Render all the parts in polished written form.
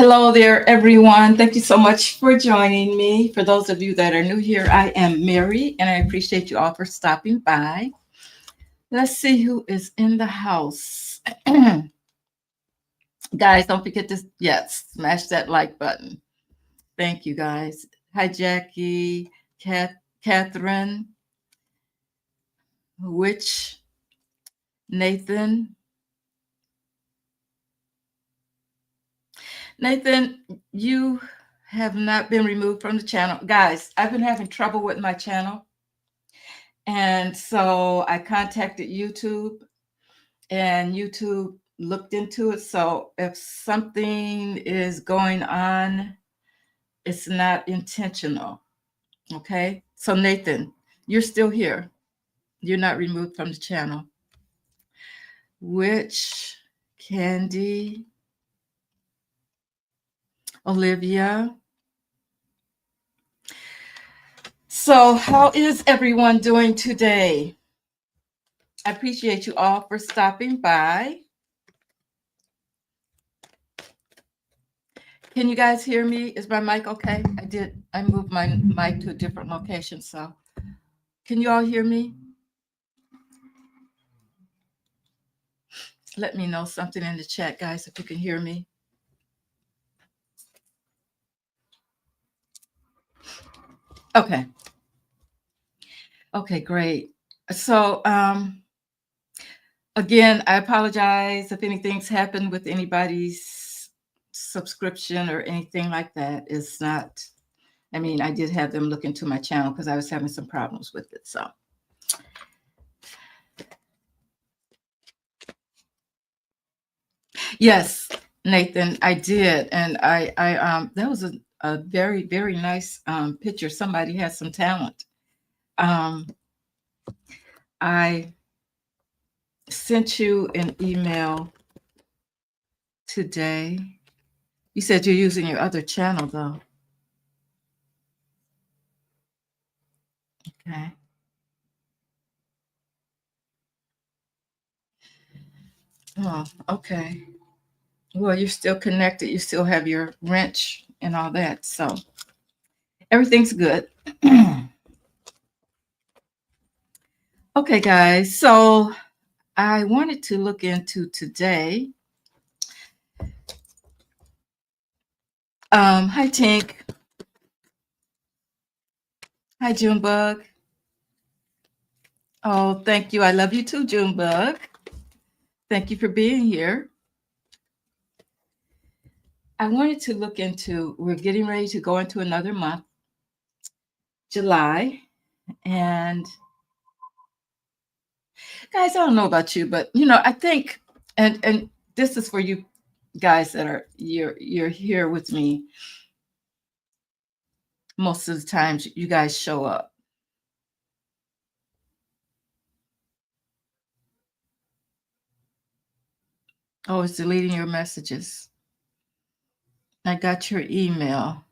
Hello there, everyone. Thank you so much for joining me. For those of you that are new here, I am Mary, and I appreciate you all for stopping by. Let's see who is in the house. Guys, don't forget to, yes, smash that like button. Thank you, guys. Hi, Jackie, Catherine, Witch, Nathan. Nathan, you have not been removed from the channel. Guys, I've been having trouble with my channel. And so I contacted YouTube, and YouTube looked into it. So if something is going on, it's not intentional. Okay. So, Nathan, you're still here. You're not removed from the channel. Which Candy, Olivia. So, how is everyone doing today? I appreciate you all for stopping by. Can you guys hear me? Is my mic okay? I moved my mic to a different location. So can you all hear me? Let me know something in the chat, guys, if you can hear me. Okay. Okay, great. So again, I apologize if anything's happened with anybody's subscription or anything like that. It's not, I did have them look into my channel because I was having some problems with it. So yes, Nathan, I did. And I that was a very, very nice picture. Somebody has some talent. I sent you an email today. You said you're using your other channel though. Okay. Oh, okay. Well, you're still connected. You still have your wrench and all that. So everything's good. Okay, guys. So I wanted to look into today. Hi, Tink. Hi, Junebug. Oh, thank you. I love you too, Junebug. Thank you for being here. I wanted to look into, we're getting ready to go into another month, July. And guys, I don't know about you, but I think, and this is for you guys that are you're here with me. Most of the times you guys show up. Oh, it's deleting your messages. I got your email.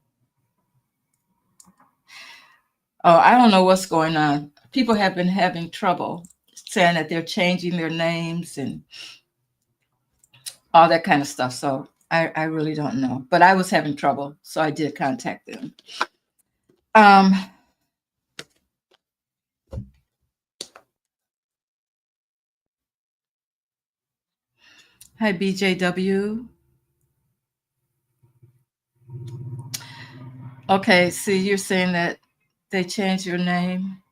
Oh, I don't know what's going on. People have been having trouble saying that they're changing their names and all that kind of stuff. So I really don't know. But I was having trouble, so I did contact them. Hi, BJW. Okay, see, you're saying that they changed your name.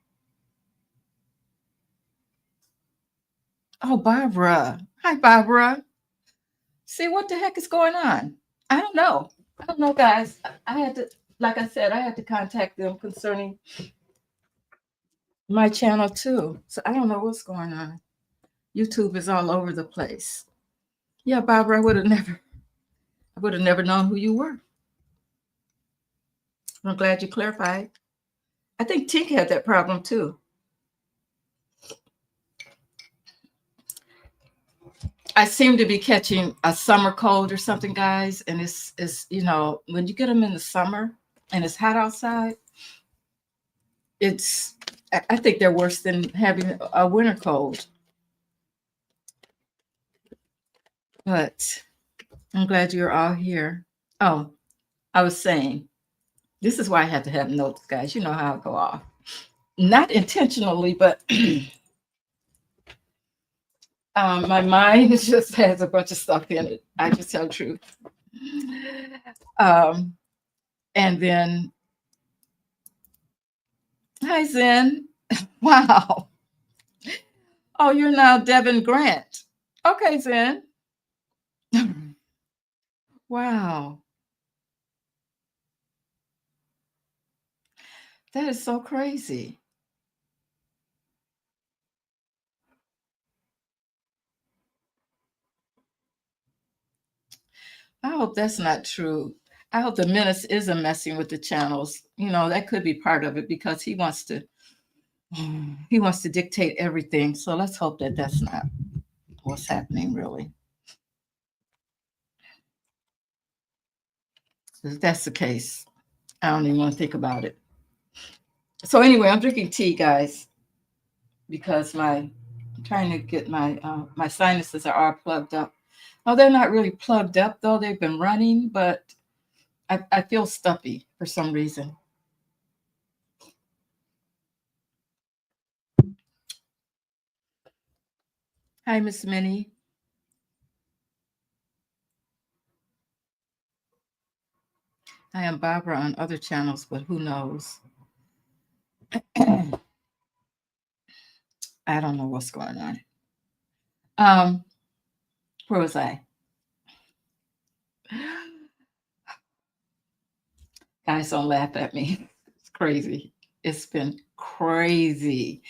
Oh, Barbara. Hi, Barbara. See, what the heck is going on? I don't know. I don't know, guys. I had to, like I said, I had to contact them concerning my channel too. So I don't know what's going on. YouTube is all over the place. Yeah, Barbara, I would have never known who you were. I'm glad you clarified. I think Tink had that problem too. I seem to be catching a summer cold or something, guys. And it's when you get them in the summer and it's hot outside, I think they're worse than having a winter cold. But I'm glad you're all here. Oh, I was saying, this is why I have to have notes, guys. You know how I go off. Not intentionally, but my mind just has a bunch of stuff in it. I just tell the truth. Um, and then, hi, Zen. Wow. Oh, you're now Devin Grant. Okay, Zen. Wow. That is so crazy. I hope that's not true. I hope the menace isn't messing with the channels. You know, that could be part of it because he wants to dictate everything. So let's hope that that's not what's happening really. If that's the case, I don't even want to think about it. So anyway, I'm drinking tea, guys, because I'm trying to get my sinuses are plugged up. Oh, they're not really plugged up though. They've been running, but I feel stuffy for some reason. Hi, Miss Minnie. I am Barbara on other channels, but who knows? I don't know what's going on. Where was I? Guys, don't laugh at me. It's crazy. It's been crazy.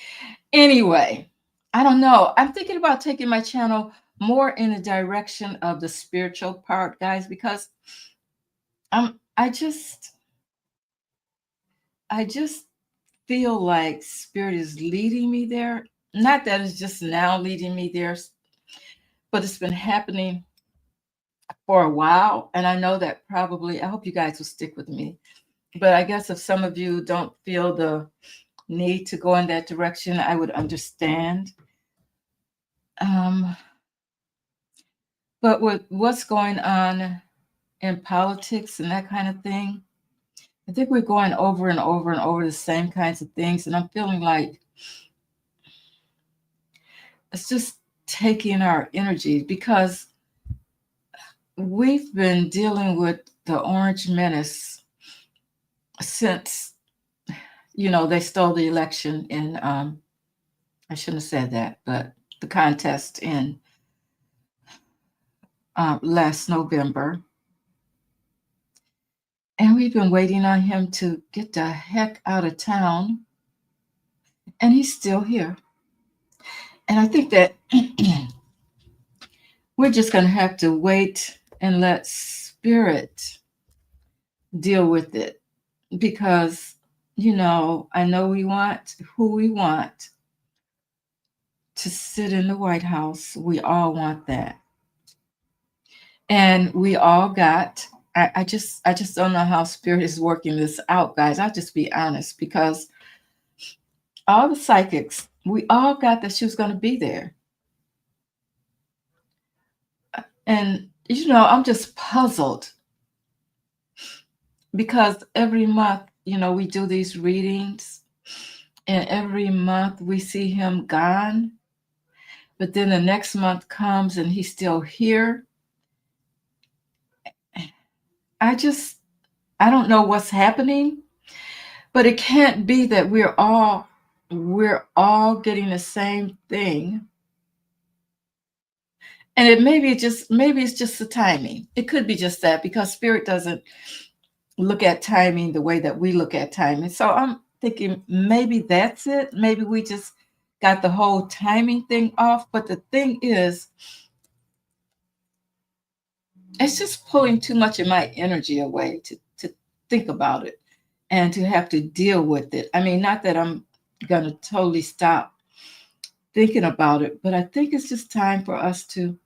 Anyway, I don't know. I'm thinking about taking my channel more in the direction of the spiritual part, guys, because I just feel like spirit is leading me there. Not that it's just now leading me there, but it's been happening for a while. And I know that probably, I hope you guys will stick with me. But I guess if some of you don't feel the need to go in that direction, I would understand. Um, but with what's going on in politics and that kind of thing, I think we're going over and over and over the same kinds of things. And I'm feeling like it's just taking our energy because we've been dealing with the orange menace since they stole the election in I shouldn't have said that, but the contest in last November. And we've been waiting on him to get the heck out of town. And he's still here. And I think that we're just going to have to wait and let spirit deal with it. Because, I know we want who we want to sit in the White House. We all want that. And we all got, I just don't know how spirit is working this out, guys. I'll just be honest, because all the psychics, we all got that she was going to be there. And, I'm just puzzled because every month, we do these readings, and every month we see him gone. But then the next month comes and he's still here. I don't know what's happening, but it can't be that we're all getting the same thing. And maybe it's just the timing. It could be just that, because spirit doesn't look at timing the way that we look at timing. So I'm thinking maybe that's it. Maybe we just got the whole timing thing off. But the thing is, it's just pulling too much of my energy away to think about it and to have to deal with it. I mean, not that I'm going to totally stop thinking about it, but I think it's just time for us to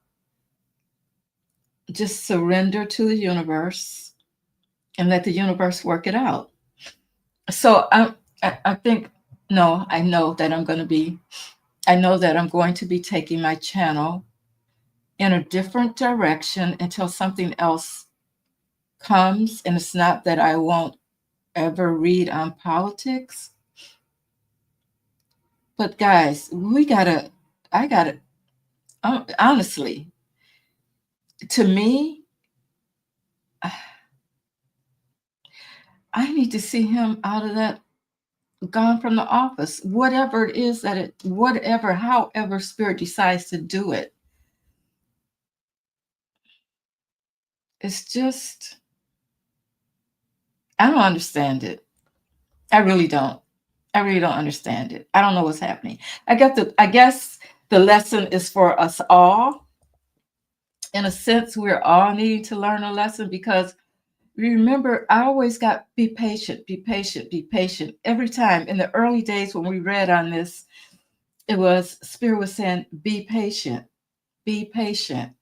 just surrender to the universe and let the universe work it out. So I think, no, I know that I'm going to be taking my channel in a different direction until something else comes, and it's not that I won't ever read on politics, but guys, I gotta, honestly, to me, I need to see him out of that, gone from the office, whatever it is whatever, however Spirit decides to do it. It's just, I don't understand it. I really don't. I really don't understand it. I don't know what's happening. I guess the lesson is for us all. In a sense, we're all needing to learn a lesson, because remember, I always got be patient, be patient, be patient. Every time in the early days when we read on this, it was Spirit was saying, be patient, be patient.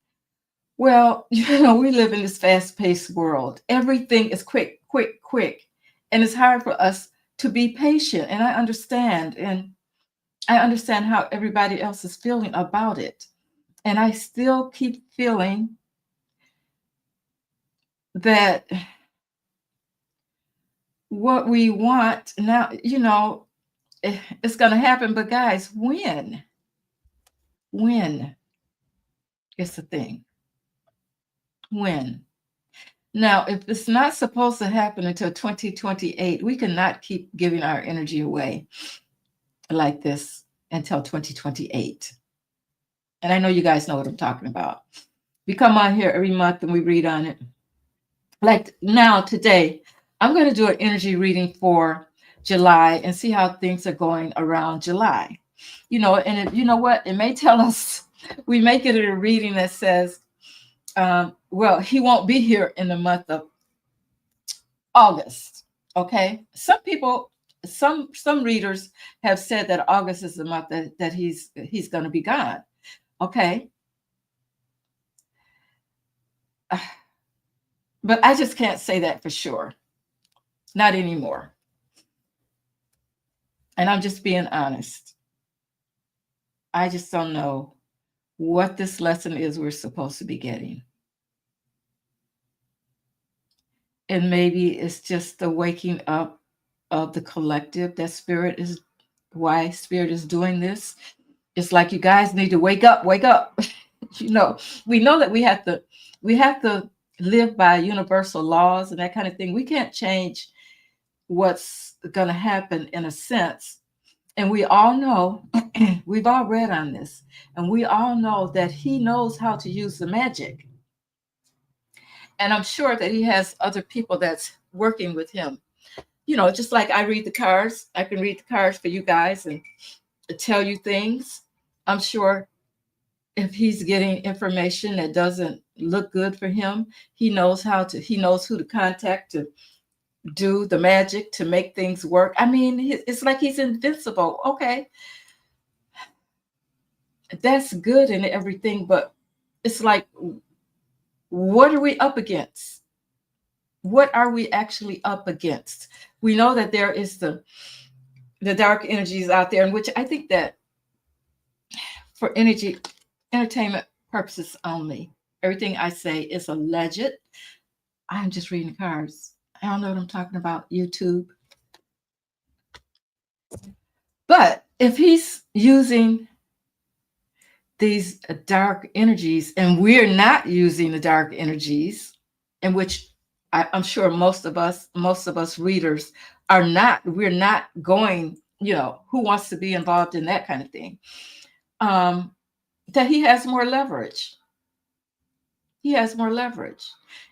Well, we live in this fast-paced world. Everything is quick, quick, quick. And it's hard for us to be patient. And I understand. And I understand how everybody else is feeling about it. And I still keep feeling that what we want now, it's going to happen. But guys, when? When is the thing? When? Now, if it's not supposed to happen until 2028, we cannot keep giving our energy away like this until 2028. And I know you guys know what I'm talking about. We come on here every month and we read on it. Like now, today, I'm going to do an energy reading for July and see how things are going around July. And you know what? It may tell us, we may get a reading that says, well, he won't be here in the month of August. Okay. Some people, some readers have said that August is the month that he's going to be gone. Okay. But I just can't say that for sure. Not anymore. And I'm just being honest. I just don't know what this lesson is we're supposed to be getting. And maybe it's just the waking up of the collective that Spirit is, why Spirit is doing this. It's like, you guys need to wake up, wake up. We know that we have to live by universal laws and that kind of thing. We can't change what's going to happen in a sense. And we all know, we've all read on this, and we all know that he knows how to use the magic. And I'm sure that he has other people that's working with him. Just like I read the cards, I can read the cards for you guys and tell you things. I'm sure if he's getting information that doesn't look good for him, he knows who to contact to do the magic to make things work. I mean, it's like he's invincible. Okay. That's good and everything, but it's like, what are we up against? What are we actually up against? We know that there is the dark energies out there, in which I think that for entertainment purposes only, everything I say is alleged. I'm just reading cards. I don't know what I'm talking about, YouTube. But if he's using these dark energies and we're not using the dark energies, in which I'm sure most of us readers are not, we're not going, who wants to be involved in that kind of thing, that he has more leverage. He has more leverage.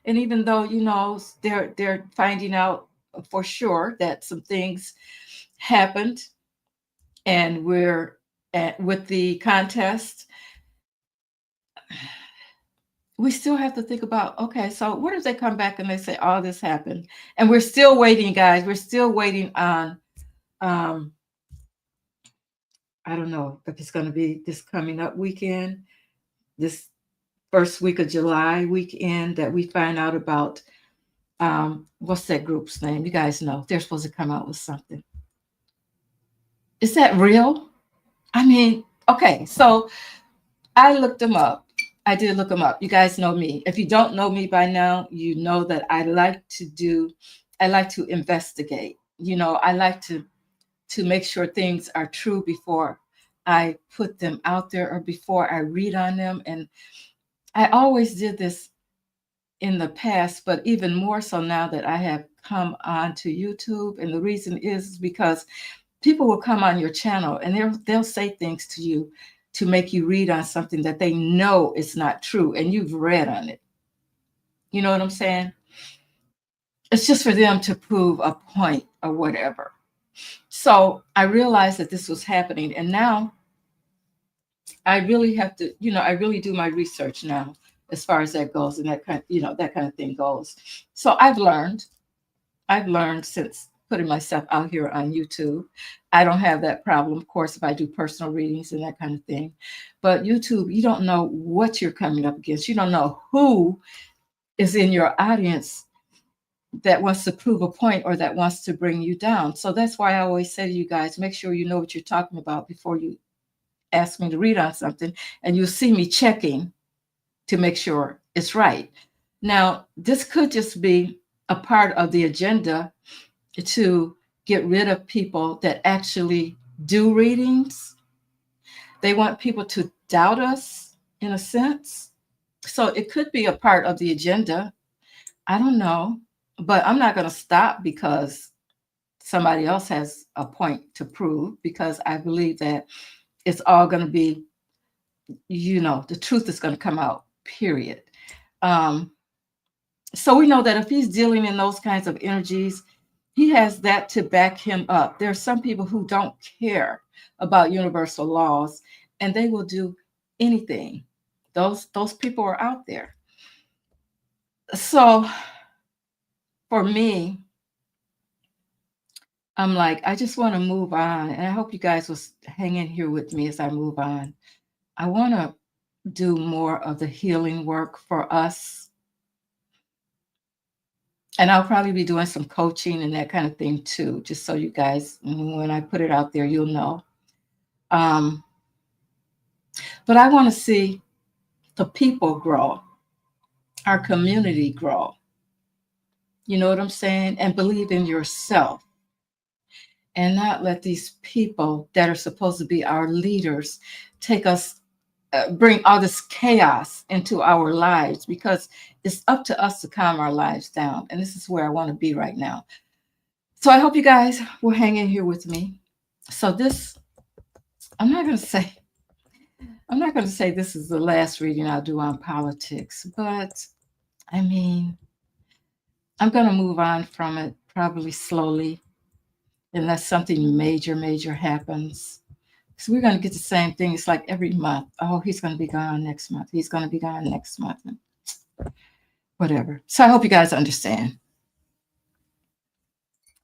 And even though, they're finding out for sure that some things happened, and we're with the contest, we still have to think about, okay, so what if they come back and they say, oh, this happened? And we're still waiting, guys. We're still waiting on, I don't know if it's going to be this coming up weekend, this first week of July weekend, that we find out about, what's that group's name? You guys know, they're supposed to come out with something. Is that real? I mean, okay, so I looked them up. I did look them up. You guys know me. If you don't know me by now, you know that I like to investigate. I like to make sure things are true before I put them out there or before I read on them. And I always did this in the past, but even more so now that I have come on to YouTube. And the reason is because people will come on your channel and they'll say things to you to make you read on something that they know is not true and you've read on it. You know what I'm saying? It's just for them to prove a point or whatever. So I realized that this was happening, and now I really have to, I really do my research now as far as that goes, and that kind of thing goes. So I've learned since putting myself out here on YouTube. I don't have that problem, of course, if I do personal readings and that kind of thing. But YouTube, you don't know what you're coming up against. You don't know who is in your audience that wants to prove a point or that wants to bring you down. So that's why I always say to you guys, make sure you know what you're talking about before you ask me to read on something. And you'll see me checking to make sure it's right. Now, this could just be a part of the agenda to get rid of people that actually do readings. They want people to doubt us in a sense. So it could be a part of the agenda. I don't know, but I'm not going to stop because somebody else has a point to prove, because I believe that it's all going to be, the truth is going to come out, period. So we know that if he's dealing in those kinds of energies, he has that to back him up. There are some people who don't care about universal laws and they will do anything. Those people are out there. So for me, I'm like, I just want to move on. And I hope you guys will hang in here with me as I move on. I want to do more of the healing work for us. And I'll probably be doing some coaching and that kind of thing too, just so you guys, when I put it out there, you'll know. But I want to see the people grow, our community grow. You know what I'm saying? And believe in yourself and not let these people that are supposed to be our leaders take us, bring all this chaos into our lives, because it's up to us to calm our lives down. And this is where I want to be right now. So I hope you guys will hang in here with me. So this, I'm not going to say this is the last reading I'll do on politics, but I mean, I'm going to move on from it probably slowly, unless something major happens. So we're going to get the same thing. It's like every month. Oh, he's going to be gone next month. He's going to be gone next month. Whatever. So I hope you guys understand.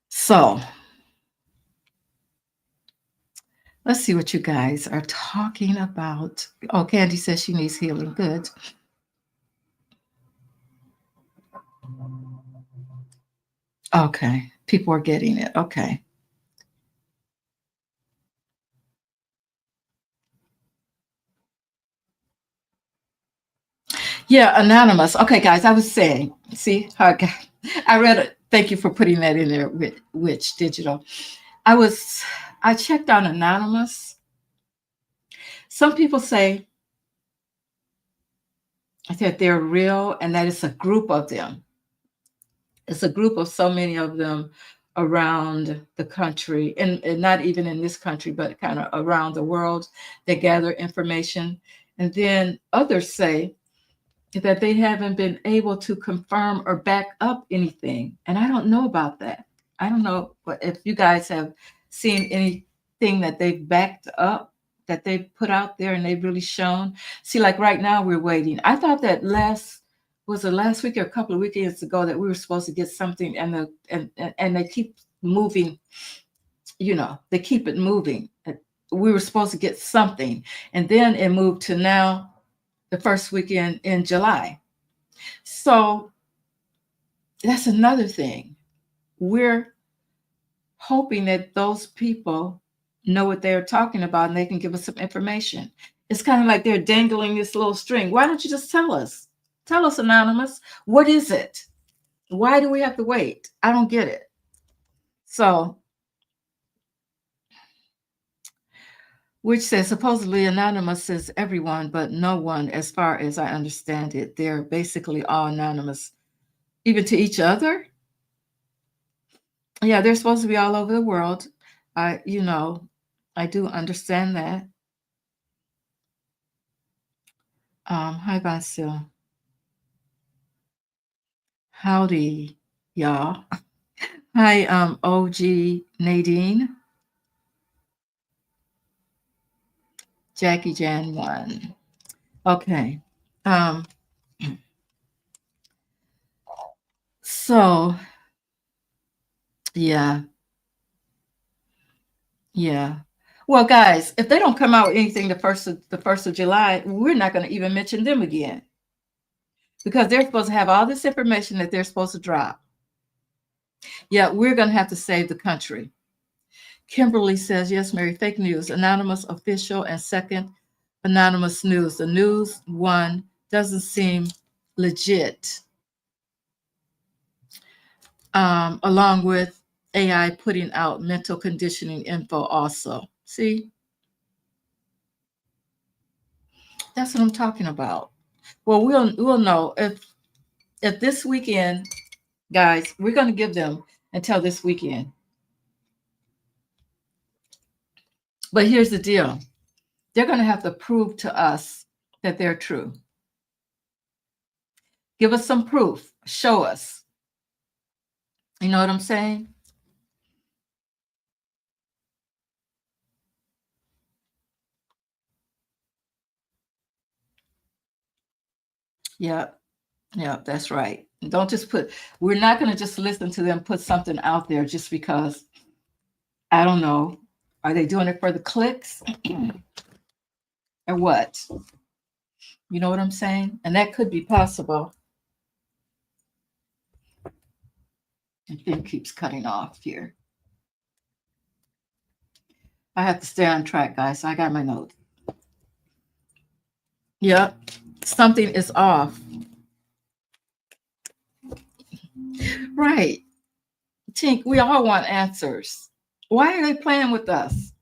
So let's see what you guys are talking about. Oh, Candy says she needs healing. Good. Okay. People are getting it. Okay. Yeah, anonymous. Okay, guys, I was saying, see how I read it. Thank you for putting that in there with Witch Digital. I checked on anonymous. Some people say that they're real and that it's a group of them. It's a group of so many of them around the country, and not even in this country, but kind of around the world. They gather information. And then others say that they haven't been able to confirm or back up anything. And I don't know about that. I don't know if you guys have seen anything that they've backed up, that they've put out there and they've really shown. See, like right now we're waiting. I thought that last week or a couple of weekends ago that we were supposed to get something, and they keep moving, they keep it moving. We were supposed to get something, and then it moved to now the first weekend in July. So that's another thing. We're hoping that those people know what they're talking about and they can give us some information. It's kind of like they're dangling this little string. Why don't you just tell us? Tell us, Anonymous. What is it? Why do we have to wait? I don't get it. So, which says supposedly Anonymous is everyone, but no one, as far as I understand it. They're basically all anonymous, even to each other. Yeah, they're supposed to be all over the world. I do understand that. Hi, Vasil. Howdy, y'all. Hi, OG Nadine. Jackie Jan 1. Okay. Um, so yeah, yeah. Well, guys, if they don't come out with anything the first of July, we're not going to even mention them again because they're supposed to have all this information that they're supposed to drop. Yeah, we're going to have to save the country. Kimberly says, yes, Mary, fake news, anonymous official, and second, anonymous news. The news one doesn't seem legit. Along with AI putting out mental conditioning info also. See, that's what I'm talking about. Well, we'll know if this weekend, guys, we're going to give them until this weekend. But here's the deal. They're going to have to prove to us that they're true. Give us some proof. Show us. You know what I'm saying? Yep. Yep, that's right. Don't just we're not going to just listen to them put something out there just because, I don't know, are they doing it for the clicks or what? You know what I'm saying? And that could be possible. And thing keeps cutting off here. I have to stay on track, guys. I got my note. Yep, something is off. Right. Tink, we all want answers. Why are they playing with us?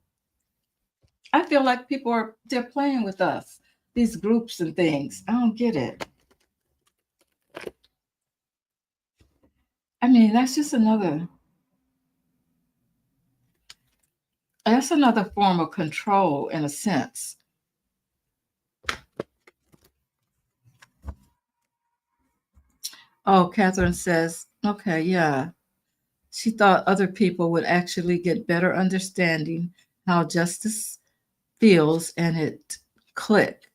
I feel like they're playing with us. These groups and things. I don't get it. I mean, that's another form of control in a sense. Oh, Catherine says, okay, yeah. She thought other people would actually get better understanding how justice feels and it click.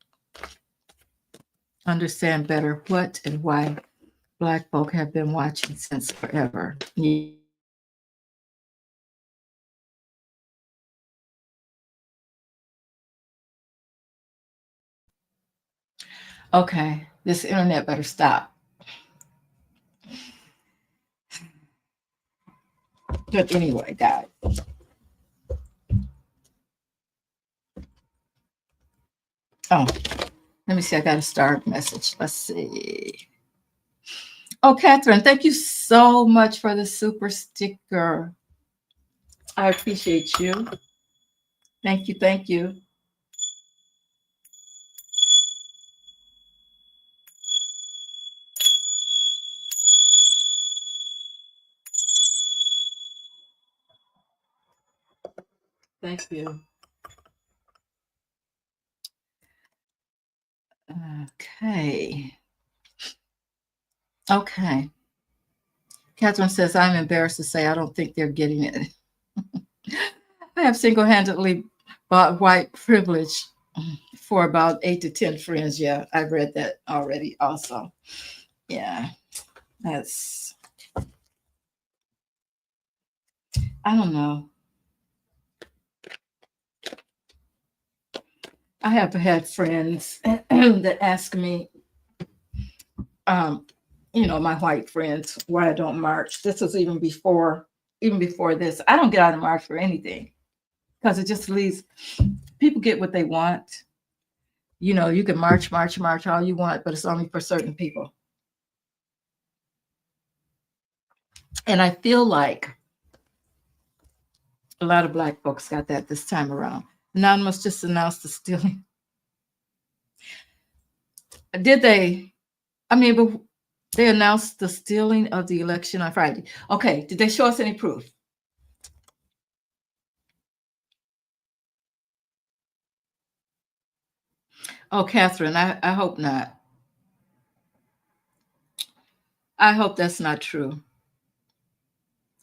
Understand better what and why Black folk have been watching since forever. Okay, this internet better stop. But anyway, guys. Oh, let me see. I got a start message. Let's see. Oh, Catherine, thank you so much for the super sticker. I appreciate you. Thank you. Thank you. Thank you. Okay. Okay. Catherine says, I'm embarrassed to say I don't think they're getting it. I have single handedly bought white privilege for about 8 to 10 friends. Yeah, I've read that already also. Yeah, that's, I don't know. I have had friends that ask me, my white friends, why I don't march. This was even before this. I don't get out of march for anything because it just leaves people get what they want. You know, you can march all you want, but it's only for certain people. And I feel like a lot of Black folks got that this time around. Anonymous just announced the stealing. Did they? I mean, but they announced the stealing of the election on Friday. Okay, did they show us any proof? Oh, Catherine, I hope not. I hope that's not true.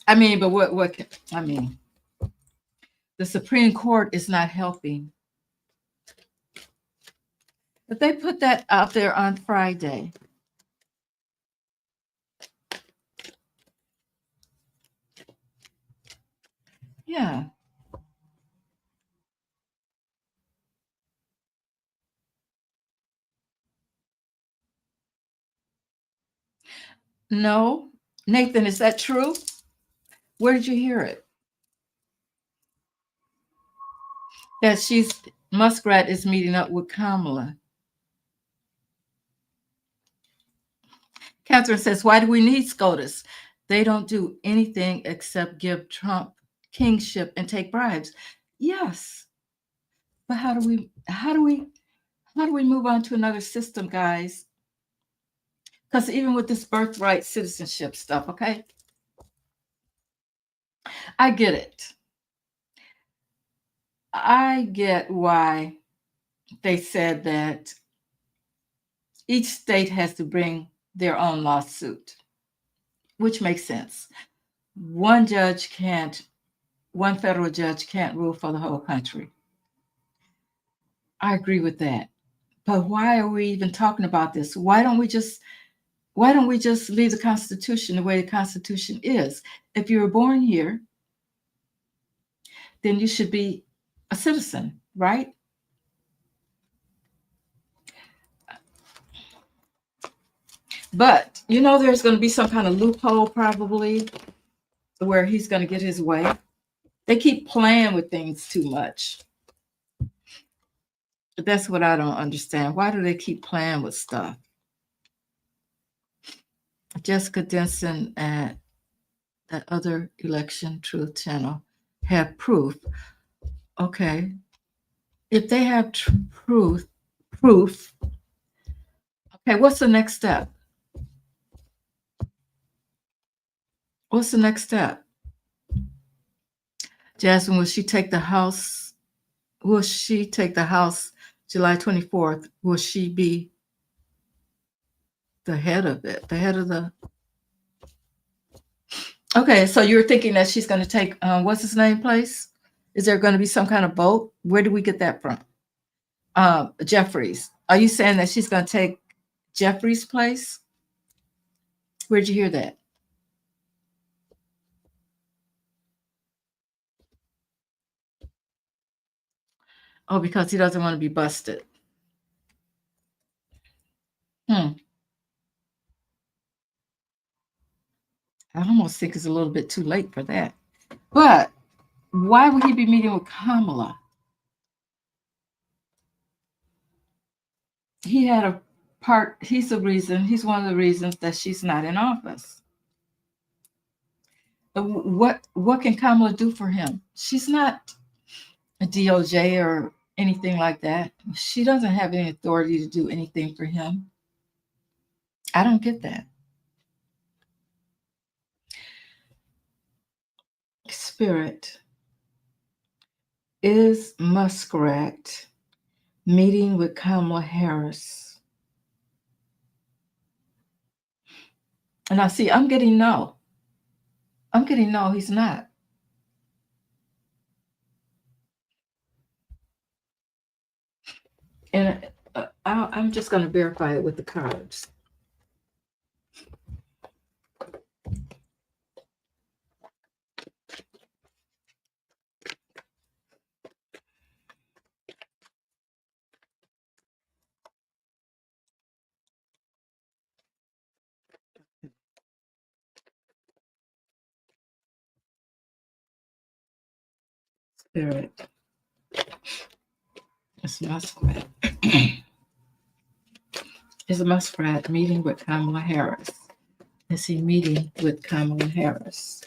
I mean, but I mean, the Supreme Court is not helping. But they put that out there on Friday. Yeah. No. Nathan, is that true? Where did you hear it? That Muskrat is meeting up with Kamala. Catherine says, why do we need SCOTUS? They don't do anything except give Trump kingship and take bribes. Yes. But how do we move on to another system, guys? Because even with this birthright citizenship stuff, okay? I get it. I get why they said that each state has to bring their own lawsuit, which makes sense. One federal judge can't rule for the whole country. I agree with that. But why are we even talking about this? Why don't we just leave the Constitution the way the Constitution is? If you were born here, then you should be a citizen, right? But there's going to be some kind of loophole probably where he's going to get his way. They keep playing with things too much. But that's what I don't understand. Why do they keep playing with stuff? Jessica Denson at that other Election Truth channel have proof. Okay. If they have proof, okay, what's the next step? What's the next step? Jasmine, will she take the House? Will she take the House July 24th? Will she be the head of it? The head of the. Okay, so you're thinking that she's going to take, what's his name place? Is there going to be some kind of vote? Where do we get that from? Jeffries. Are you saying that she's going to take Jeffries' place? Where'd you hear that? Oh, because he doesn't want to be busted. I almost think it's a little bit too late for that. But why would he be meeting with Kamala? He had a part, he's one of the reasons that she's not in office. What can Kamala do for him? She's not a DOJ or anything like that. She doesn't have any authority to do anything for him. I don't get that. Spirit, is Muskrat meeting with Kamala Harris? And I see, I'm getting no, he's not. And I'm just going to verify it with the cards. Spirit. It's Muskrat. Is Muskrat meeting with Kamala Harris? Is he meeting with Kamala Harris?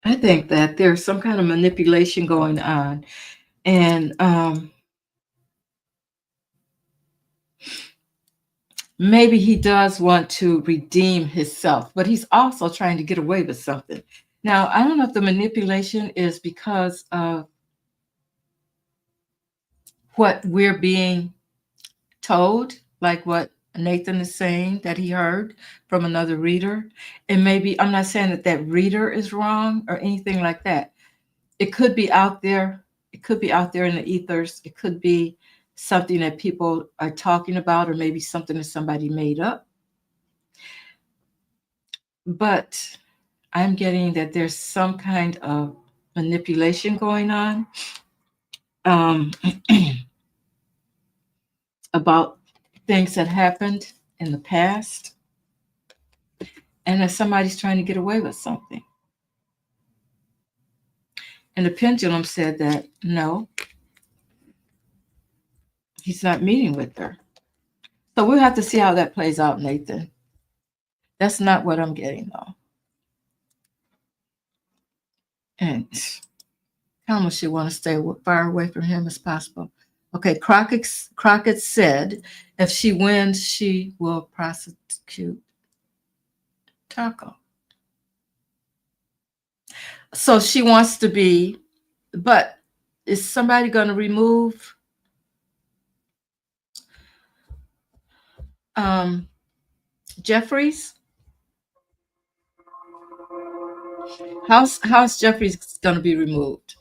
I think that there's some kind of manipulation going on, and maybe he does want to redeem himself, but he's also trying to get away with something. Now, I don't know if the manipulation is because of what we're being told, like what Nathan is saying that he heard from another reader. And maybe I'm not saying that that reader is wrong or anything like that. It could be out there. It could be out there in the ethers. It could be something that people are talking about, or maybe something that somebody made up. But I'm getting that there's some kind of manipulation going on um, about things that happened in the past, and that somebody's trying to get away with something. And the pendulum said that no, he's not meeting with her. So we'll have to see how that plays out, Nathan. That's not what I'm getting, though. And Kamala should want to stay far away from him as possible. Okay, Crockett said if she wins, she will prosecute Taco. So she wants to be, but is somebody going to remove Jeffries? How's Jeffries going to be removed?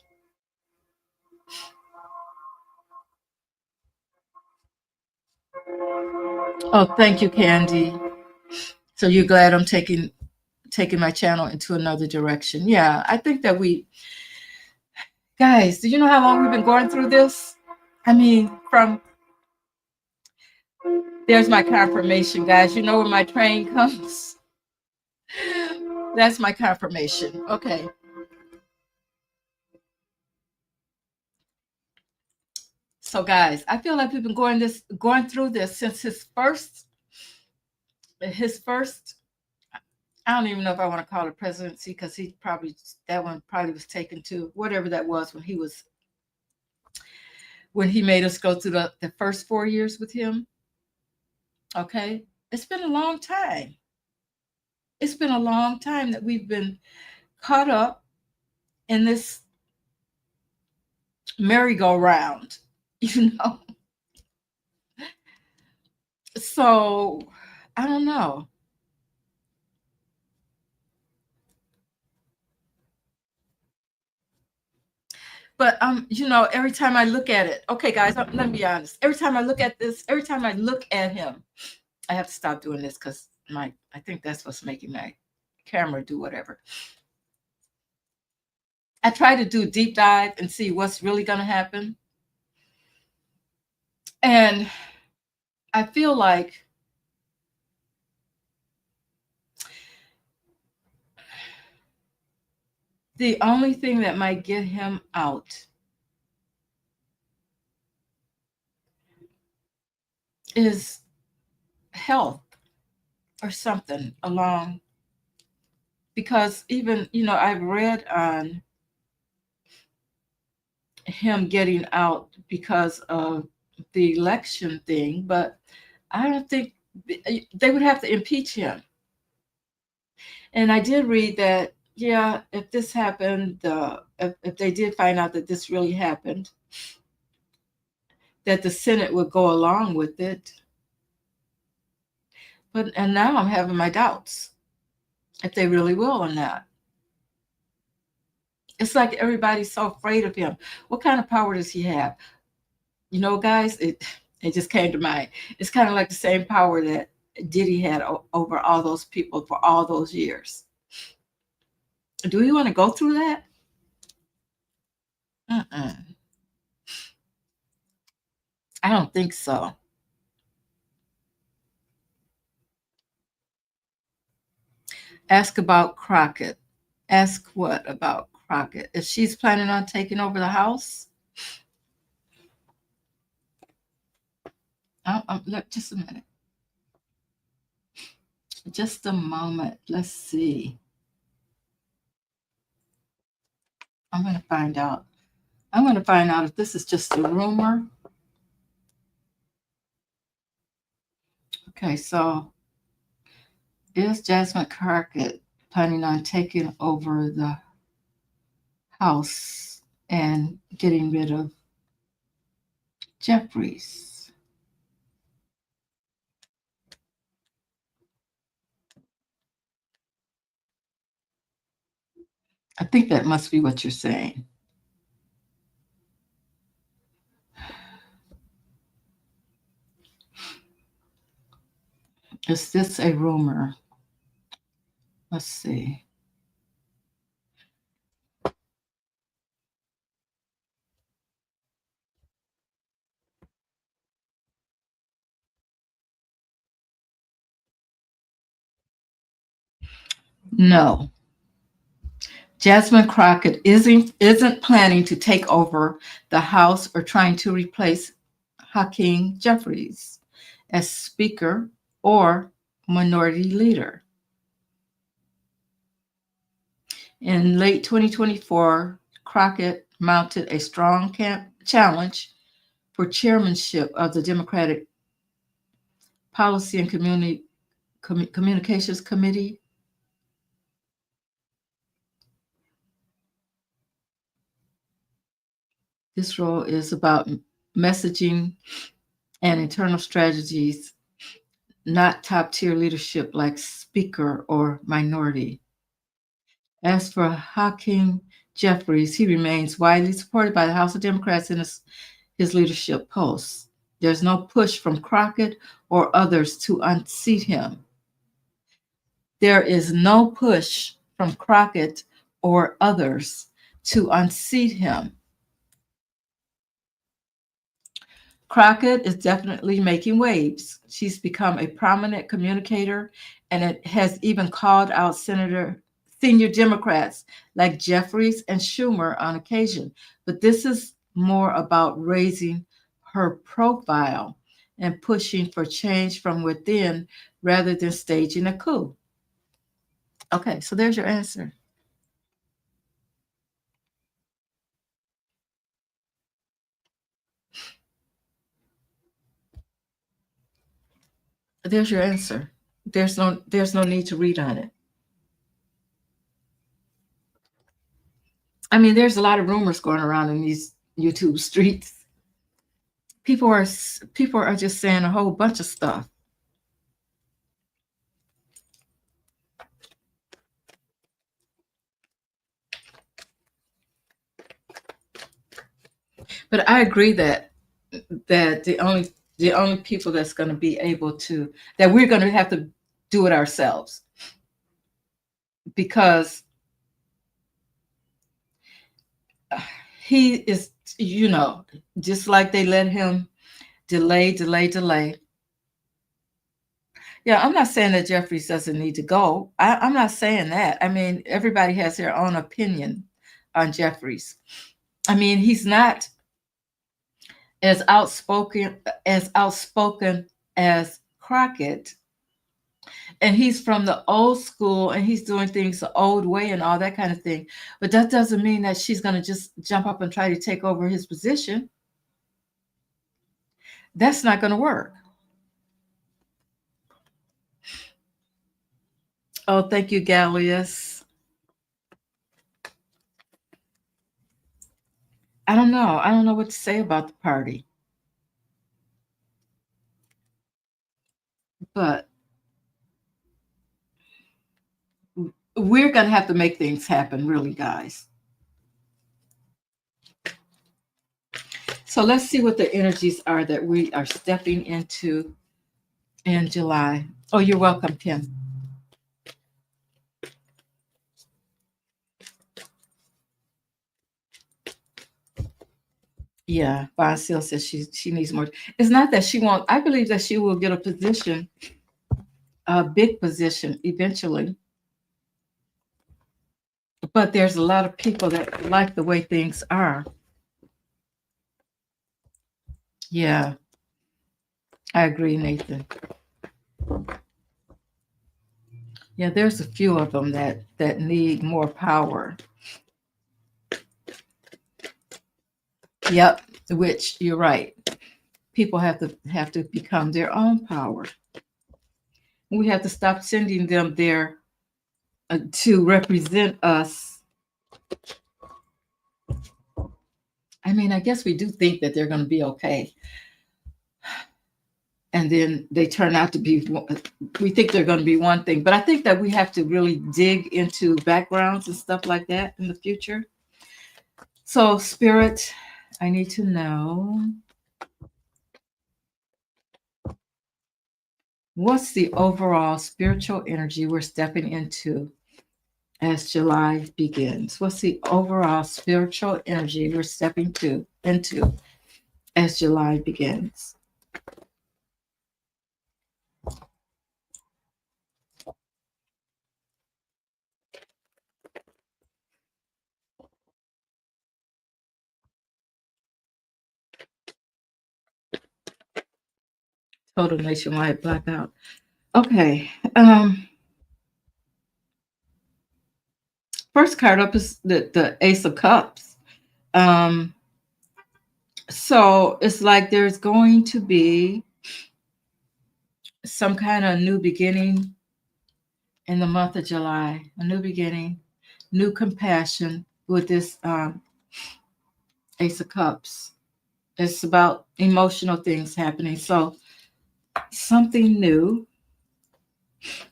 Oh, thank you, Candy. So you're glad I'm taking my channel into another direction. Yeah, I think that guys, do you know how long we've been going through this? I mean, there's my confirmation, guys. You know when my train comes? That's my confirmation. Okay. So guys, I feel like we've been going through this since his first I don't even know if I want to call it presidency, because that one probably was taken to whatever that was when he made us go through the first 4 years with him. Okay. It's been a long time. It's been a long time that we've been caught up in this merry-go-round, you know. So I don't know. But every time I look at it, okay, guys, let me be honest. Every time I look at this, every time I look at him, I have to stop doing this because I think that's what's making my camera do whatever. I try to do deep dive and see what's really going to happen. And I feel like the only thing that might get him out is health or something along, because even, I've read on him getting out because of the election thing, but I don't think they would have to impeach him. And I did read that, yeah, if this happened, if they did find out that this really happened, that the Senate would go along with it. And now I'm having my doubts if they really will or not. It's like everybody's so afraid of him. What kind of power does he have? Guys, it just came to mind. It's kind of like the same power that Diddy had over all those people for all those years. Do we want to go through that? I don't think so. Ask about Crockett. Ask what about Crockett? If she's planning on taking over the House? Look, just a minute. Just a moment. Let's see. I'm going to find out. I'm going to find out if this is just a rumor. Okay, so is Jasmine Crockett planning on taking over the House and getting rid of Jeffries? I think that must be what you're saying. Is this a rumor? Let's see. No. Jasmine Crockett isn't planning to take over the House or trying to replace Hakeem Jeffries as Speaker or Minority Leader. In late 2024, Crockett mounted a strong challenge for chairmanship of the Democratic Policy and Communications Committee. This role is about messaging and internal strategies, not top-tier leadership like Speaker or Minority. As for Hakeem Jeffries, he remains widely supported by the House of Democrats in his leadership posts. There's no push from Crockett or others to unseat him. There is no push from Crockett or others to unseat him. Crockett is definitely making waves. She's become a prominent communicator, and it has even called out senior Democrats like Jeffries and Schumer on occasion. But this is more about raising her profile and pushing for change from within rather than staging a coup. Okay, so there's your answer. There's your answer. There's no need to read on it. I mean, there's a lot of rumors going around in these YouTube streets. People are just saying a whole bunch of stuff. But I agree that the only people that's going to be able to, that we're going to have to do it ourselves, because he is, just like they let him delay. Yeah, I'm not saying that Jeffries doesn't need to go. I'm not saying that. I mean, everybody has their own opinion on Jeffries. I mean, he's not as outspoken as Crockett, and he's from the old school, and he's doing things the old way and all that kind of thing. But that doesn't mean that she's going to just jump up and try to take over his position. That's not going to work. Oh, thank you, Gallius. I don't know what to say about the party. But we're going to have to make things happen, really, guys. So let's see what the energies are that we are stepping into in July. Oh, you're welcome, Kim. Yeah, Von Seal says she needs more. It's not that she won't. I believe that she will get a position, a big position eventually. but there's a lot of people that like the way things are. Yeah, I agree, Nathan. Yeah, there's a few of them that need more power. Yep, which you're right. People have to become their own power. We have to stop sending them there to represent us. I mean, I guess we do think that they're going to be okay, and then they turn out to be. We think they're going to be one thing, but I think that we have to really dig into backgrounds and stuff like that in the future. So, Spirit, I need to know, what's the overall spiritual energy we're stepping into as July begins? What's the overall spiritual energy we're stepping into as July begins? Total nationwide blackout. Okay. First card up is the Ace of Cups. Um, so it's like there's going to be some kind of new beginning in the month of July, a new beginning, new compassion with this Ace of Cups. It's about emotional things happening. So something new,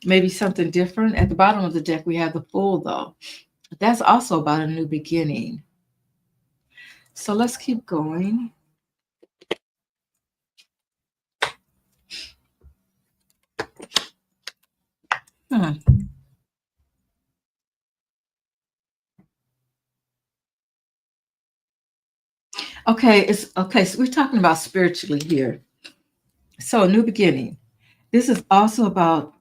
maybe something different. At the bottom of the deck, we have the Fool, though. That's also about a new beginning. So let's keep going. Hmm. Okay, it's okay. So we're talking about spiritually here. So a new beginning. This is also about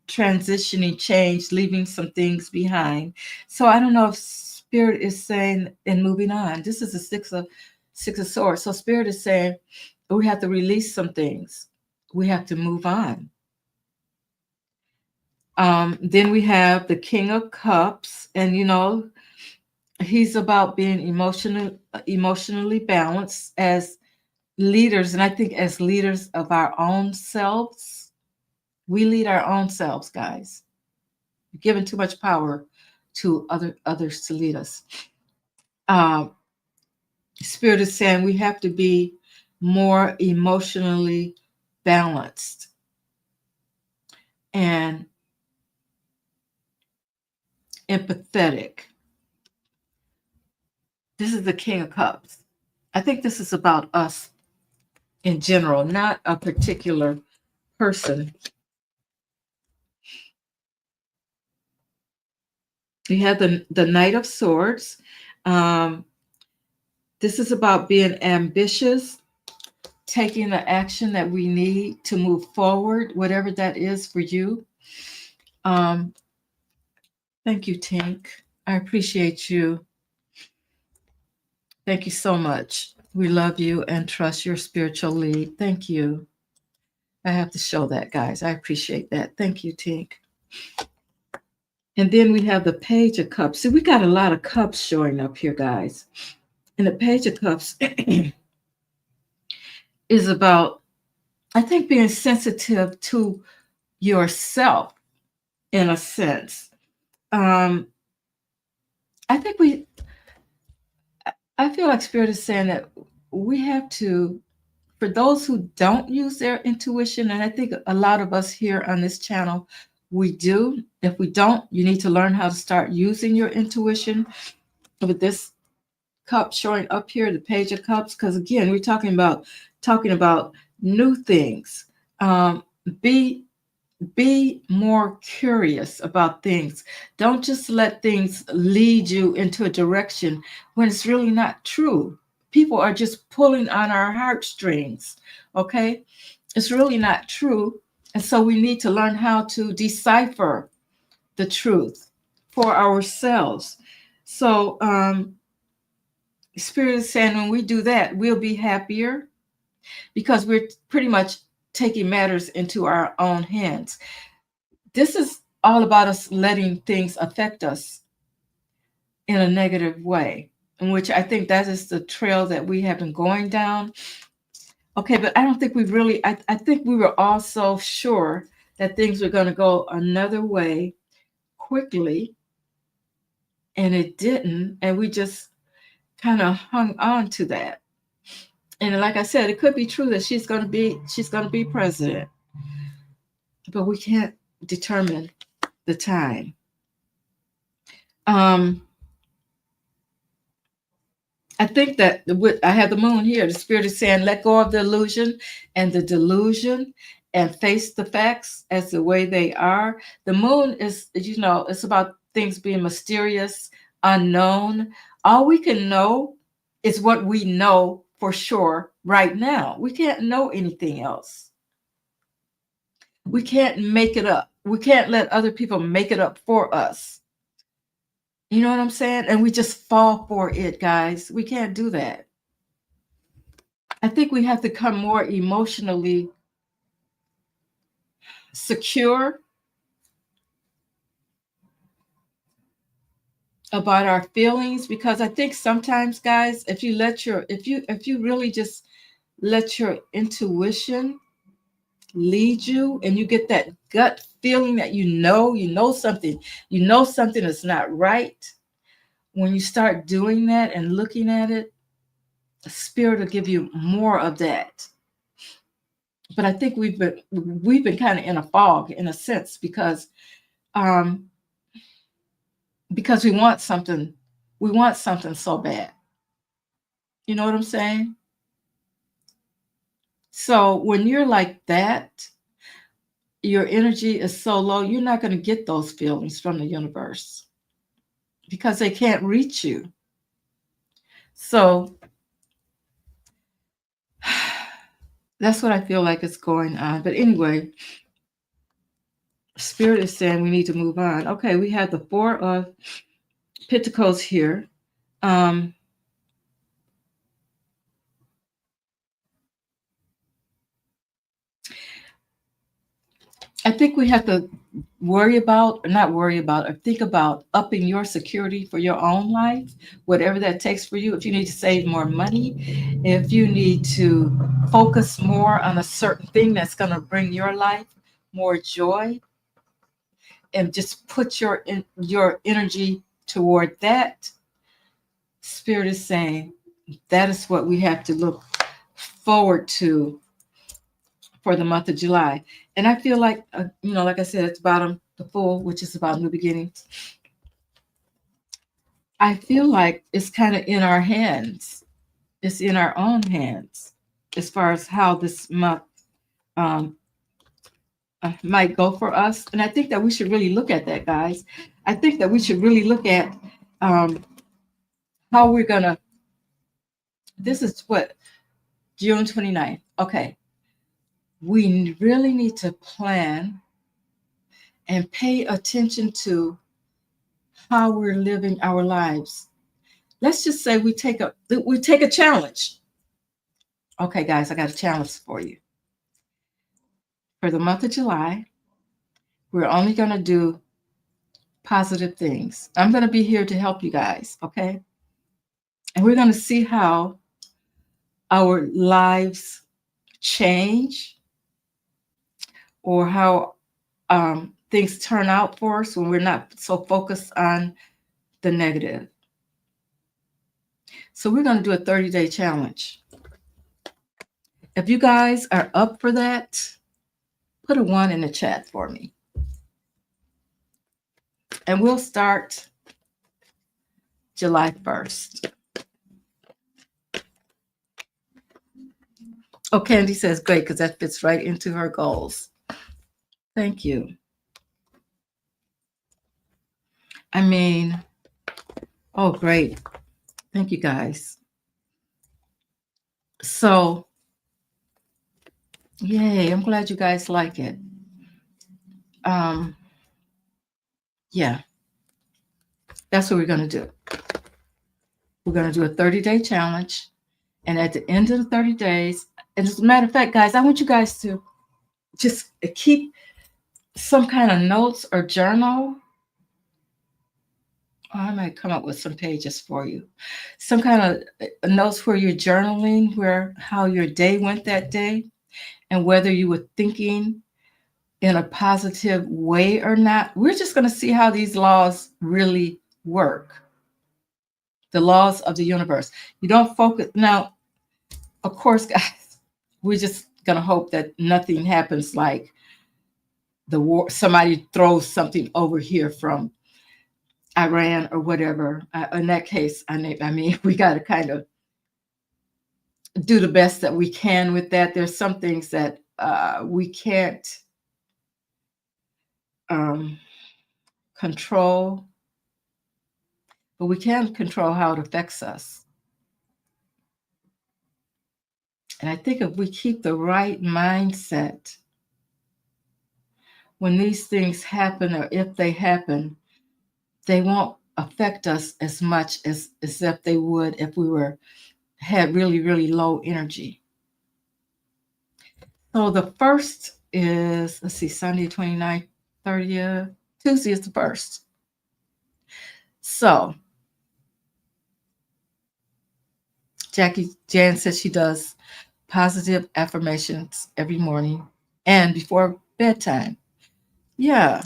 transitioning, change, leaving some things behind. So I don't know if Spirit is saying and moving on. This is a six of swords. So Spirit is saying we have to release some things. We have to move on. Then we have the King of Cups, and he's about being emotionally balanced as leaders, and I think as leaders of our own selves, we lead our own selves, guys. We're giving too much power to others to lead us. Um, Spirit is saying we have to be more emotionally balanced and empathetic. This is the King of Cups. I think this is about us in general, not a particular person. We have the Knight of Swords. Um, this is about being ambitious, taking the action that we need to move forward, whatever that is for you. Um, thank you, Tink. I appreciate you. Thank you so much. We love you and trust your spiritual lead. Thank you. I have to show that, guys. I appreciate that. Thank you, Tink. And then we have the Page of Cups. See, we got a lot of cups showing up here, guys. And the Page of Cups is about, I think, being sensitive to yourself in a sense. I think I feel like Spirit is saying that we have to, for those who don't use their intuition, and I think a lot of us here on this channel, we do. If we don't, you need to learn how to start using your intuition. With this cup showing up here, the Page of Cups, because again, we're talking about new things. Be more curious about things. Don't just let things lead you into a direction when it's really not true. People are just pulling on our heartstrings. Okay, it's really not true, and so we need to learn how to decipher the truth for ourselves. So Spirit is saying when we do that, we'll be happier because we're pretty much taking matters into our own hands. This is all about us letting things affect us in a negative way, in which I think that is the trail that we have been going down. Okay, but I don't think we really, I think we were all so sure that things were going to go another way quickly, and it didn't. And we just kind of hung on to that. And like I said, it could be true that she's going to be president, but we can't determine the time. I think that I have the moon here. The Spirit is saying, let go of the illusion and the delusion and face the facts as the way they are. The moon is, it's about things being mysterious, unknown. All we can know is what we know for sure right now. We can't know anything else. We can't make it up. We can't let other people make it up for us. You know what I'm saying? And we just fall for it, guys. We can't do that. I think we have to become more emotionally secure about our feelings, because I think sometimes, guys, if you really just let your intuition lead you, and you get that gut feeling that you know something is not right, when you start doing that and looking at it, the Spirit will give you more of that. But I think we've been kind of in a fog in a sense, because we want something so bad. You know what I'm saying? So when you're like that, your energy is so low, you're not going to get those feelings from the universe because they can't reach you. So that's what I feel like is going on. But anyway, Spirit is saying we need to move on. Okay, we have the Four of Pentacles here. I think we have to think about upping your security for your own life, whatever that takes for you. If you need to save more money, if you need to focus more on a certain thing that's going to bring your life more joy, and just put your energy toward that. Spirit is saying that is what we have to look forward to for the month of July. And I feel like, like I said, at the bottom, the Fool, which is about new beginnings. I feel like it's kind of in our hands. It's in our own hands as far as how this month might go for us. And I think that we should really look at that, guys. I think that we should really look at how we're going to. This is what, June 29th. Okay. We really need to plan and pay attention to how we're living our lives. Let's just say we take a challenge. Okay, guys, I got a challenge for you. For the month of July, we're only going to do positive things. I'm going to be here to help you guys, okay? And we're going to see how our lives change, or how things turn out for us when we're not so focused on the negative. So we're going to do a 30-day challenge. If you guys are up for that, put a 1 in the chat for me. And we'll start July 1st. Oh, Candy says great, because that fits right into her goals. Thank you. I mean, oh, great. Thank you, guys. So, yay, I'm glad you guys like it. Yeah. That's what we're going to do. We're going to do a 30-day challenge. And at the end of the 30 days, and as a matter of fact, guys, I want you guys to just keep some kind of notes or journal. I might come up with some pages for you. Some kind of notes where you're journaling, where how your day went that day, and whether you were thinking in a positive way or not. We're just going to see how these laws really work. The laws of the universe. You don't focus. Now, of course, guys, we're just going to hope that nothing happens like the war, somebody throws something over here from Iran or whatever. In that case, I mean, we got to kind of do the best that we can with that. There's some things that we can't control, but we can control how it affects us. And I think if we keep the right mindset, when these things happen, or if they happen, they won't affect us as much as if they would if we had really, really low energy. So the first is, let's see, Sunday 29th, 30th, Tuesday is the first. So Jackie Jan says she does positive affirmations every morning and before bedtime. Yeah.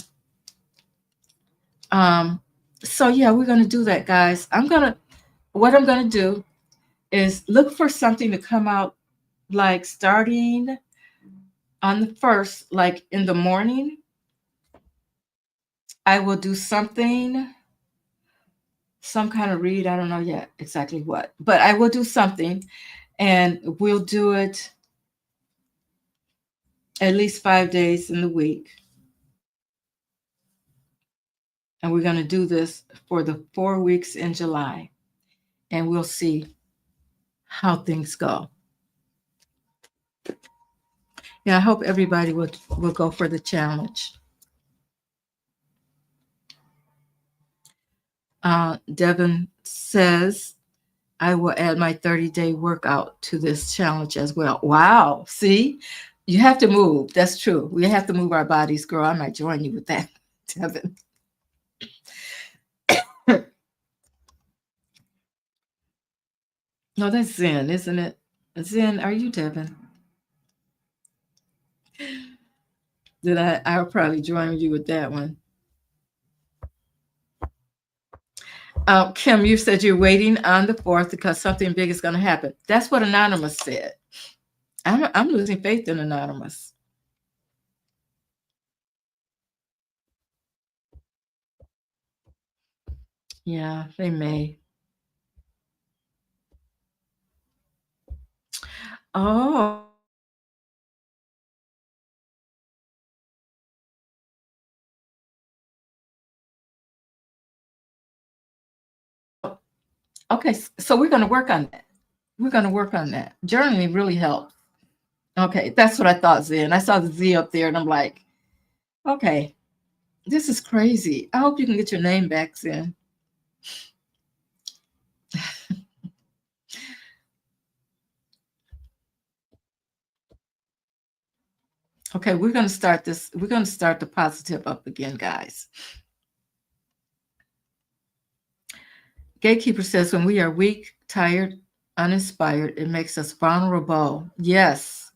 So yeah, we're gonna do that, guys. What I'm gonna do is look for something to come out like starting on the first, like in the morning. I will do something, some kind of read. I don't know yet exactly what, but I will do something, and we'll do it at least 5 days in the week. And we're going to do this for the 4 weeks in July, and we'll see how things go. Yeah, I hope everybody will go for the challenge. Devin says, I will add my 30-day workout to this challenge as well. Wow. See, you have to move. That's true. We have to move our bodies, girl. I might join you with that, Devin. No, that's Zen, isn't it? Zen, are you Devin? Then I'll probably join you with that one. Kim, you said you're waiting on the 4th because something big is going to happen. That's what Anonymous said. I'm losing faith in Anonymous. Yeah, they may. Oh. Okay, so we're going to work on that. We're going to work on that. Journaling really helps. Okay, that's what I thought, Zen. I saw the Z up there, and I'm like, okay, this is crazy. I hope you can get your name back, Zen. Okay, we're going to start this. We're going to start the positive up again, guys. Gatekeeper says, when we are weak, tired, uninspired, it makes us vulnerable. Yes.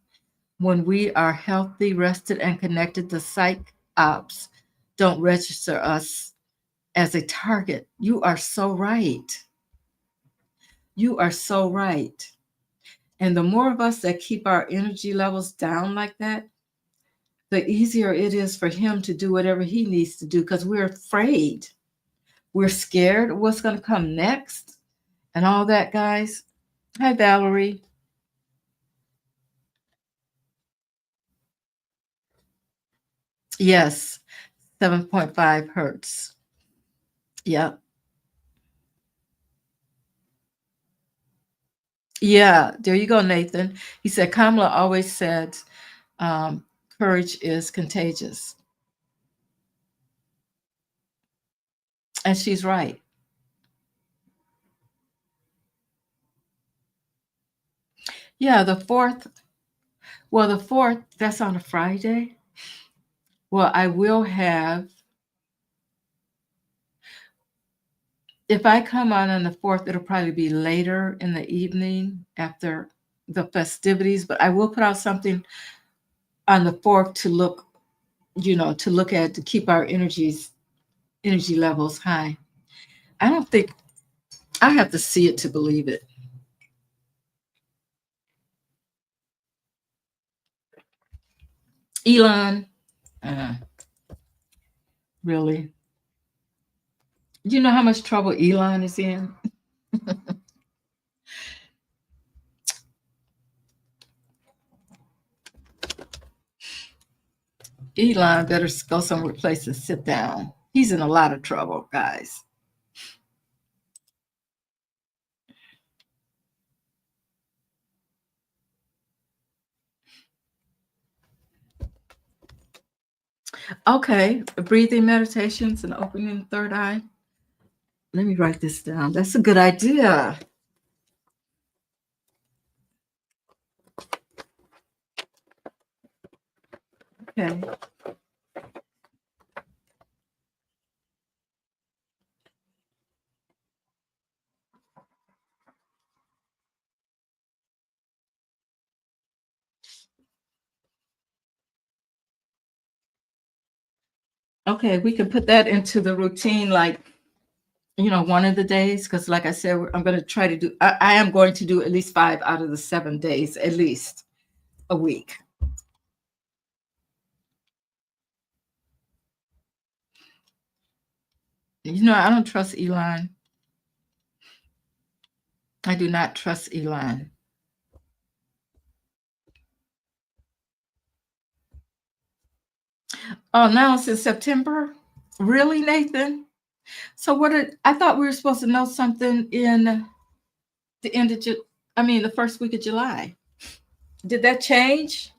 When we are healthy, rested, and connected, the psych ops don't register us as a target. You are so right. You are so right. And the more of us that keep our energy levels down like that, the easier it is for him to do whatever he needs to do, because we're afraid. We're scared of what's going to come next and all that, guys. Hi, Valerie. Yes, 7.5 hertz. Yep. Yeah, there you go, Nathan. He said, Kamala always said, courage is contagious. And she's right. Yeah, the 4th. Well, the 4th, that's on a Friday. Well, I will have, if I come on the 4th, it'll probably be later in the evening after the festivities, but I will put out something on the 4th to look, to look at to keep our energy levels high. I don't think I have to see it to believe it. Elon, uh, really? Do you know how much trouble Elon is in? Elon better go somewhere place and sit down. He's in a lot of trouble, guys. Okay, breathing meditations and opening the third eye. Let me write this down. That's a good idea. Okay. Okay, we can put that into the routine, like, one of the days, because like I said, I'm going to try to do, I am going to do at least 5 out of the 7 days, at least a week. I don't trust Elon. I do not trust Elon. Oh, now it's in September? Really, Nathan? So I thought we were supposed to know something in the end of the first week of July. Did that change?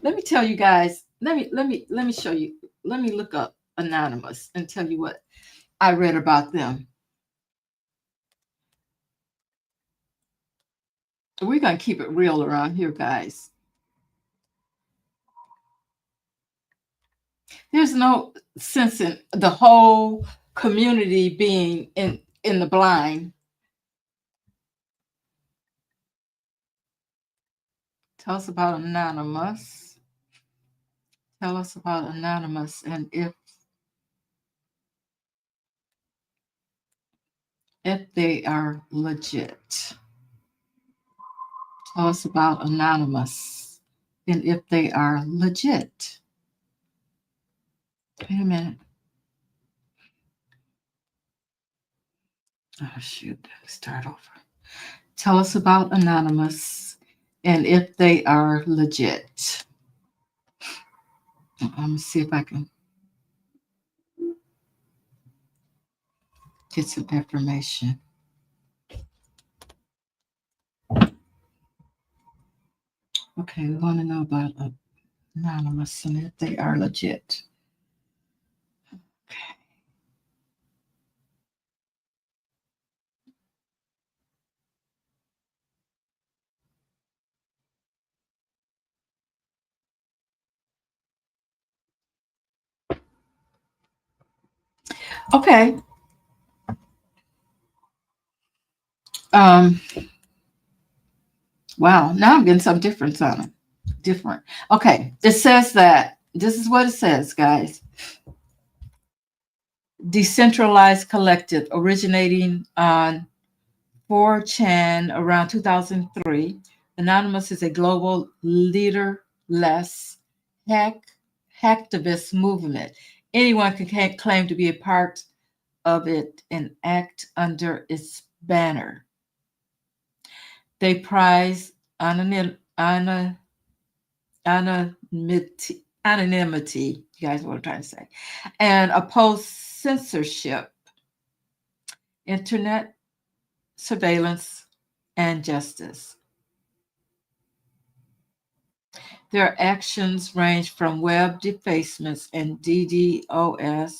Let me tell you guys. Let me show you. Let me look up Anonymous and tell you what I read about them. We're gonna keep it real around here, guys. There's no sense in the whole community being in the blind. Tell us about Anonymous. Tell us about Anonymous and if they are legit. Tell us about Anonymous and if they are legit. Wait a minute. Oh, shoot. Start over. Tell us about Anonymous and if they are legit. Let me see if I can get some information. Okay, we want to know about Anonymous and if they are legit. Okay. Um, wow, now I'm getting some difference on them. Different. Okay, it says that this is what it says, guys. Decentralized collective originating on 4chan around 2003. Anonymous is a global leaderless hacktivist movement. Anyone can claim to be a part of it and act under its banner. They prize anonymity, you guys know what I'm trying to say, and oppose censorship, internet surveillance, and justice. Their actions range from web defacements and DDoS,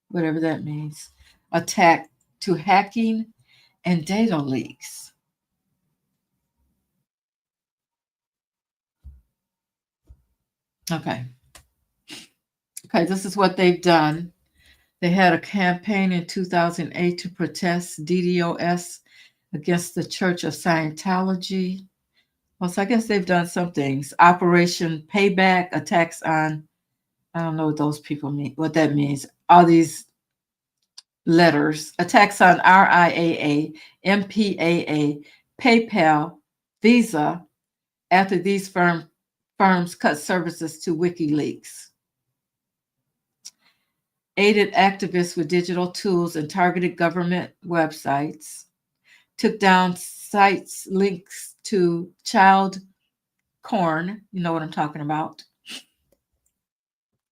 whatever that means, attack to hacking and data leaks. Okay. Okay, this is what they've done. They had a campaign in 2008 to protest DDoS against the Church of Scientology. Well, so I guess they've done some things. Operation Payback, attacks on, I don't know what those people mean, what that means. All these letters, attacks on RIAA, MPAA, PayPal, Visa, after these firms cut services to WikiLeaks. Aided activists with digital tools and targeted government websites, took down sites links to child porn, you know what I'm talking about,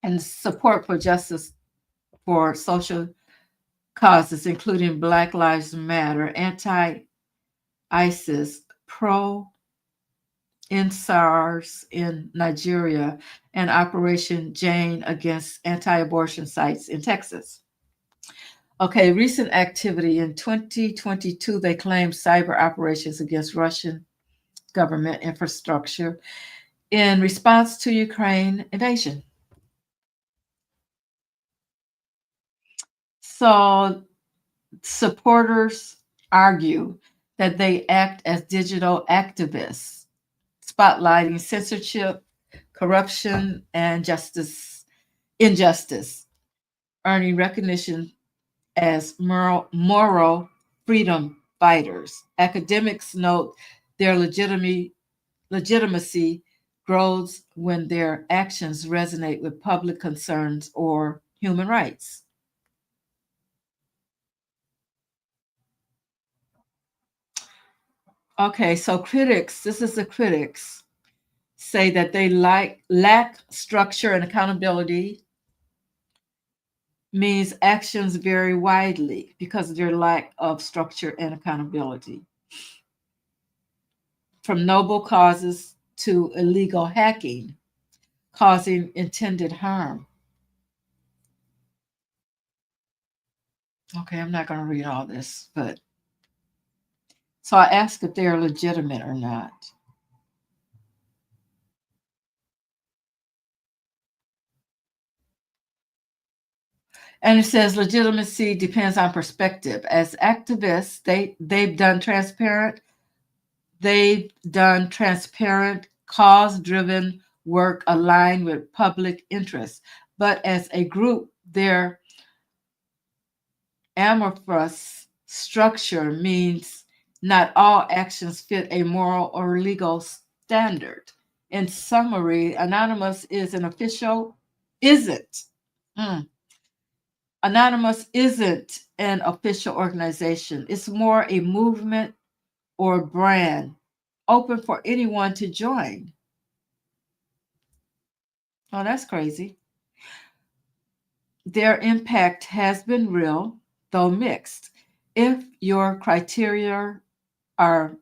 and support for justice for social causes, including Black Lives Matter, anti-ISIS, pro-INSARS in Nigeria, and Operation Jane against anti-abortion sites in Texas. Okay, recent activity in 2022, they claimed cyber operations against Russian government infrastructure in response to Ukraine invasion. So supporters argue that they act as digital activists, spotlighting censorship, corruption, and injustice, earning recognition as moral freedom fighters. Academics note their legitimacy grows when their actions resonate with public concerns or human rights. Okay, so critics, this is the critics, say that they lack structure and accountability, means actions vary widely because of their lack of structure and accountability. From noble causes to illegal hacking, causing intended harm. Okay, I'm not going to read all this, but so I ask if they're legitimate or not. And it says legitimacy depends on perspective. As activists, they've done transparent, cause-driven work aligned with public interest. But as a group, their amorphous structure means not all actions fit a moral or legal standard. In summary, Anonymous isn't. Anonymous isn't an official organization. It's more a movement or brand open for anyone to join. Oh, that's crazy. Their impact has been real, though mixed. If your criteria are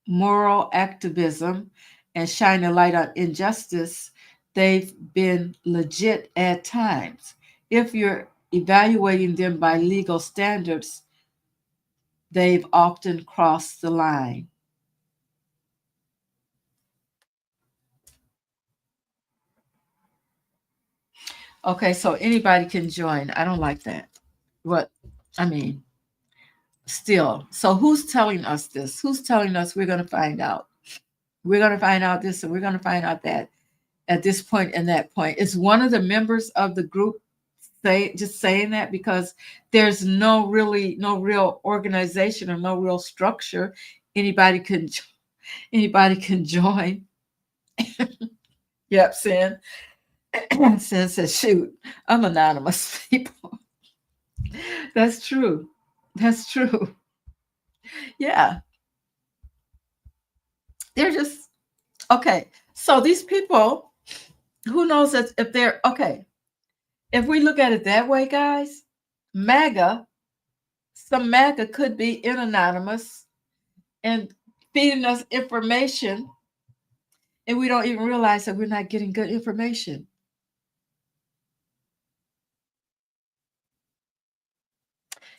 moral activism and shine a light on injustice, they've been legit at times. If you're evaluating them by legal standards, they've often crossed the line. Okay, so anybody can join. I don't like that. What I mean, still. So who's telling us this? Who's telling us we're going to find out? We're going to find out this and we're going to find out that at this point and that point. Is one of the members of the group saying that because there's no real organization or no real structure. Anybody can join. Yep, Sin. Sin says, shoot, I'm anonymous, people. That's true. That's true. Yeah. They're just okay. So these people, who knows if they're okay. If we look at it that way, guys, some MAGA could be in anonymous and feeding us information and we don't even realize that we're not getting good information.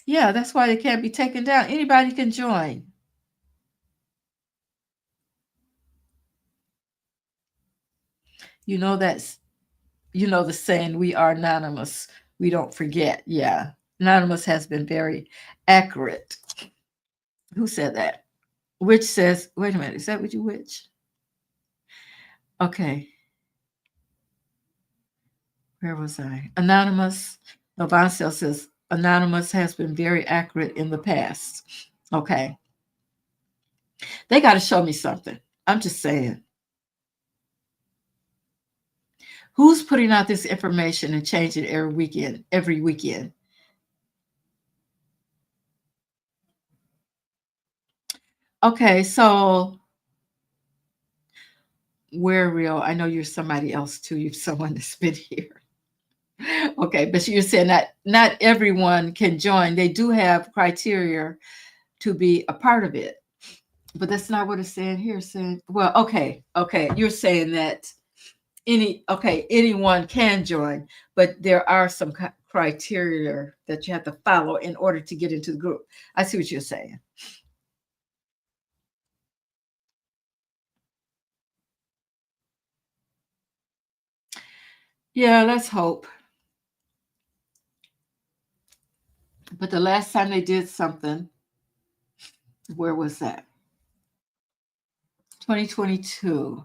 Yeah, that's why it can't be taken down. Anybody can join. You know that's the saying, we are anonymous. We don't forget. Yeah. Anonymous has been very accurate. Who said that? Which says, wait a minute, is that what you which? Okay. Where was I? Anonymous. No, Boncel says Anonymous has been very accurate in the past. Okay. They got to show me something. I'm just saying. Who's putting out this information and changing it every weekend? Every weekend. Okay, so we're real. I know you're somebody else too. You're someone that's been here. Okay, but you're saying that not everyone can join. They do have criteria to be a part of it, but that's not what it's saying here. It's saying, well, okay, you're saying that anyone can join, but there are some criteria that you have to follow in order to get into the group. I see what you're saying. Yeah, let's hope. But the last time they did something, where was that? 2022.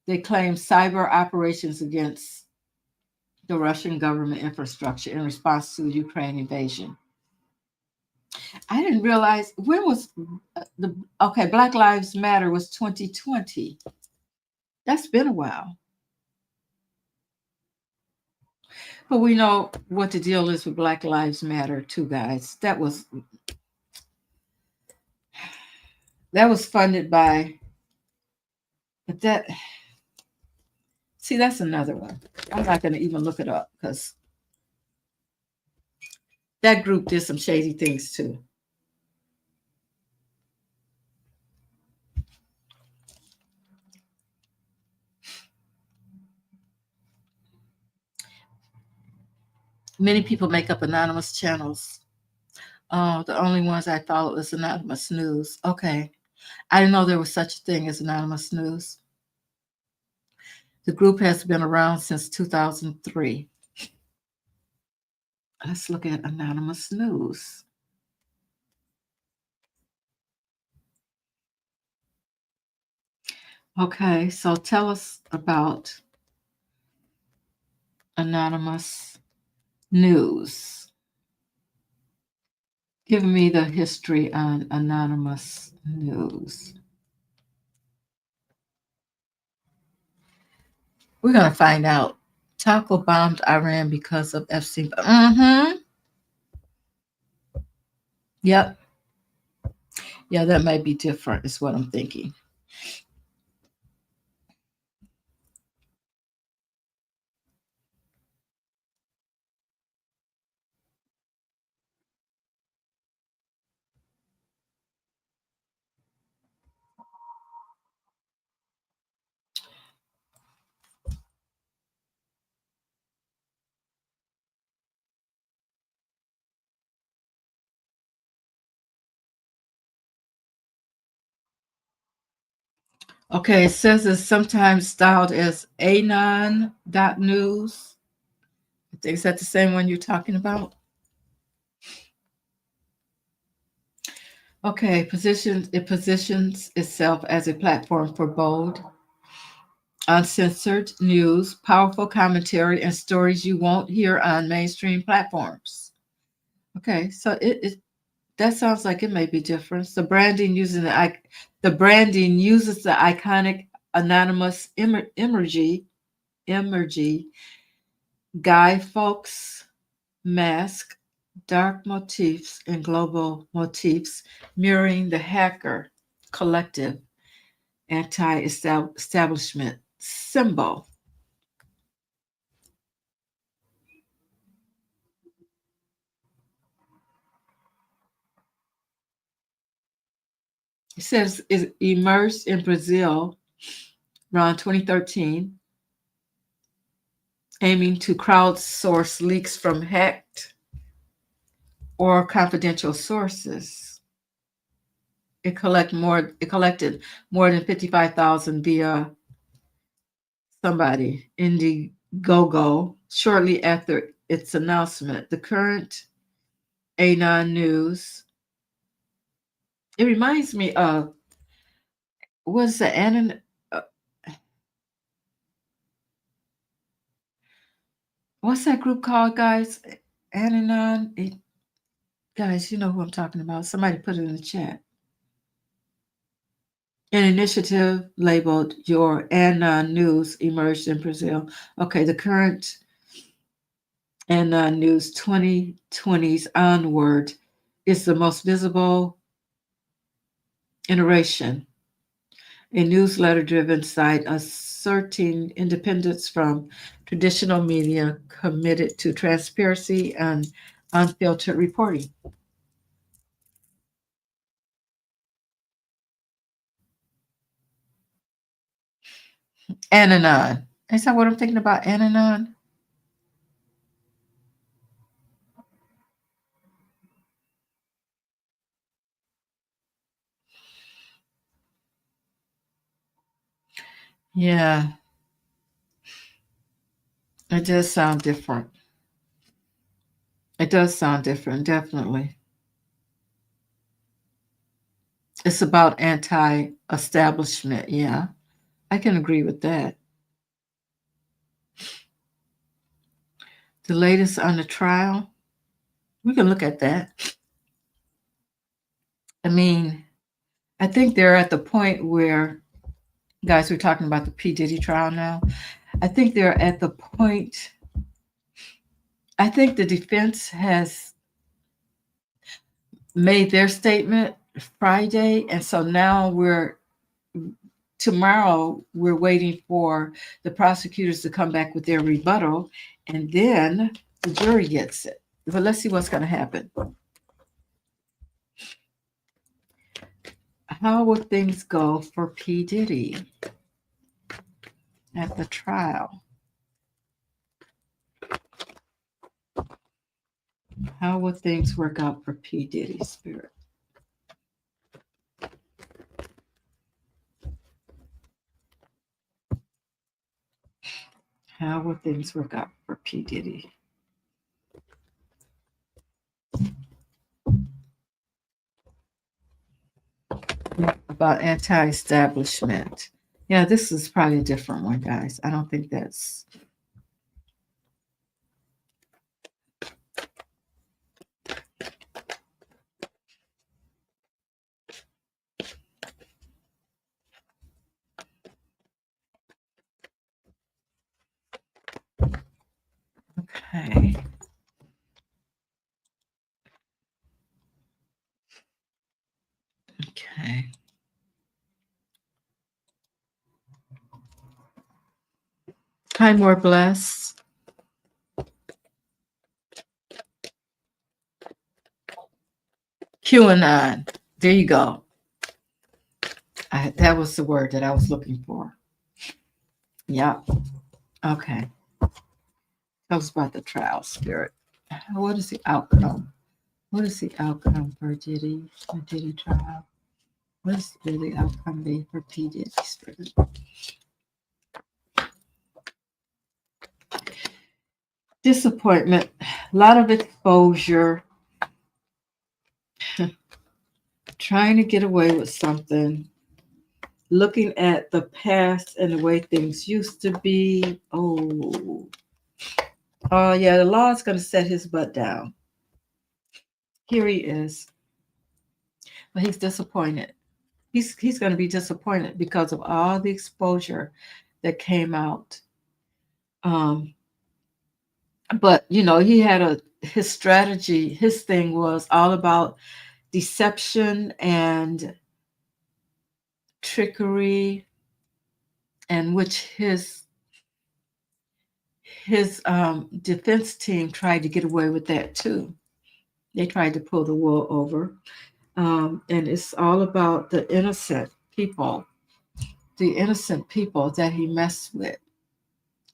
They claimed cyber operations against the Russian government infrastructure in response to the Ukraine invasion. I didn't realize when was the okay, Black Lives Matter was 2020. That's been a while. But we know what the deal is with Black Lives Matter too, guys. That was funded by, but that, see, that's another one. I'm not going to even look it up because that group did some shady things too. Many people make up anonymous channels. Oh, the only ones I follow is Anonymous News. Okay. I didn't know there was such a thing as Anonymous News. The group has been around since 2003. Let's look at Anonymous News. Okay, so tell us about Anonymous News. Give me the history on Anonymous News. We're going to find out. Taco bombed Iran because of Epstein. Mm-hmm. Yep. Yeah, that might be different, is what I'm thinking. Okay, it says it's sometimes styled as anon.news. Is that the same one you're talking about? Okay, it positions itself as a platform for bold, uncensored news, powerful commentary, and stories you won't hear on mainstream platforms. Okay, so it that sounds like it may be different. The branding uses the iconic anonymous emoji, Guy Fawkes mask, dark motifs, and global motifs, mirroring the hacker collective anti-establishment symbol. It says it emerged in Brazil around 2013, aiming to crowdsource leaks from hacked or confidential sources. It collected more than 55,000 via somebody, Indiegogo, shortly after its announcement. The current Anon News. It reminds me of what's the Anon? What's that group called, guys? Anon. Guys, you know who I'm talking about. Somebody put it in the chat. An initiative labeled Your Anon News emerged in Brazil. Okay, the current Anon News 2020s onward is the most visible iteration, a newsletter-driven site asserting independence from traditional media, committed to transparency and unfiltered reporting. Ananon. Is that what I'm thinking about? Ananon? Yeah, it does sound different. It does sound different, definitely. It's about anti-establishment. Yeah, I can agree with that. The latest on the trial, we can look at that. I mean, I think they're at the point where, guys, we're talking about the P. Diddy trial now. I think they're at the point, I think the defense has made their statement Friday. And so now tomorrow, we're waiting for the prosecutors to come back with their rebuttal. And then the jury gets it. But let's see what's going to happen. How will things go for P. Diddy at the trial? How will things work out for P. Diddy, Spirit? How will things work out for P. Diddy? About anti-establishment. Yeah, this is probably a different one, guys. I don't think that's. Okay. Okay. Hi, more bless. QAnon. There you go. That was the word that I was looking for. Yeah. Okay. That was about the trial, Spirit. What is the outcome? What is the outcome for Diddy, the Diddy trial? What is the outcome be for P. Diddy, Spirit? Disappointment, a lot of exposure, trying to get away with something, looking at the past and the way things used to be. Oh, yeah, the law is going to set his butt down. Here he is, but he's disappointed. He's going to be disappointed because of all the exposure that came out. But he had his strategy. His thing was all about deception and trickery, and which his defense team tried to get away with that too. They tried to pull the wool over, and it's all about the innocent people. the innocent people that he messed with,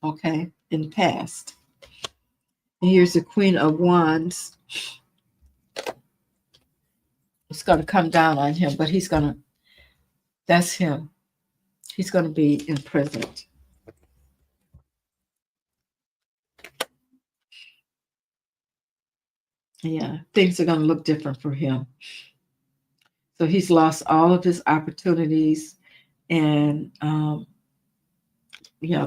okay, in the past. And here's the Queen of Wands. It's going to come down on him, but that's him. He's going to be imprisoned. Yeah, things are going to look different for him. So he's lost all of his opportunities, and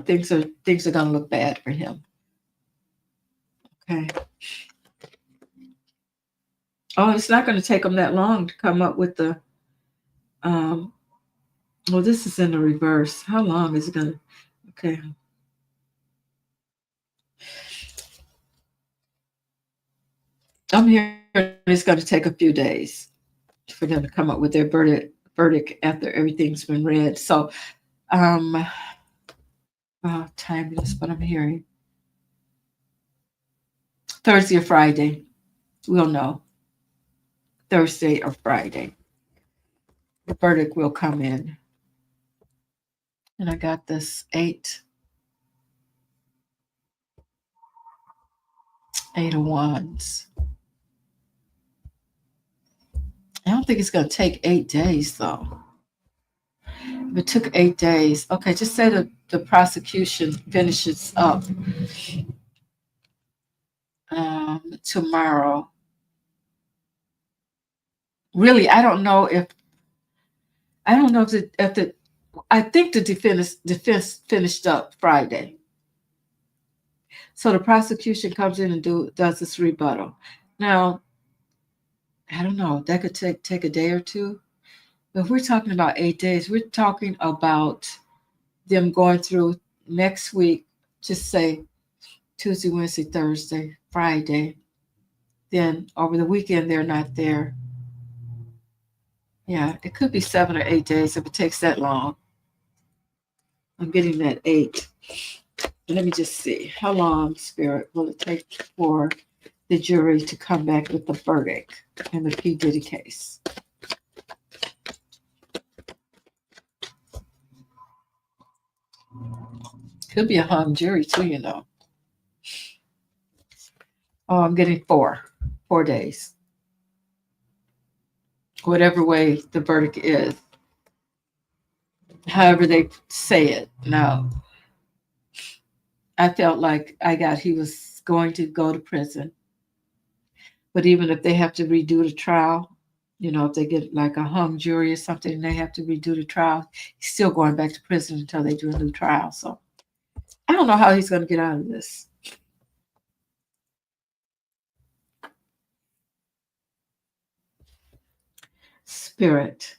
things are going to look bad for him. Okay. Oh, it's not going to take him that long to come up with the. Well, this is in the reverse. How long is it going to? Okay. I'm hearing it's going to take a few days for them to come up with their verdict after everything's been read. So, timeless, but I'm hearing Thursday or Friday. We'll know. Thursday or Friday. The verdict will come in. And I got this Eight of Wands. I don't think it's going to take 8 days, though. If it took 8 days, okay, just say that the prosecution finishes up tomorrow. Really, I don't know if I think the defense finished up Friday. So the prosecution comes in and does this rebuttal. Now, I don't know, that could take a day or two. But if we're talking about 8 days, we're talking about them going through next week, just say Tuesday, Wednesday, Thursday, Friday. Then over the weekend, they're not there. Yeah, it could be 7 or 8 days if it takes that long. I'm getting that 8. Let me just see. How long, Spirit, will it take for the jury to come back with the verdict in the P. Diddy case? Could be a hung jury too, you know. Oh, I'm getting 4 days. Whatever way the verdict is. However they say it. Now, I felt like he was going to go to prison. But even if they have to redo the trial, if they get like a hung jury or something and they have to redo the trial, he's still going back to prison until they do a new trial. So I don't know how he's going to get out of this. Spirit,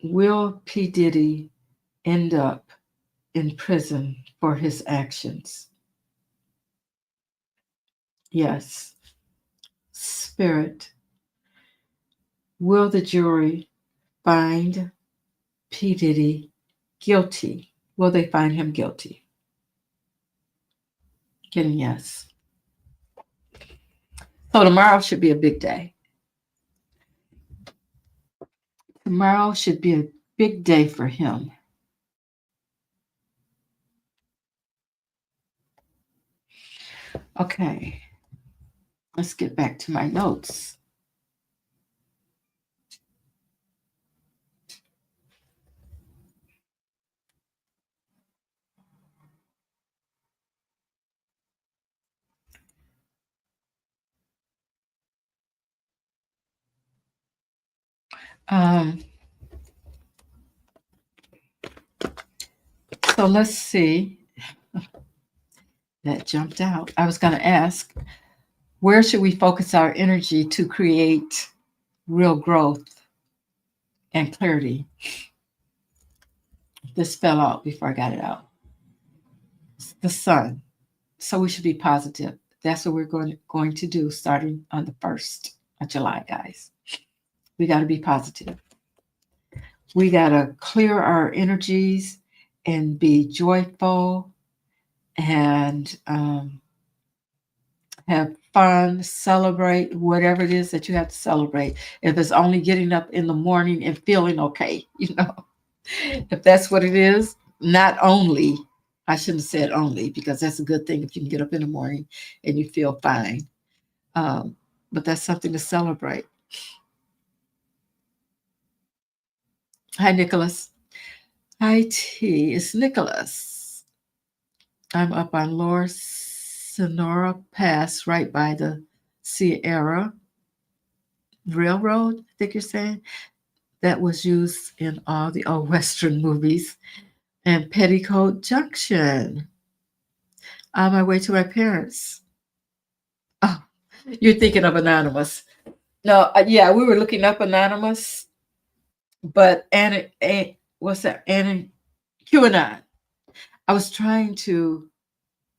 will P. Diddy end up in prison for his actions? Yes. Spirit, will the jury find P. Diddy guilty? Will they find him guilty? Getting yes. So tomorrow should be a big day. Tomorrow should be a big day for him. Okay. Let's get back to my notes. So let's see. That jumped out. I was going to ask, where should we focus our energy to create real growth and clarity? This fell out before I got it out. The sun. So we should be positive. That's what we're going to do starting on the 1st of July, guys. We got to be positive. We got to clear our energies and be joyful and have fun, celebrate whatever it is that you have to celebrate. If it's only getting up in the morning and feeling okay, If that's what it is, not only, I shouldn't have said only because that's a good thing if you can get up in the morning and you feel fine. Um, but that's something to celebrate. Hi, Nicholas. Hi, T. It's Nicholas. I'm up on Lower Sonora Pass right by the Sierra Railroad, I think you're saying. That was used in all the old Western movies. And Petticoat Junction on my way to my parents. Oh, you're thinking of Anonymous. No, yeah, we were looking up Anonymous, but what's that? Anna QAnon. I was trying to.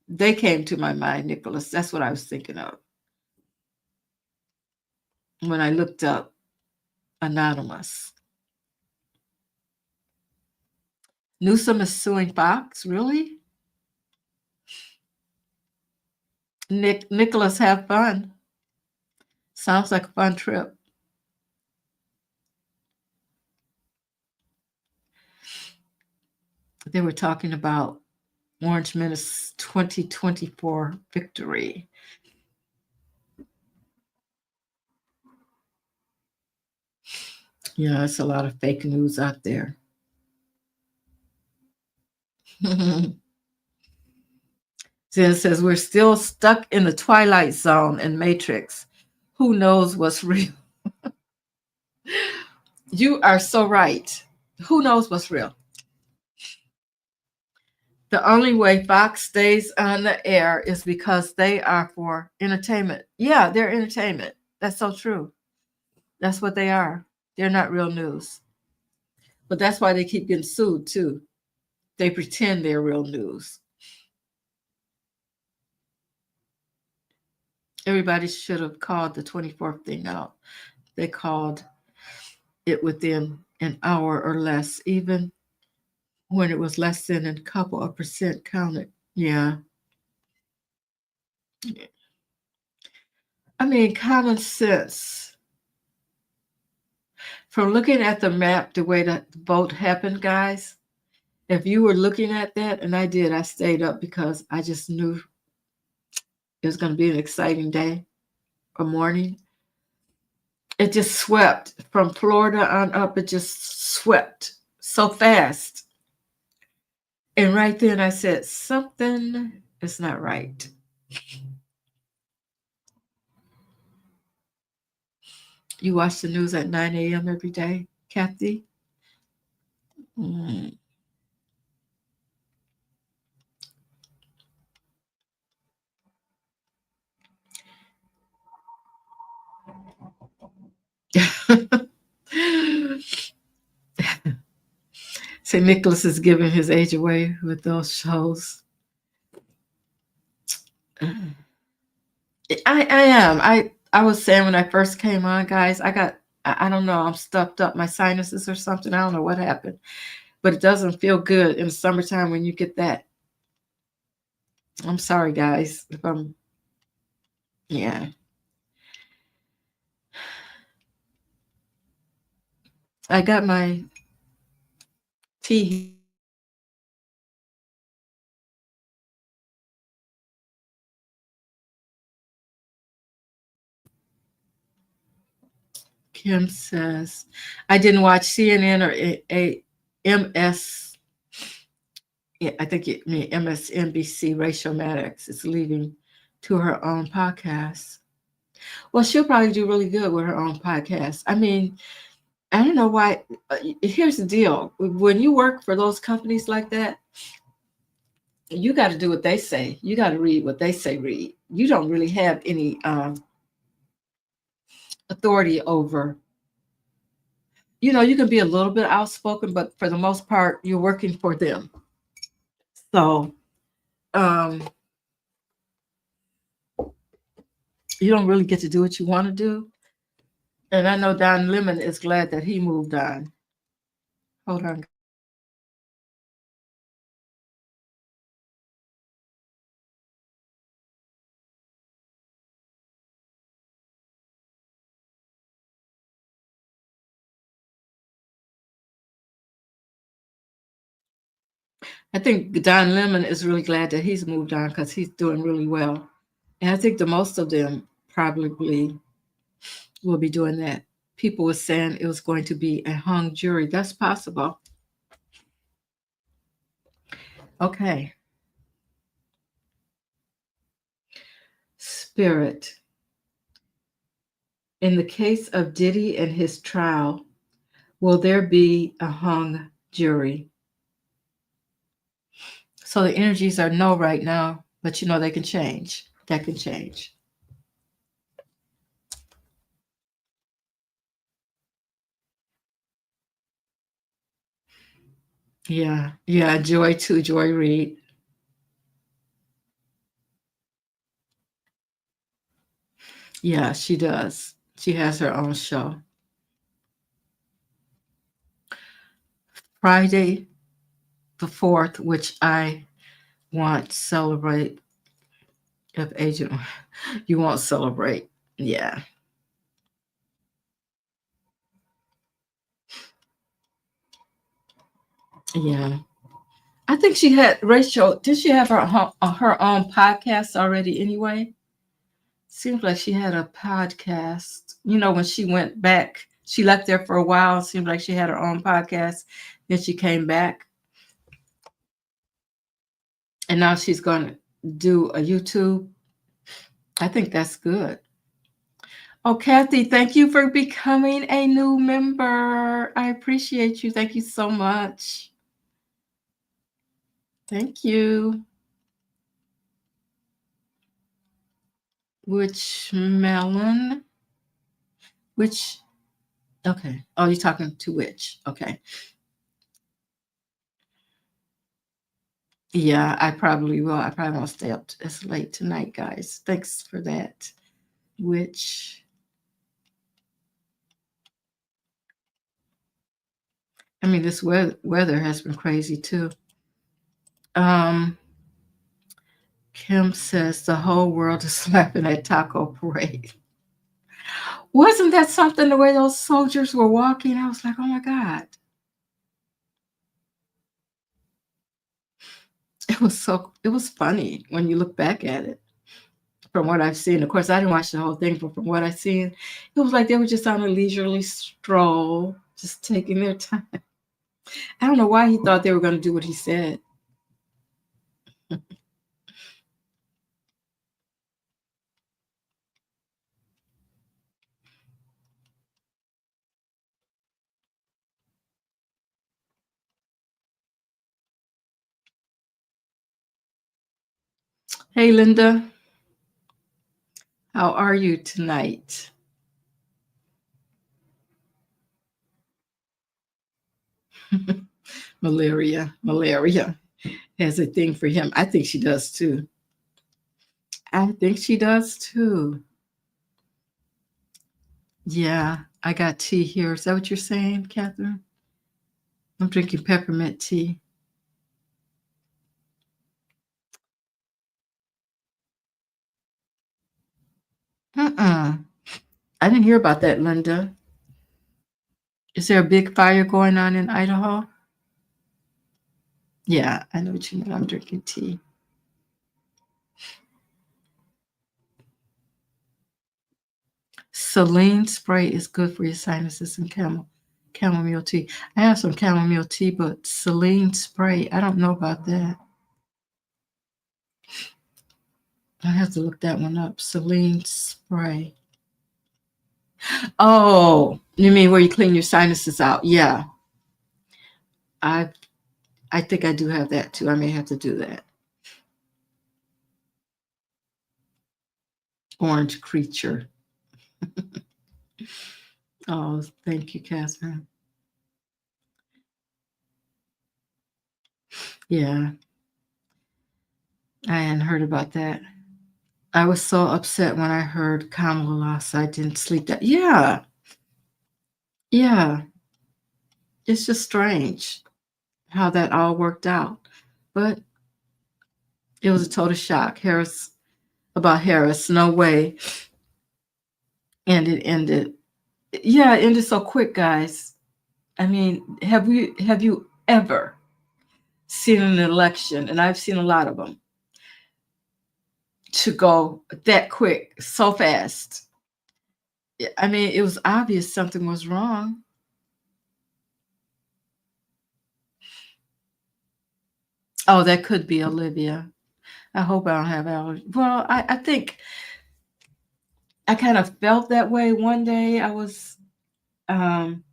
They came to my mind, Nicholas. That's what I was thinking of when I looked up Anonymous. Newsom is suing Fox. Really? Nicholas, have fun. Sounds like a fun trip. They were talking about Orange Menace 2024 victory. Yeah, it's a lot of fake news out there. Jen says we're still stuck in the twilight zone and matrix. Who knows what's real? You are so right. Who knows what's real? The only way Fox stays on the air is because they are for entertainment. Yeah, they're entertainment. That's so true. That's what they are. They're not real news. But that's why they keep getting sued too. They pretend they're real news. Everybody should have called the 24th thing out. They called it within an hour or less, even when it was less than a couple of percent counted. Yeah. I mean, common sense. From looking at the map, the way that the vote happened, guys, if you were looking at that, and I did, I stayed up because I just knew it was going to be an exciting day or morning. It just swept from Florida on up. It just swept so fast. And right then I said, something is not right. You watch the news at 9 a.m. every day, Kathy? Mm. Say Nicholas is giving his age away with those shows. I am. I was saying when I first came on, guys, I don't know, I'm stuffed up my sinuses or something. I don't know what happened. But it doesn't feel good in the summertime when you get that. I'm sorry, guys, if I'm yeah. I got my tea. Kim says, I didn't watch CNN or MS. Yeah, I think it mean MSNBC. Rachel Maddox is leaving to her own podcast. Well, she'll probably do really good with her own podcast. I mean, I don't know why. Here's the deal: when you work for those companies like that, you got to do what they say. You got to read what they say. Read. You don't really have any authority over. You can be a little bit outspoken, but for the most part, you're working for them. So um, you don't really get to do what you want to do. And I know Don Lemon is glad that he moved on. Hold on. I think Don Lemon is really glad that he's moved on because he's doing really well. And I think the most of them probably will be doing that. People were saying it was going to be a hung jury. That's possible. Okay. Spirit. In the case of Diddy and his trial, will there be a hung jury? So the energies are no right now, but you know they can change. That can change. Yeah. Yeah. Joy too. Joy Reid. Yeah, she does. She has her own show. Friday the 4th, which I want to celebrate. If Agent, you won't celebrate. Yeah. Yeah. I think she had Rachel. Did she have her own podcast already anyway? Seems like she had a podcast. You know, when she went back, she left there for a while. Seemed like she had her own podcast. Then she came back, and now she's going to do a YouTube. I think that's good. Oh, Kathy, thank you for becoming a new member. I appreciate you. Thank you so much. Thank you. Which melon? Which? Okay. Oh, you're talking to which? Okay. Yeah, I probably will. I probably won't stay up as late tonight, guys. Thanks for that. Which? I mean, this weather has been crazy too. Um, Kim says the whole world is laughing at Taco Parade. Wasn't that something the way those soldiers were walking? I was like, oh my God. It was funny when you look back at it from what I've seen. Of course, I didn't watch the whole thing, but from what I've seen, it was like they were just on a leisurely stroll, just taking their time. I don't know why he thought they were going to do what he said. Hey, Linda, how are you tonight? Malaria has a thing for him. I think she does too. I think she does too. Yeah, I got tea here. Is that what you're saying, Catherine? I'm drinking peppermint tea. Uh-uh. I didn't hear about that, Linda. Is there a big fire going on in Idaho? Yeah, I know what you mean. I'm drinking tea. Saline spray is good for your sinuses and chamomile tea. I have some chamomile tea, but saline spray, I don't know about that. I have to look that one up. Saline spray. Oh, you mean where you clean your sinuses out? Yeah. I I think I do have that too. I may have to do that. Orange creature. Oh, thank you, Catherine. Yeah, I hadn't heard about that. I was so upset when I heard Kamala lost. I didn't sleep that. Yeah, yeah. It's just strange how that all worked out. But it was a total shock. Harris, no way. And it ended. Yeah, it ended so quick, guys. I mean, have you ever seen an election, and I've seen a lot of them, to go that quick, so fast. I mean, it was obvious something was wrong. Oh, that could be Olivia. I hope I don't have allergies. Well, I think I kind of felt that way one day. Um,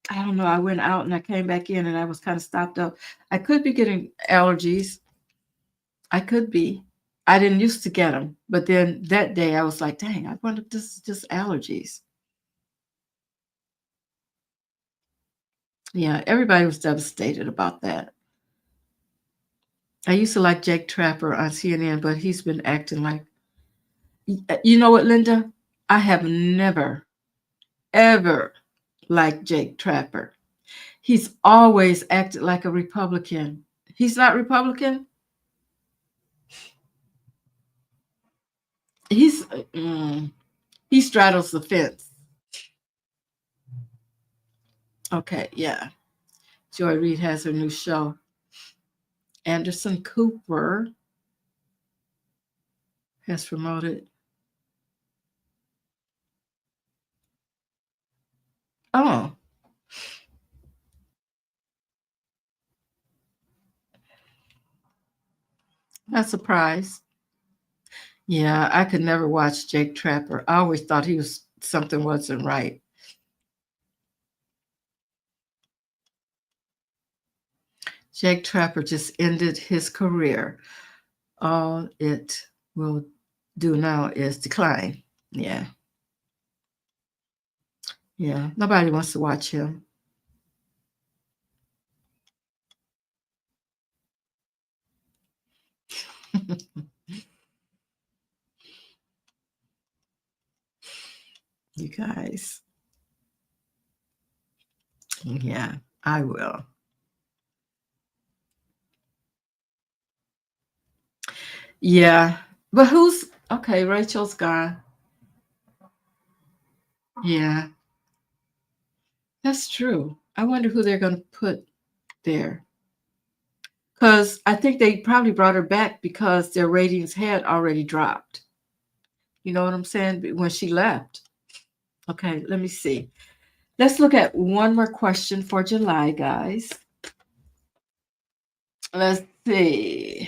I don't know, I went out and I came back in and I was kind of stopped up. I could be getting allergies. I could be. I didn't used to get them, but then that day I was like, dang, I wonder if this is just allergies. Yeah, everybody was devastated about that. I used to like Jake Trapper on CNN, but he's been acting like, you know what, Linda? I have never, ever liked Jake Trapper. He's always acted like a Republican. He's not Republican. He's he straddles the fence. Okay, yeah. Joy Reid has her new show. Anderson Cooper has promoted. Oh, not surprised. Yeah, I could never watch Jake Trapper. I always thought he was something wasn't right. Jake Trapper just ended his career. All it will do now is decline. Yeah, yeah. Nobody wants to watch him. You guys. Yeah, I will. Yeah. But who's okay? Rachel's gone. Yeah, that's true. I wonder who they're going to put there. Because I think they probably brought her back because their ratings had already dropped. You know what I'm saying? When she left. Okay, let me see. Let's look at one more question for July, guys. Let's see.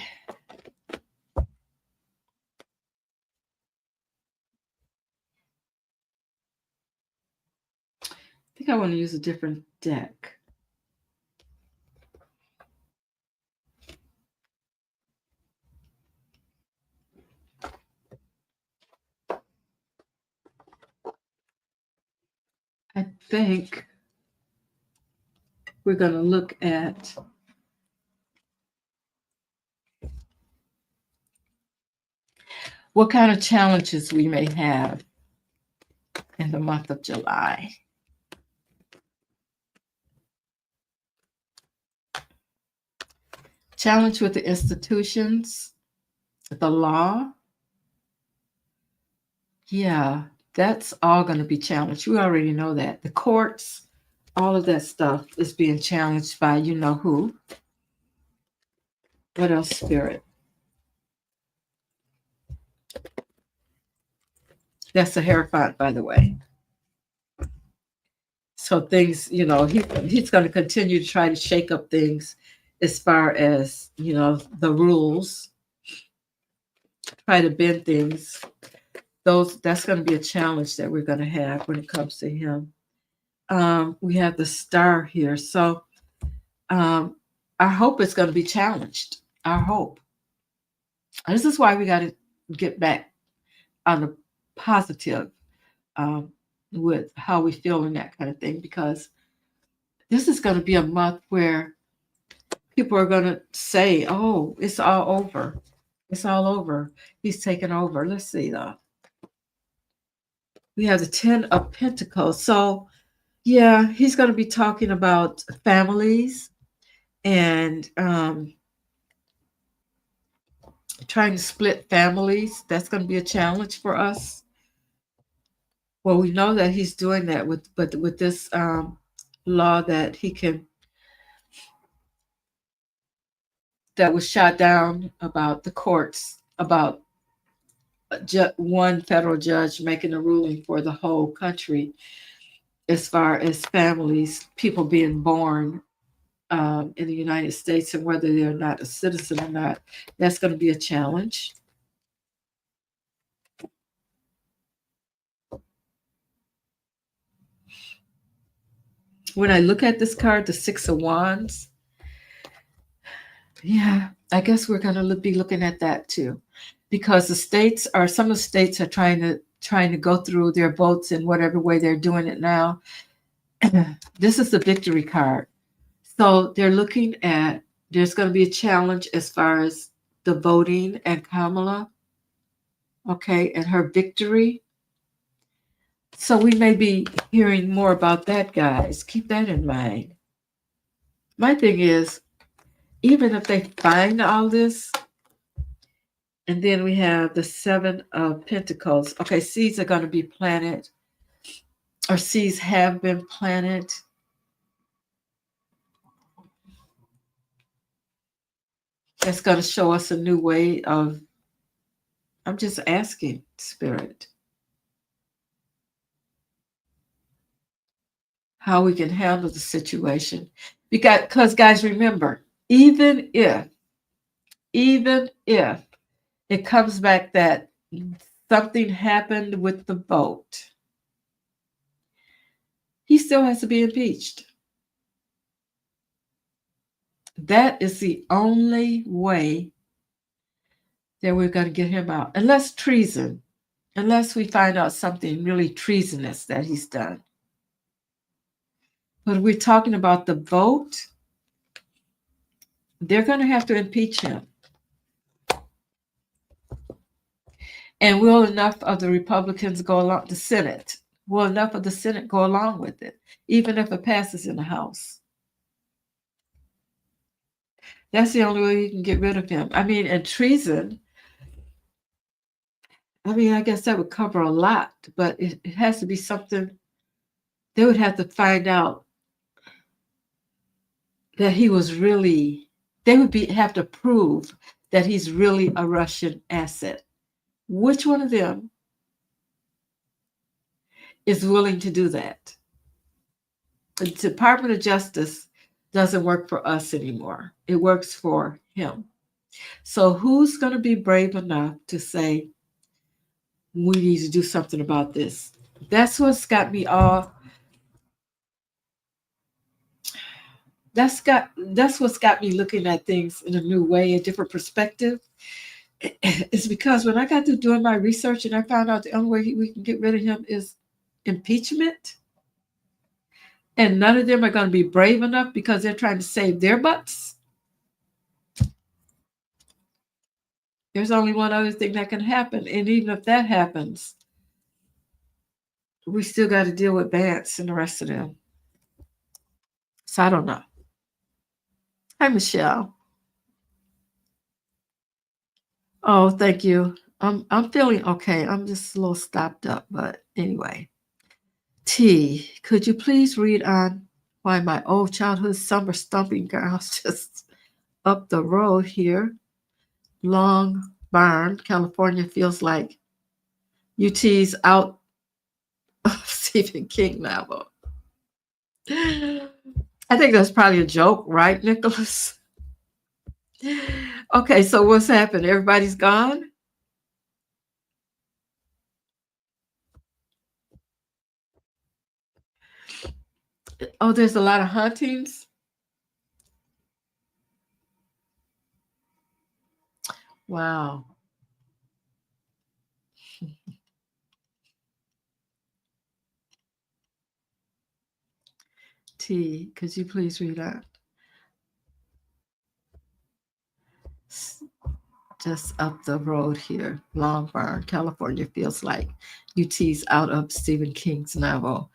I think I want to use a different deck. I think we're going to look at what kind of challenges we may have in the month of July. Challenge with the institutions, the law. Yeah, that's all going to be challenged. We already know that. The courts, all of that stuff is being challenged by you know who. What else, Spirit? That's the Hierophant, by the way. So things, he's going to continue to try to shake up things as far as, the rules, try to bend things. That's going to be a challenge that we're going to have when it comes to him. We have the Star here. So I hope it's going to be challenged. Our hope. And this is why we got to get back on the positive um, with how we feel and that kind of thing, because this is going to be a month where people are going to say, oh, it's all over. It's all over. He's taken over. Let's see, though. We have the 10 of Pentacles. So, yeah, he's going to be talking about families and trying to split families. That's going to be a challenge for us. Well, we know that he's doing that with this law that he can that was shot down about the courts, about one federal judge making a ruling for the whole country as far as families, people being born in the United States and whether they're not a citizen or not. That's going to be a challenge. When I look at this card, the Six of Wands, yeah, I guess we're going to be looking at that too, because some of the states are trying to go through their votes in whatever way they're doing it now. This is the victory card. So they're looking at, there's going to be a challenge as far as the voting and Kamala, okay, and her victory. So we may be hearing more about that, guys. Keep that in mind. My thing is, even if they find all this, and then we have the Seven of Pentacles. Okay, seeds are going to be planted, or seeds have been planted. That's going to show us a new way of, I'm just asking, Spirit, how we can handle the situation. Because guys, remember, even if it comes back that something happened with the vote, he still has to be impeached. That is the only way that we're going to get him out. Unless treason, unless we find out something really treasonous that he's done. But we're talking about the vote, they're going to have to impeach him. And will enough of the Republicans go along, the Senate, will enough of the Senate go along with it, even if it passes in the House? That's the only way you can get rid of him. I mean, and treason, I mean, I guess that would cover a lot, but it has to be something, they would have to find out that he was really, they would have to prove that he's really a Russian asset. Which one of them is willing to do that? The Department of Justice doesn't work for us anymore. It works for him. So who's going to be brave enough to say, we need to do something about this? That's what's got me all, that's what's got me looking at things in a new way, a different perspective. It's because when I got to doing my research and I found out the only way we can get rid of him is impeachment, and none of them are going to be brave enough because they're trying to save their butts. There's only one other thing that can happen, and even if that happens, we still got to deal with Vance and the rest of them. So I don't know. Hi, Michelle. Oh, thank you. I'm feeling okay. I'm just a little stopped up, but anyway. T, could you please read on why my old childhood summer stomping grounds just up the road here, Long Barn, California, feels like UT's out of Stephen King novel. I think that's probably a joke, right, Nicholas? Okay, so what's happened? Everybody's gone? Oh, there's a lot of hauntings? Wow. T, could you please read that? Just up the road here, Long Barn, California, feels like UT's out of Stephen King's novel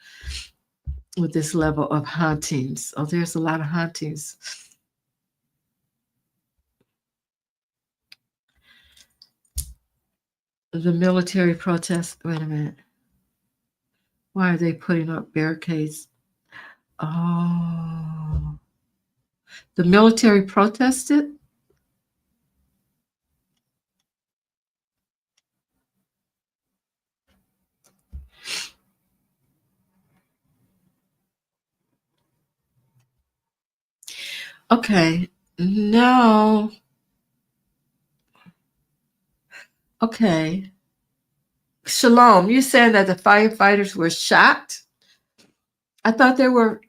with this level of hauntings. Oh, there's a lot of hauntings. The military protest. Wait a minute. Why are they putting up barricades? Oh, the military protested? Okay. No. Okay. Shalom, you saying that the firefighters were shot? I thought they were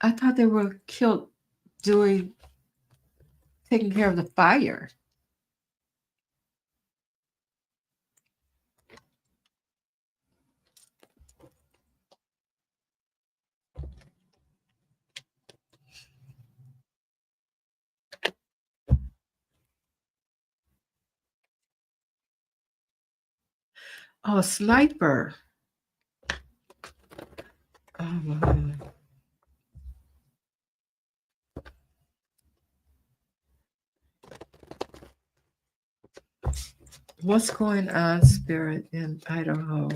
I thought they were killed doing taking care of the fire. Oh, sniper. Oh, what's going on, Spirit, in Idaho?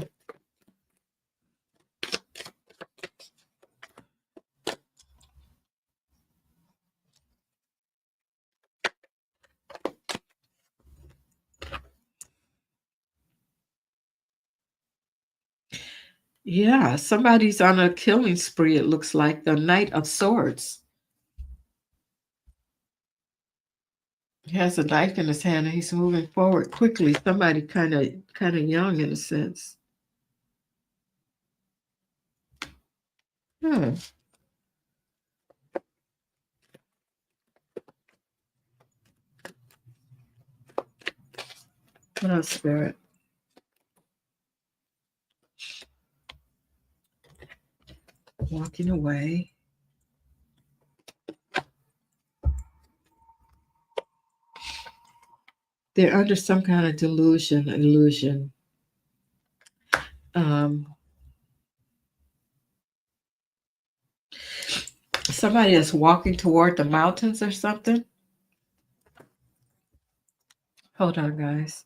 Yeah, somebody's on a killing spree, it looks like. The Knight of Swords. He has a knife in his hand and he's moving forward quickly. Somebody kind of young in a sense. Hmm. What else, Spirit? Walking away. They're under some kind of illusion. Um, somebody is walking toward the mountains or something. Hold on, guys.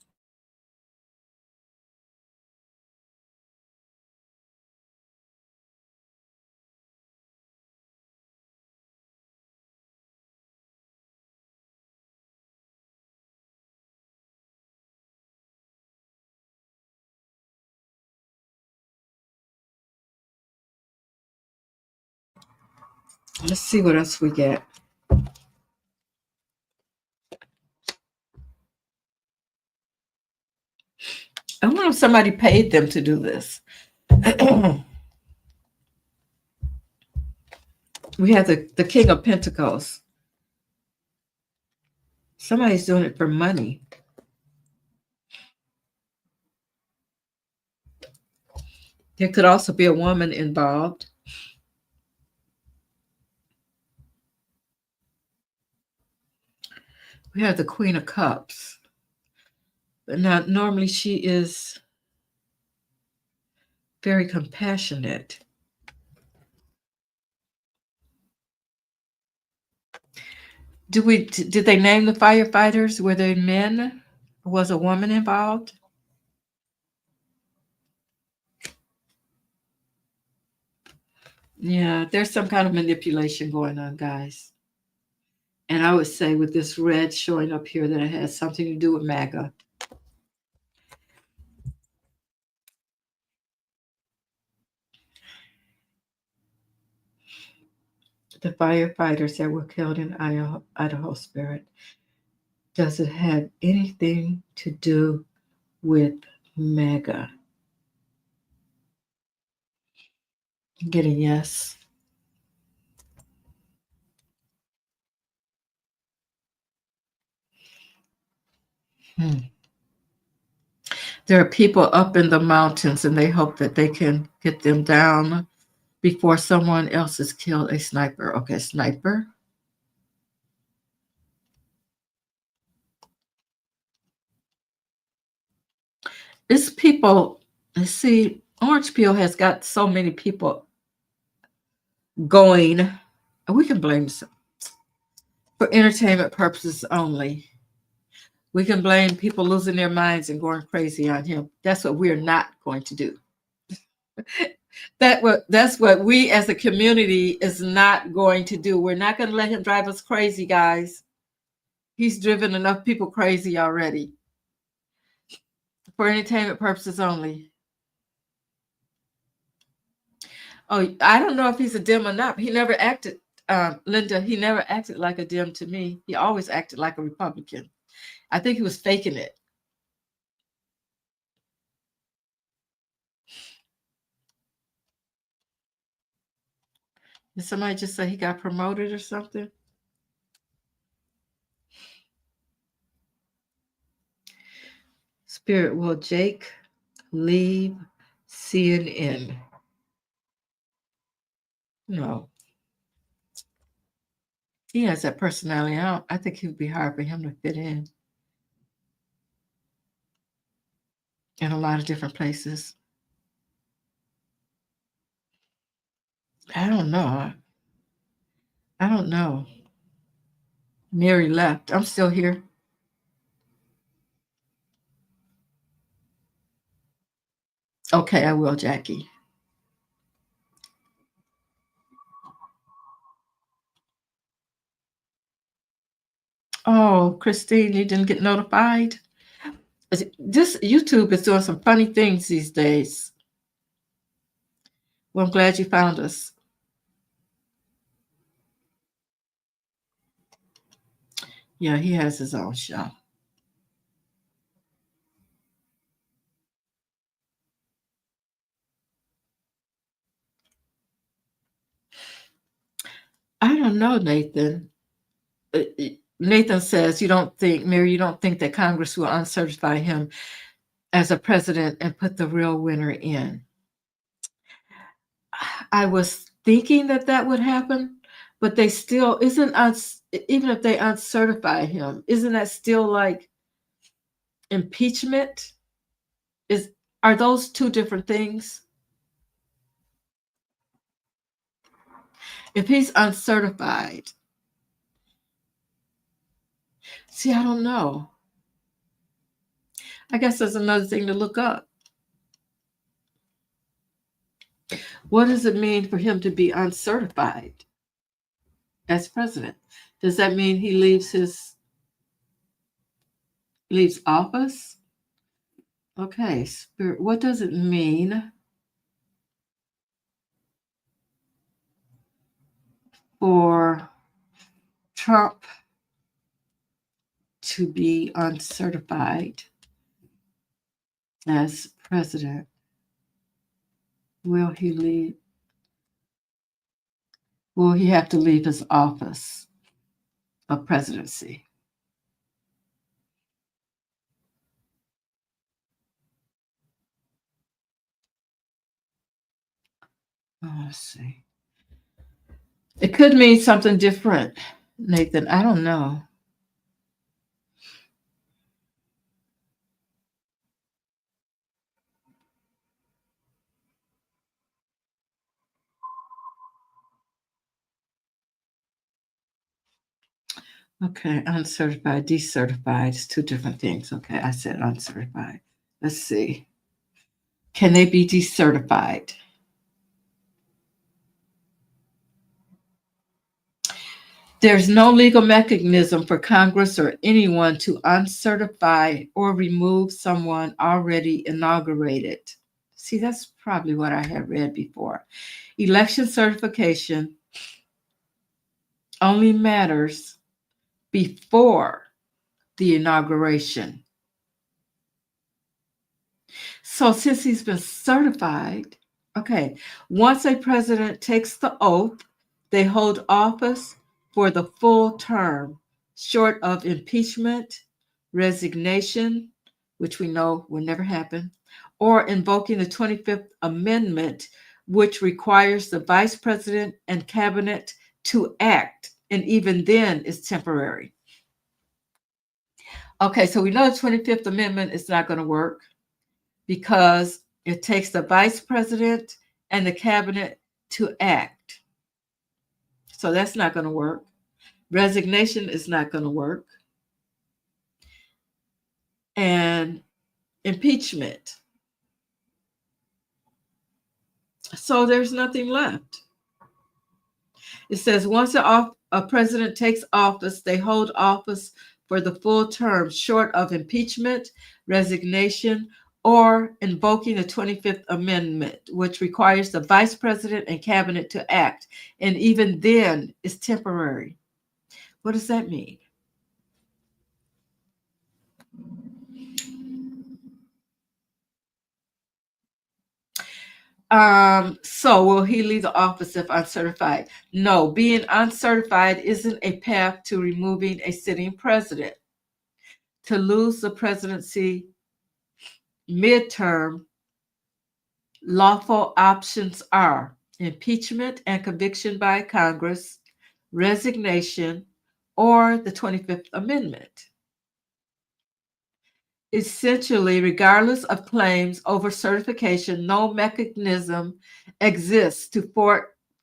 Let's see what else we get. I wonder if somebody paid them to do this. We have the King of Pentacles. Somebody's doing it for money. There could also be a woman involved. We have the Queen of Cups. Now, normally she is very compassionate. Did they name the firefighters? Were they men? Was a woman involved? Yeah, there's some kind of manipulation going on, guys. And I would say with this red showing up here that it has something to do with MAGA. The firefighters that were killed in Idaho, Spirit. Does it have anything to do with MAGA? Get a yes. Hmm. There are people up in the mountains and they hope that they can get them down before someone else is killed. A sniper. Okay, sniper. It's people. Let's see, Orange Peel has got so many people going. We can blame some for entertainment purposes only. We can blame people losing their minds and going crazy on him. That's what we're not going to do. That's what we as a community is not going to do. We're not going to let him drive us crazy, guys. He's driven enough people crazy already. For entertainment purposes only. Oh, I don't know if he's a dim or not. He never acted Linda, he never acted like a Dem to me. He always acted like a Republican. I think he was faking it. Did somebody just say he got promoted or something? Spirit, will Jake leave CNN? No. He has that personality. I think it would be hard for him to fit in a lot of different places. I don't know. I don't know. Mary left. I'm still here. Okay, I will, Jackie. Oh, Christine, you didn't get notified? This YouTube is doing some funny things these days. Well, I'm glad you found us. Yeah, he has his own show. I don't know, Nathan. Nathan says you don't think, Mary, you don't think that Congress will uncertify him as a president and put the real winner in. I was thinking that that would happen, but they still isn't even if they uncertify him, isn't that still like impeachment? Are those two different things? If he's uncertified, see, I don't know. I guess that's another thing to look up. What does it mean for him to be uncertified as president? Does that mean he leaves office? Okay, Spirit, what does it mean for Trump to be uncertified as president? Will he leave? Will he have to leave his office of presidency? Oh, let's see. It could mean something different, Nathan. I don't know. Okay, uncertified, decertified. It's two different things. Okay, I said uncertified. Let's see. Can they be decertified? There's no legal mechanism for Congress or anyone to uncertify or remove someone already inaugurated. See, that's probably what I had read before. Election certification only matters before the inauguration. So since he's been certified, okay, once a president takes the oath, they hold office for the full term, short of impeachment, resignation, which we know will never happen, or invoking the 25th Amendment, which requires the vice president and cabinet to act. And even then, it's temporary. Okay, so we know the 25th Amendment is not going to work because it takes the vice president and the cabinet to act. So that's not going to work. Resignation is not going to work. And impeachment. So there's nothing left. It says once a president takes office, they hold office for the full term, short of impeachment, resignation, or invoking the 25th Amendment, which requires the vice president and cabinet to act, and even then is temporary. What does that mean? So will he leave the office if uncertified? No, being uncertified isn't a path to removing a sitting president. To lose the presidency midterm, lawful options are impeachment and conviction by Congress, resignation, or the 25th Amendment. Essentially, regardless of claims over certification, no mechanism exists to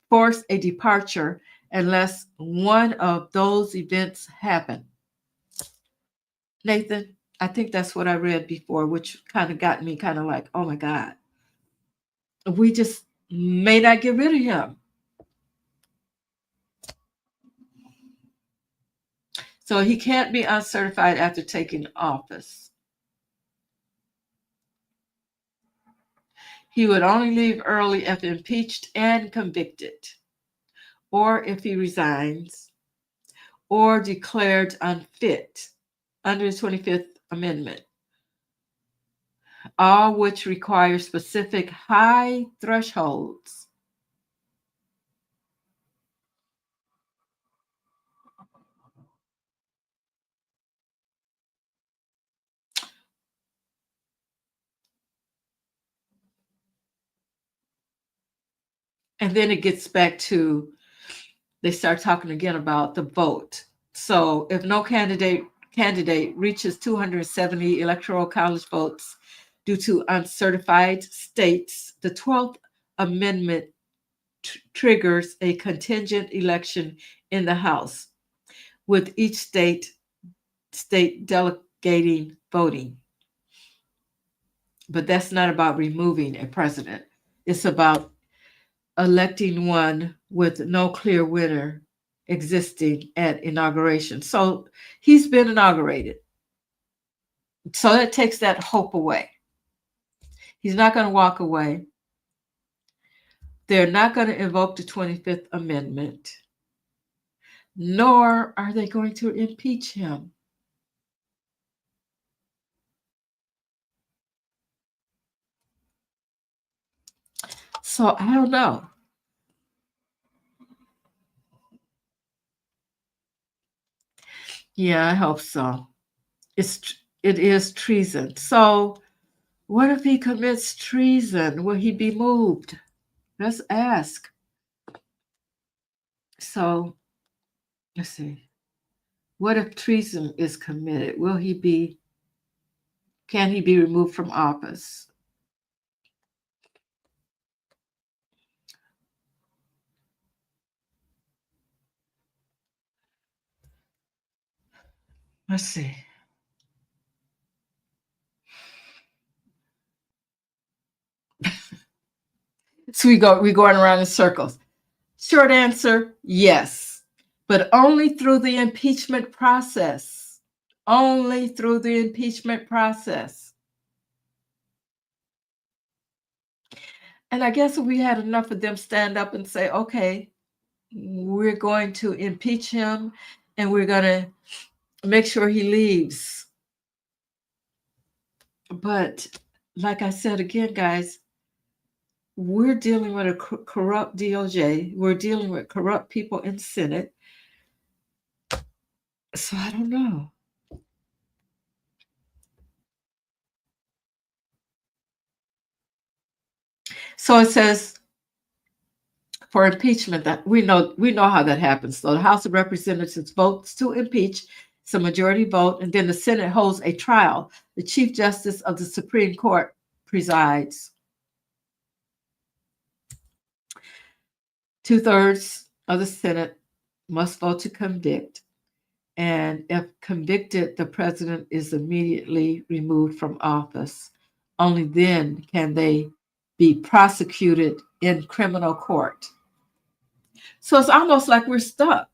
force a departure unless one of those events happen. Nathan, I think that's what I read before, which kind of got me kind of like, oh my God, we just may not get rid of him. So he can't be uncertified after taking office. He would only leave early if impeached and convicted, or if he resigns, or declared unfit under the 25th Amendment, all which require specific high thresholds. And then it gets back to, they start talking again about the vote. So if no candidate reaches 270 electoral college votes due to uncertified states, the 12th Amendment triggers a contingent election in the House, with each state delegating voting. But that's not about removing a president. It's about electing one with no clear winner existing at inauguration. So he's been inaugurated. So that takes that hope away. He's not going to walk away. They're not going to invoke the 25th Amendment, nor are they going to impeach him. So I don't know. Yeah, I hope so. It is treason. So what if he commits treason? Will he be moved? Let's ask. So let's see. What if treason is committed? Can he be removed from office? Let's see. So we're going around in circles. Short answer, yes, but only through the impeachment process. Only through the impeachment process. And I guess if we had enough of them stand up and say, okay, we're going to impeach him and we're going to make sure he leaves. But like I said again, guys, we're dealing with a corrupt DOJ. We're dealing with corrupt people in Senate. So I don't know. So it says for impeachment that we know how that happens. So the House of Representatives votes to impeach. It's a majority vote, and then the Senate holds a trial. The Chief Justice of the Supreme Court presides. 2/3 of the Senate must vote to convict. And if convicted, the president is immediately removed from office. Only then can they be prosecuted in criminal court. So it's almost like we're stuck.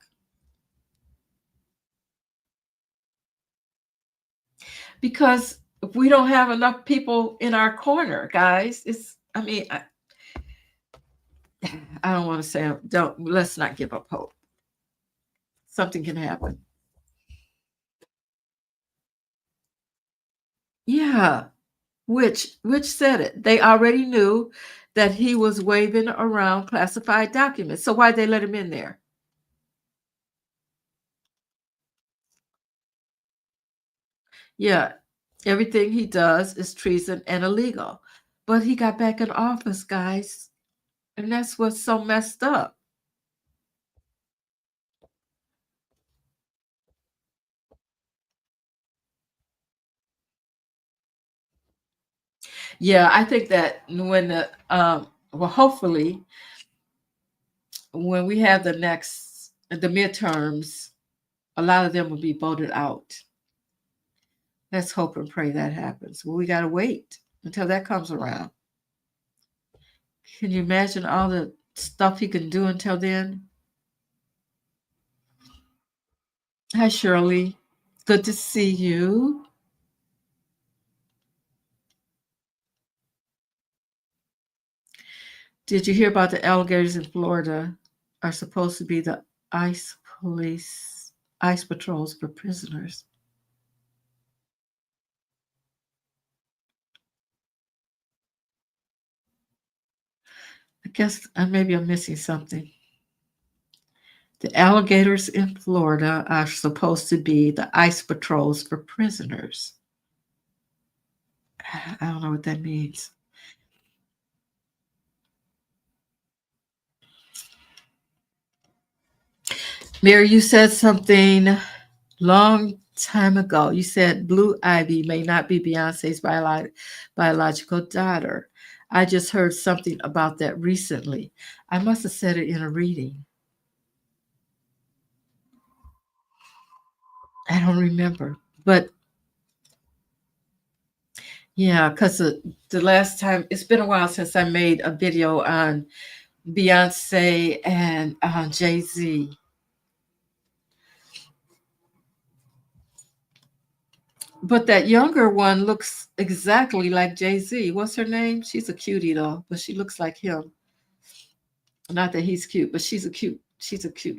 Because we don't have enough people in our corner, guys. I mean, I don't want to say, let's not give up hope. Something can happen. Yeah. Which said it. They already knew that he was waving around classified documents. So why'd they let him in there? Yeah. Everything he does is treason and illegal. But he got back in office, guys. And that's what's so messed up. Yeah, I think that when well, hopefully when we have the midterms, a lot of them will be voted out. Let's hope and pray that happens. Well, we got to wait until that comes around. Can you imagine all the stuff he can do until then? Hi, Shirley. Good to see you. Did you hear about the alligators in Florida are supposed to be the ICE police, ICE patrols for prisoners? I guess maybe I'm missing something. The alligators in Florida are supposed to be the ICE patrols for prisoners. I don't know what that means. Mary, you said something long time ago. You said Blue Ivy may not be Beyonce's biological daughter. I just heard something about that recently. I must have said it in a reading. I don't remember. But yeah, because the last time, it's been a while since I made a video on Beyonce and Jay-Z. But that younger one looks exactly like Jay-Z. What's her name? She's a cutie though, but she looks like him. Not that he's cute, but she's a cute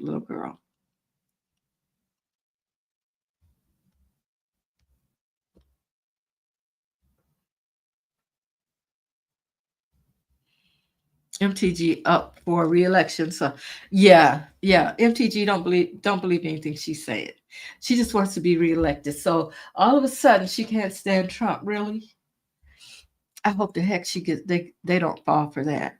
little girl. MTG up for re-election. So yeah. MTG don't believe anything she's saying. She just wants to be reelected. So all of a sudden she can't stand Trump, really. I hope the heck they don't fall for that.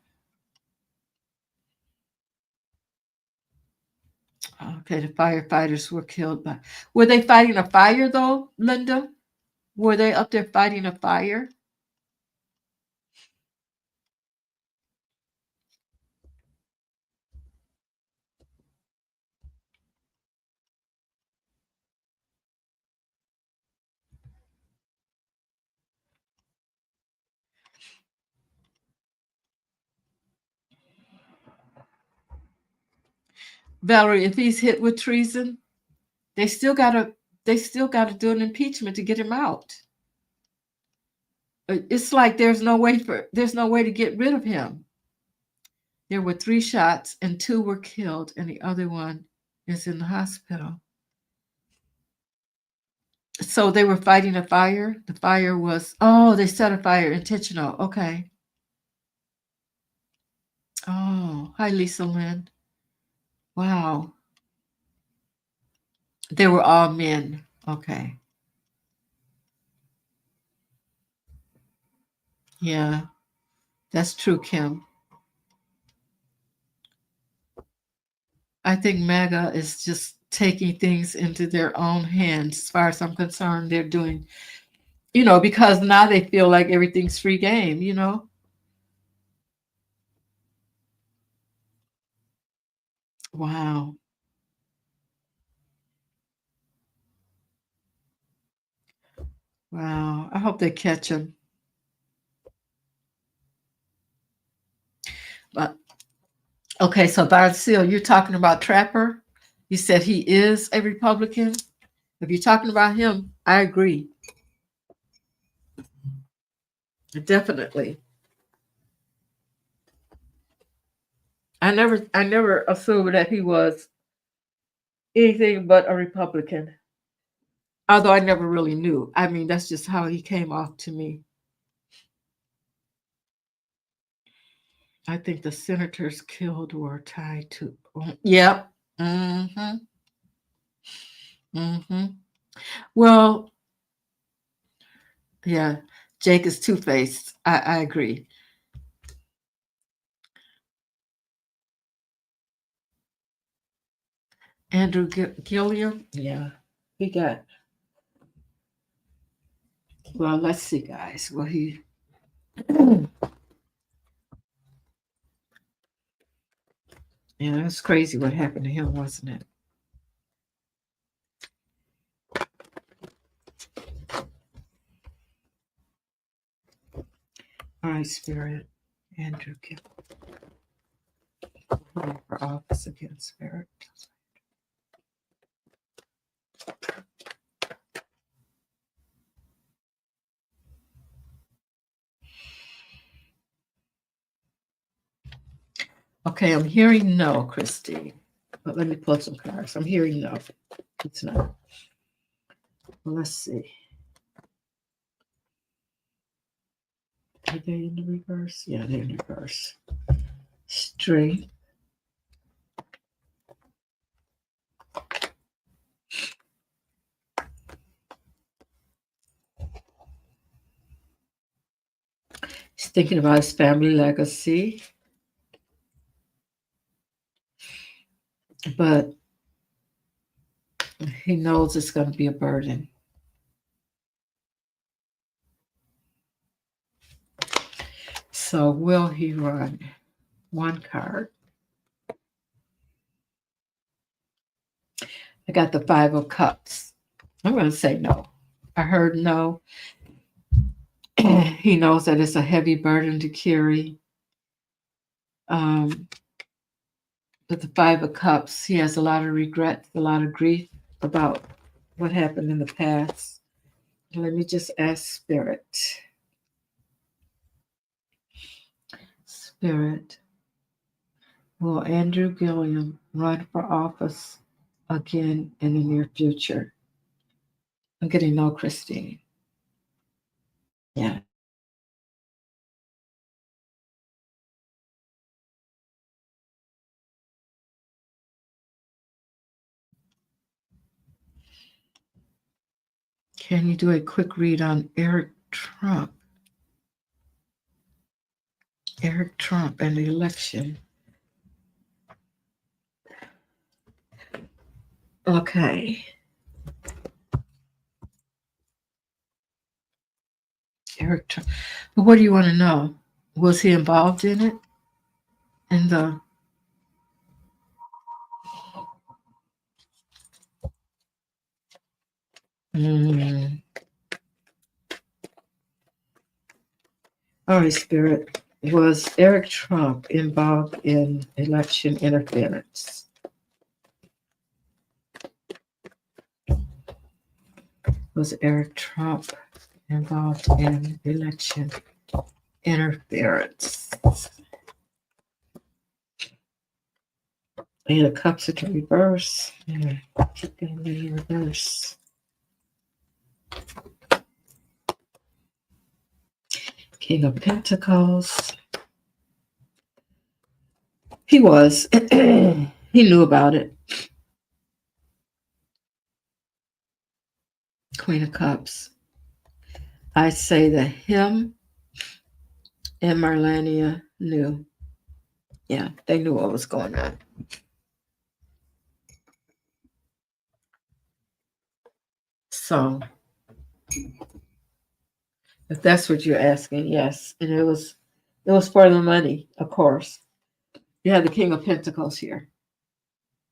Okay, the firefighters were they fighting a fire though, Linda? Were they up there fighting a fire? Valerie, if he's hit with treason, they still gotta they still gotta do an impeachment to get him out. It's like there's no way to get rid of him. There were 3 shots and 2 were killed, and the other one is in the hospital. So they were fighting a fire. The fire was they set a fire intentional. Okay. Oh, hi Lisa Lynn. Wow. They were all men. Okay. Yeah, that's true, Kim. I think MAGA is just taking things into their own hands. As far as I'm concerned, they're doing, because now they feel like everything's free game. Wow. Wow. I hope they catch him. But okay, so Von Seal, you're talking about Trapper. You said he is a Republican. If you're talking about him, I agree. Definitely. I never assumed that he was anything but a Republican. Although I never really knew. I mean, that's just how he came off to me. I think the senators killed were tied to. Yep. Mm-hmm. Mm-hmm. Well, yeah. Jake is two-faced. I agree. Andrew Gilliam. Yeah. He got. Well, let's see, guys. Well, he. Yeah, it's crazy what happened to him, wasn't it? All right, Spirit. Andrew Gilliam. For office again, Spirit. Okay, I'm hearing no, Christine. But let me pull some cards. I'm hearing no. It's not. Well, let's see. Are they in the reverse? Yeah, they're in reverse. Straight. He's thinking about his family legacy. But he knows it's going to be a burden. So will he run? One card. I got the Five of Cups. I'm going to say no. I heard no. He knows that it's a heavy burden to carry. With the Five of Cups, he has a lot of regret, a lot of grief about what happened in the past. Let me just ask Spirit. Spirit, will Andrew Gilliam run for office again in the near future? I'm getting no, Christine. Yeah. Can you do a quick read on Eric Trump? Eric Trump and the election. Okay. Eric Trump. But what do you want to know? Was he involved in it? In the Mm. All right, Spirit. Was Eric Trump involved in election interference? Was Eric Trump involved in election interference? And the cups are in reverse. Yeah, keep getting in reverse. King of Pentacles. He was. He knew about it. Queen of Cups. I say that him and Marlania knew. Yeah, they knew what was going on. So, if that's what you're asking, yes. And it was for the money, of course. You had the King of Pentacles here.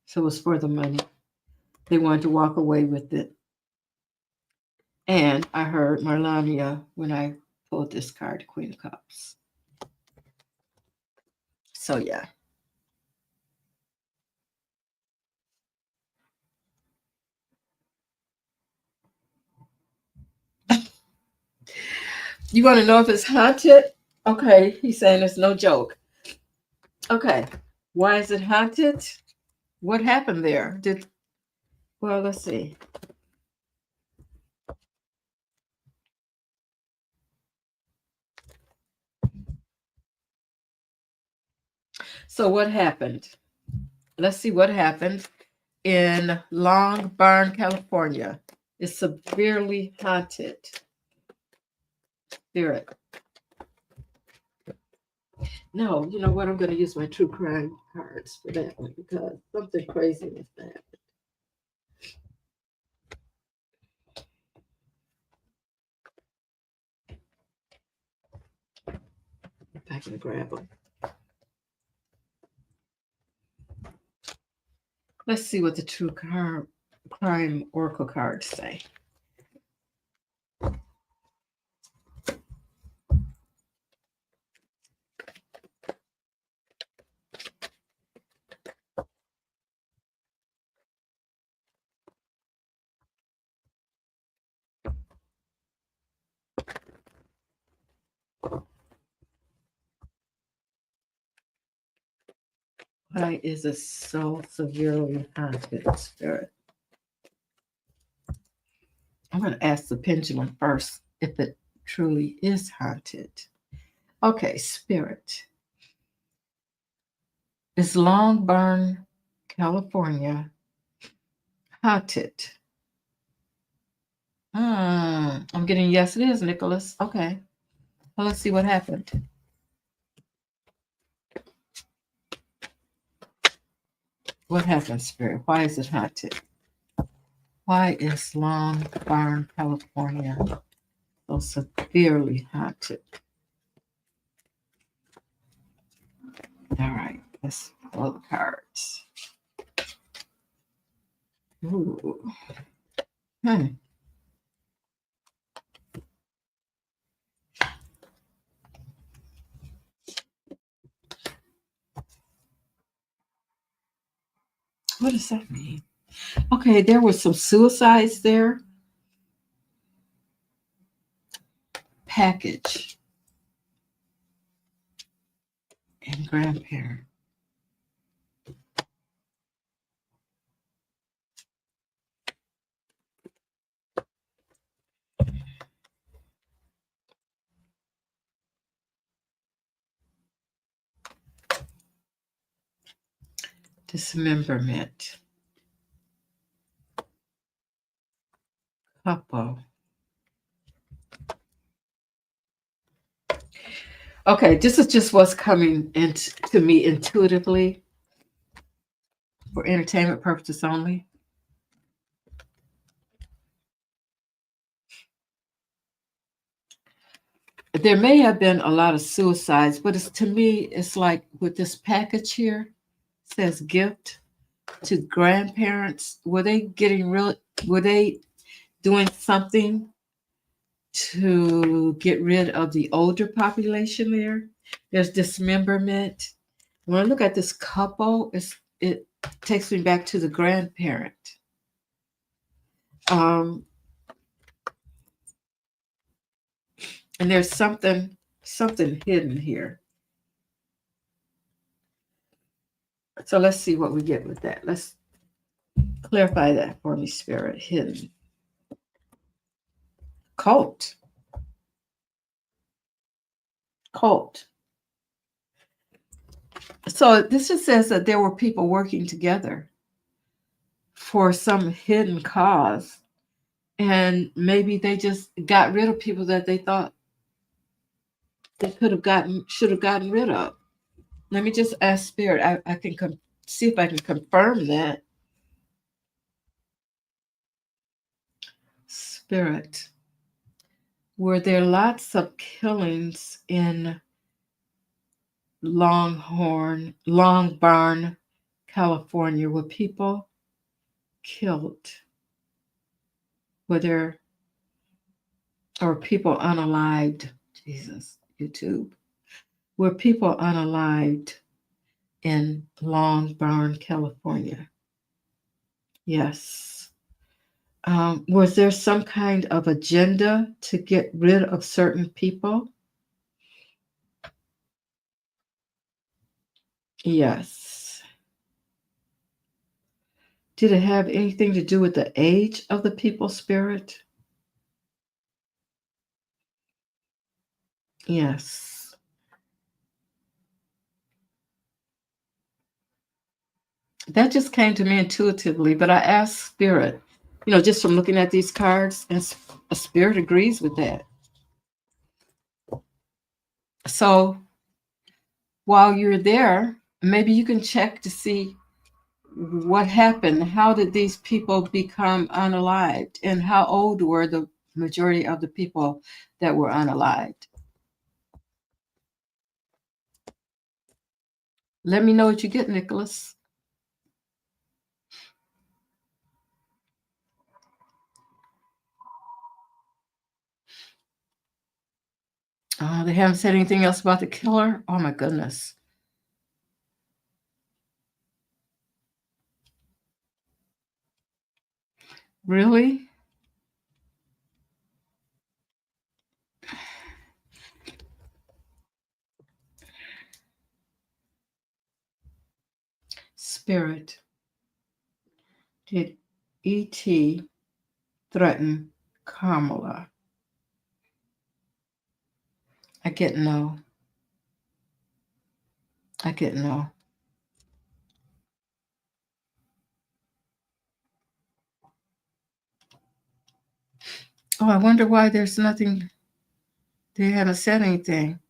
So it was for the money. They wanted to walk away with it. And I heard Marlania when I pulled this card, Queen of Cups. So yeah. You want to know if it's haunted? Okay, he's saying it's no joke. Okay, why is it haunted? What happened there? Well, let's see. So what happened? Let's see what happened in Long Barn, California. It's severely haunted. Spirit. No, you know what? I'm going to use my true crime cards for that one because something crazy is that. If I can grab them. Let's see what the true crime oracle cards say. Why is it so severely haunted, Spirit? I'm going to ask the pendulum first if it truly is haunted. Okay, Spirit. Is Long Barn, California haunted? I'm getting yes, it is, Nicholas. Okay. Well, let's see what happened. What happened, Spirit? Why is it haunted? Why is Long Barn, California so severely haunted? All right, let's pull the cards. Ooh. What does that mean? Okay, there were some suicides there. Package and grandparent. Dismemberment. Couple. Okay, this is just what's coming into me intuitively for entertainment purposes only. There may have been a lot of suicides, but to me, it's like with this package here, it says gift to grandparents. Were they doing something to get rid of the older population there? There's dismemberment. When I look at this couple, it takes me back to the grandparent. Um, and there's something hidden here. So let's see what we get with that. Let's clarify that for me, Spirit. Hidden. Cult. Cult. So this just says that there were people working together for some hidden cause. And maybe they just got rid of people that they thought they should have gotten rid of. Let me just ask Spirit. I can see if I can confirm that. Spirit. Were there lots of killings in Long Barn, California? Were people killed? Were there or people unalived? Jesus, YouTube. Were people unalived in Long Barn, California? Yes. Was there some kind of agenda to get rid of certain people? Yes. Did it have anything to do with the age of the people spirit? Yes. That just came to me intuitively, but I asked spirit, just from looking at these cards, and a spirit agrees with that. So while you're there, maybe you can check to see what happened. How did these people become unalived? And how old were the majority of the people that were unalived? Let me know what you get, Nicholas. They haven't said anything else about the killer. Oh my goodness. Really? Spirit, did E.T. threaten Kamala? I get no. I get no. Oh, I wonder why there's nothing. They haven't said anything.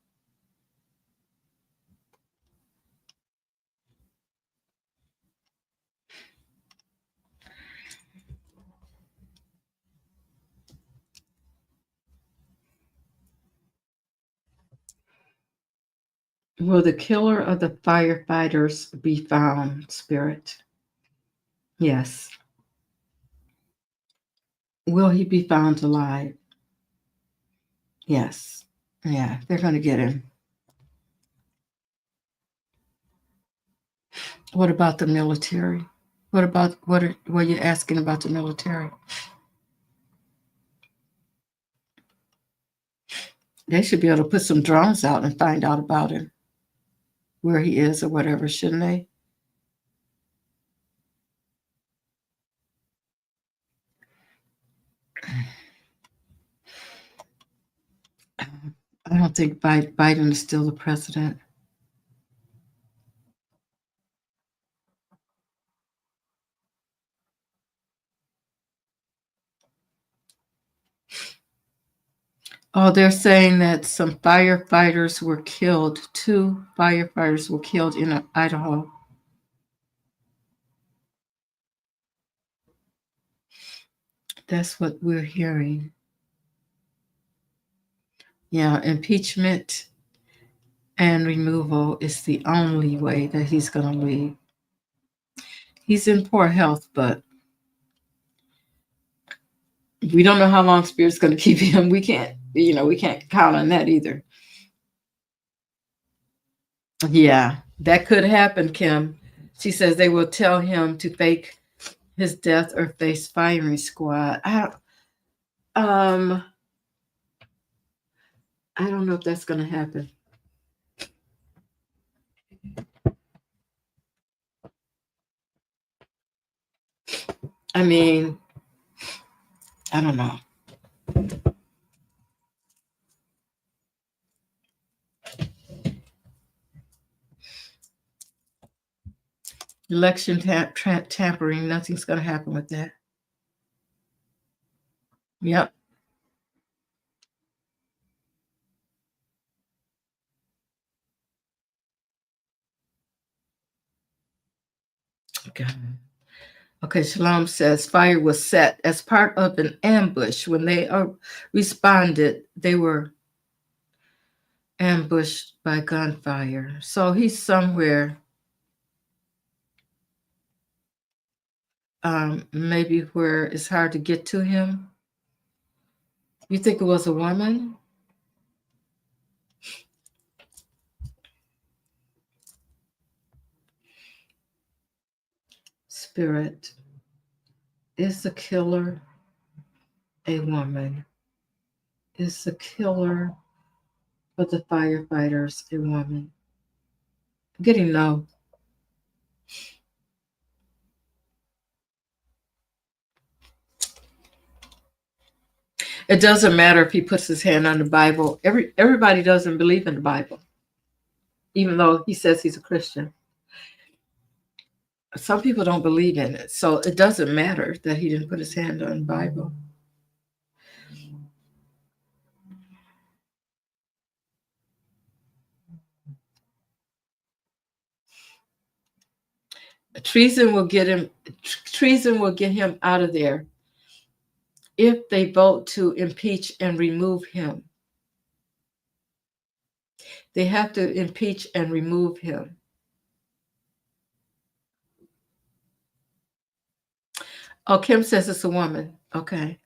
Will the killer of the firefighters be found, Spirit? Yes. Will he be found alive? Yes. Yeah, they're going to get him. What about the military? What were you asking about the military? They should be able to put some drones out and find out about him, where he is or whatever, shouldn't they? I don't think Biden is still the president. Oh, they're saying that some firefighters were killed. 2 firefighters were killed in Idaho. That's what we're hearing. Yeah, impeachment and removal is the only way that he's going to leave. He's in poor health, but we don't know how long Spirit's going to keep him. We can't count on that either. Yeah, that could happen, Kim. She says they will tell him to fake his death or face firing squad. Um, I don't know if that's going to happen. I mean, I don't know. Election tampering, nothing's going to happen with that. Yep. Okay. Okay, Shalom says fire was set as part of an ambush. When they responded, they were ambushed by gunfire. So he's somewhere, maybe where it's hard to get to him. You think it was a woman? Spirit is the killer a woman. Is the killer of the firefighters a woman? I'm getting no. It doesn't matter if he puts his hand on the Bible. Everybody doesn't believe in the Bible, even though he says he's a Christian. Some people don't believe in it, so it doesn't matter that he didn't put his hand on the Bible. Treason will get him. Treason will get him out of there if they vote to impeach and remove him. They have to impeach and remove him. Oh, Kim says it's a woman. Okay.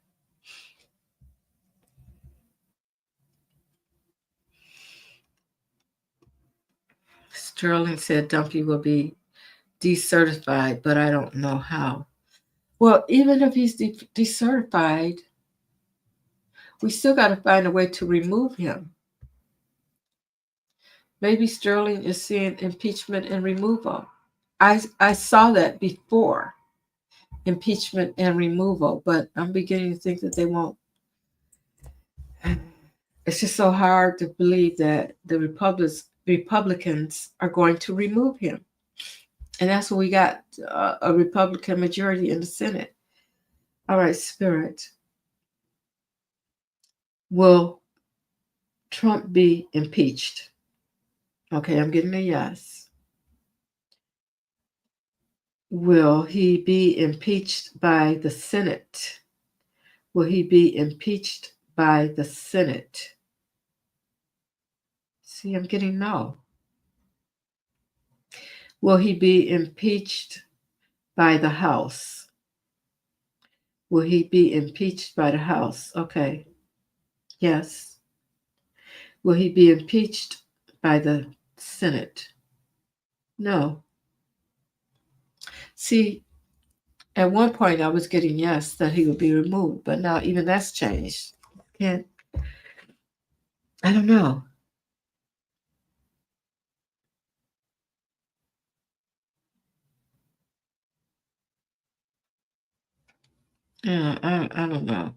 Sterling said Dumpy will be decertified, but I don't know how. Well, even if he's decertified, we still got to find a way to remove him. Maybe Sterling is seeing impeachment and removal. I saw that before, impeachment and removal, but I'm beginning to think that they won't. It's just so hard to believe that the Republicans are going to remove him. And that's what we got, a Republican majority in the Senate. All right, Spirit. Will Trump be impeached? Okay, I'm getting a yes. Will he be impeached by the Senate? Will he be impeached by the Senate? See, I'm getting no. Will he be impeached by the House? Will he be impeached by the House? Okay. Yes. Will he be impeached by the Senate? No. See, at one point I was getting yes that he would be removed, but now even that's changed. I don't know. Yeah, I don't know.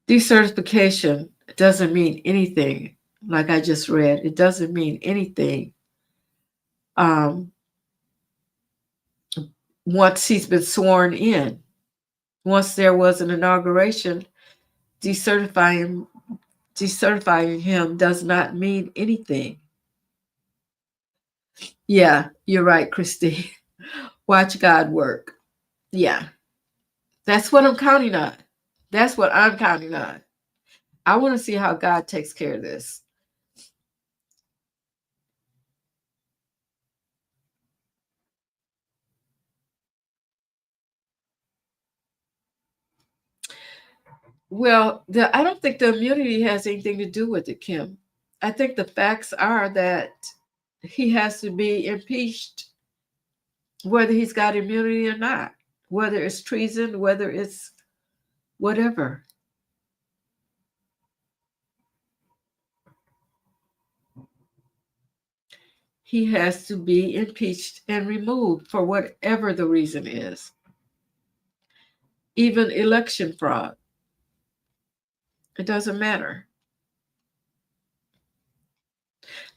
Decertification doesn't mean anything, like I just read. It doesn't mean anything once he's been sworn in. Once there was an inauguration, decertifying him does not mean anything. Yeah, you're right, Christy. Watch God work. Yeah, that's what I'm counting on. That's what I'm counting on. I want to see how God takes care of this. Well, I don't think the immunity has anything to do with it, Kim. I think the facts are that he has to be impeached, whether he's got immunity or not, whether it's treason, whether it's whatever. He has to be impeached and removed for whatever the reason is. Even election fraud. It doesn't matter.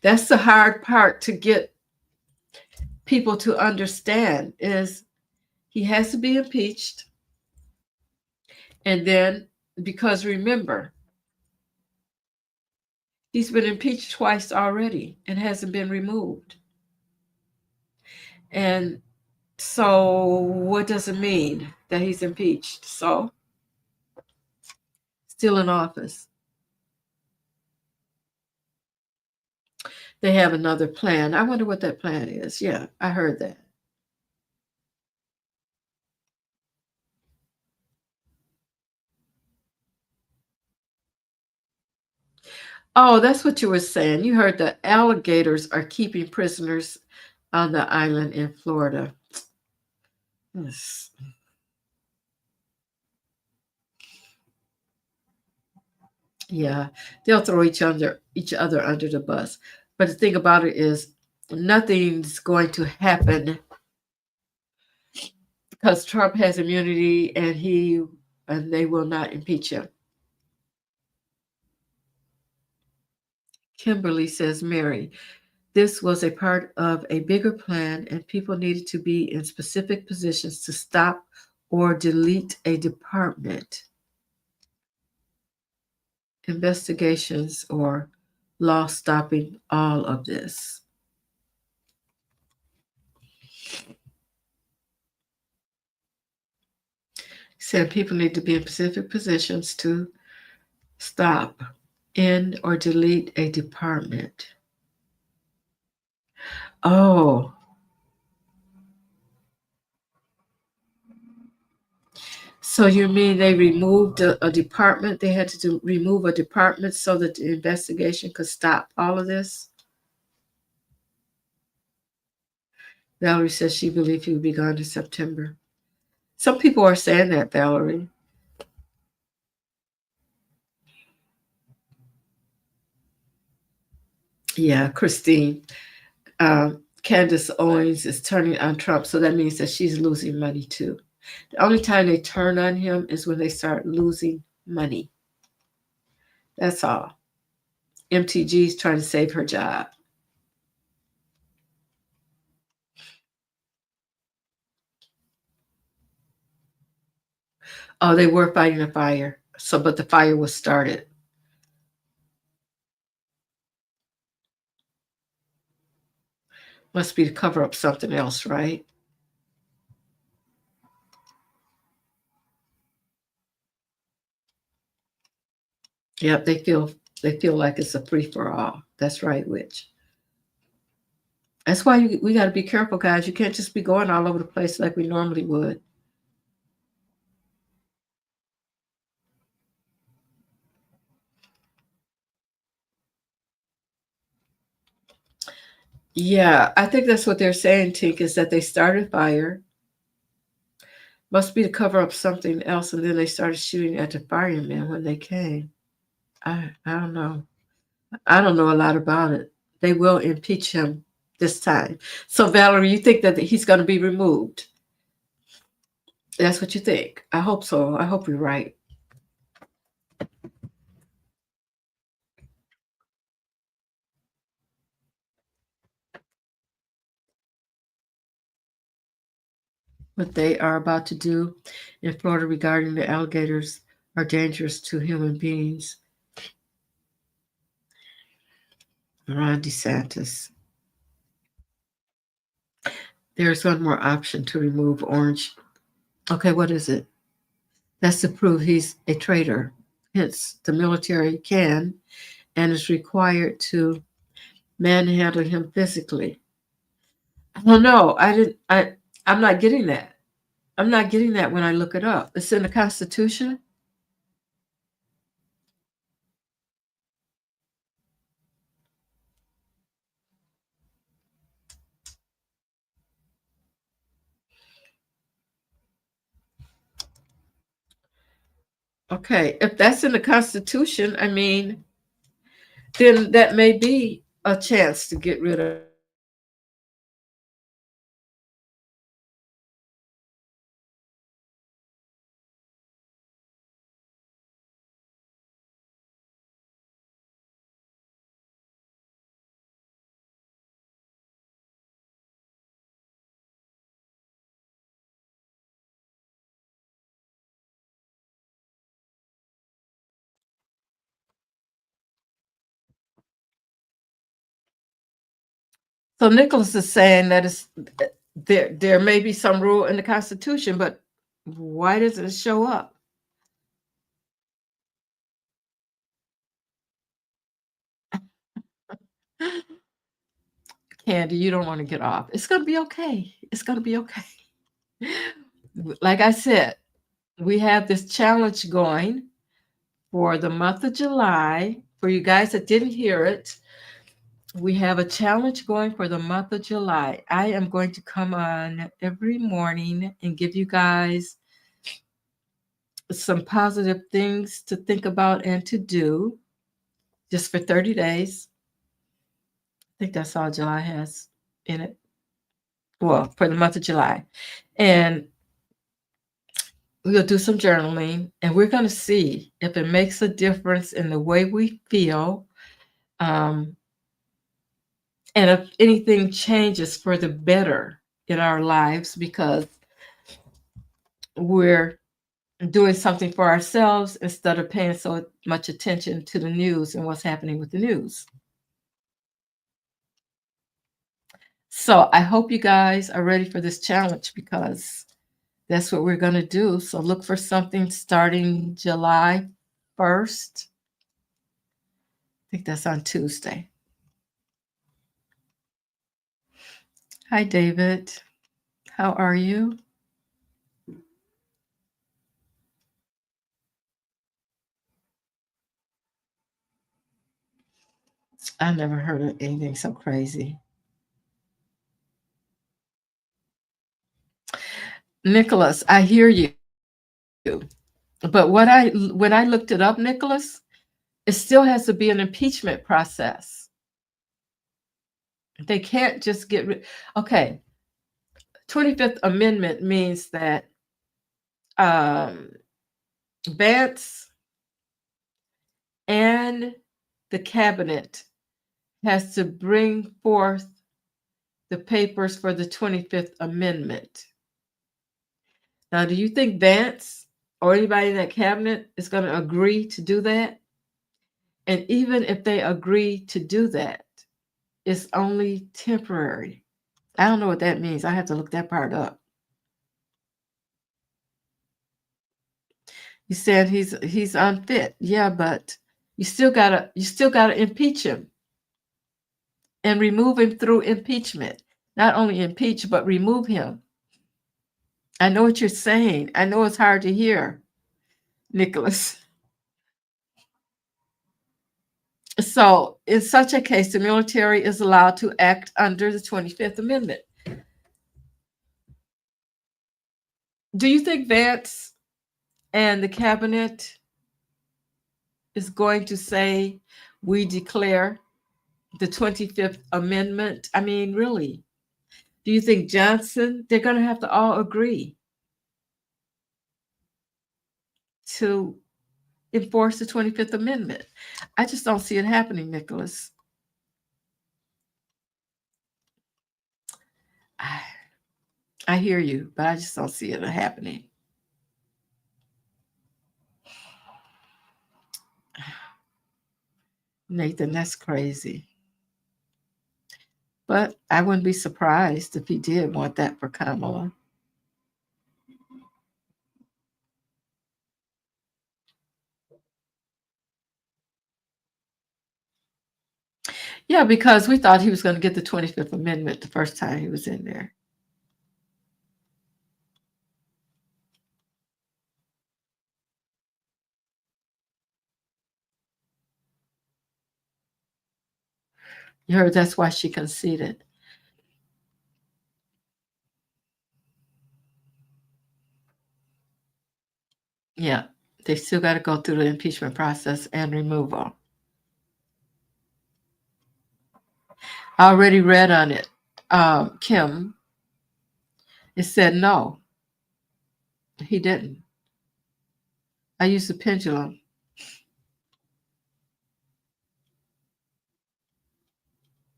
That's the hard part to get people to understand is he has to be impeached. And then, because remember, he's been impeached twice already and hasn't been removed. And so what does it mean that he's impeached? So still in office. They have another plan. I wonder what that plan is. Yeah, I heard that. Oh, that's what you were saying. You heard the alligators are keeping prisoners on the island in Florida. Yes. Yeah, they'll throw each other under the bus. But the thing about it is, nothing's going to happen because Trump has immunity, and they will not impeach him. Kimberly says, Mary, this was a part of a bigger plan, and people needed to be in specific positions to stop or delete a department, investigations, or law stopping all of this. Said people need to be in specific positions to stop, end, or delete a department. Oh, so you mean they removed a department? They had to remove a department so that the investigation could stop all of this? Valerie says she believed he would be gone in September. Some people are saying that, Valerie. Yeah, Christine. Candace Owens is turning on Trump, so that means that she's losing money too. The only time they turn on him is when they start losing money. That's all. MTG is trying to save her job. Oh, they were fighting a fire. So, but the fire was started. Must be to cover up something else, right? Yep, they feel like it's a free for all. That's right, Witch. That's why we got to be careful, guys. You can't just be going all over the place like we normally would. Yeah, I think that's what they're saying, Tink, is that they started fire. Must be to cover up something else, and then they started shooting at the firemen when they came. I don't know. I don't know a lot about it. They will impeach him this time. So, Valerie, you think that he's going to be removed? That's what you think. I hope so. I hope you're right. What they are about to do in Florida regarding the alligators are dangerous to human beings. Ron DeSantis. There's one more option to remove Orange. Okay, what is it? That's to prove he's a traitor. Hence, the military can and is required to manhandle him physically. Well, no, I didn't. I'm not getting that. I'm not getting that when I look it up. It's in the Constitution. Okay, if that's in the Constitution, I mean, then that may be a chance to get rid of him. So Nicholas is saying that there may be some rule in the Constitution, but why doesn't it show up? Candy, you don't want to get off. It's going to be okay. It's going to be okay. Like I said, we have this challenge going for the month of July. For you guys that didn't hear it, we have a challenge going for the month of July. I am going to come on every morning and give you guys some positive things to think about and to do. just for 30 days. I think that's all July has in it. Well, for the month of July. And we'll do some journaling, and we're going to see if it makes a difference in the way we feel, and if anything changes for the better in our lives because we're doing something for ourselves instead of paying so much attention to the news and what's happening with the news. So I hope you guys are ready for this challenge because that's what we're going to do. So look for something starting July 1st. I think that's on Tuesday. Hi, David. How are you? I never heard of anything so crazy. Nicholas, I hear you. But when I looked it up, Nicholas, it still has to be an impeachment process. They can't just get rid. Okay, 25th Amendment means that Vance and the cabinet has to bring forth the papers for the 25th Amendment. Now, do you think Vance or anybody in that cabinet is going to agree to do that? And even if they agree to do that, it's only temporary. I don't know what that means. I have to look that part up. You said he's unfit. Yeah, but you still gotta impeach him and remove him through impeachment. Not only impeach, but remove him. I know what you're saying. I know it's hard to hear, Nicholas. So, in such a case, the military is allowed to act under the 25th Amendment. Do you think Vance and the cabinet is going to say, we declare the 25th Amendment? I mean, really? Do you think Johnson, they're going to have to all agree to enforce the 25th Amendment? I just don't see it happening, Nicholas. I hear you, but I just don't see it happening. Nathan, that's crazy. But I wouldn't be surprised if he did want that for Kamala. Yeah, because we thought he was going to get the 25th Amendment the first time he was in there. You heard that's why she conceded. Yeah, they still got to go through the impeachment process and removal. I already read on it. Kim, it said no, he didn't. I used the pendulum.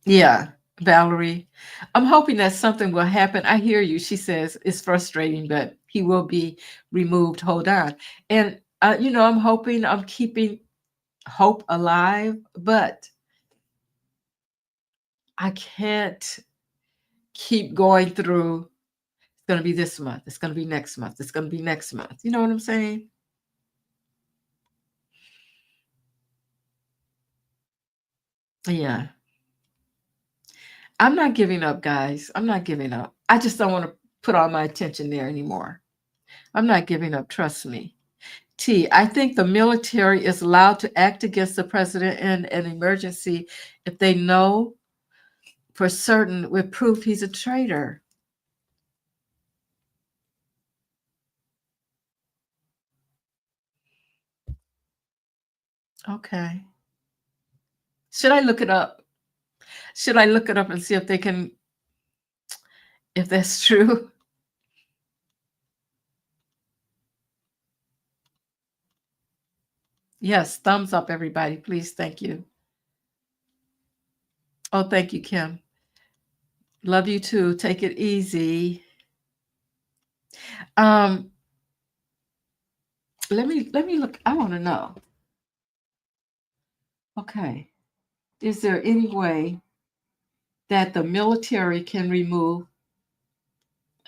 Yeah, Valerie. I'm hoping that something will happen. I hear you. She says it's frustrating, but he will be removed. Hold on. And, I'm hoping, I'm keeping hope alive, but I can't keep going through. It's going to be this month. It's going to be next month. It's going to be next month. You know what I'm saying? Yeah. I'm not giving up, guys. I'm not giving up. I just don't want to put all my attention there anymore. I'm not giving up. Trust me. T, I think the military is allowed to act against the president in an emergency if they know for certain with proof he's a traitor. Okay. Should I look it up? Should I look it up and see if they can, if that's true? Yes, thumbs up, everybody, please. Thank you. Oh, thank you, Kim. Love you too. Take it easy. Um, let me look. I want to know. Okay. Is there any way that the military can remove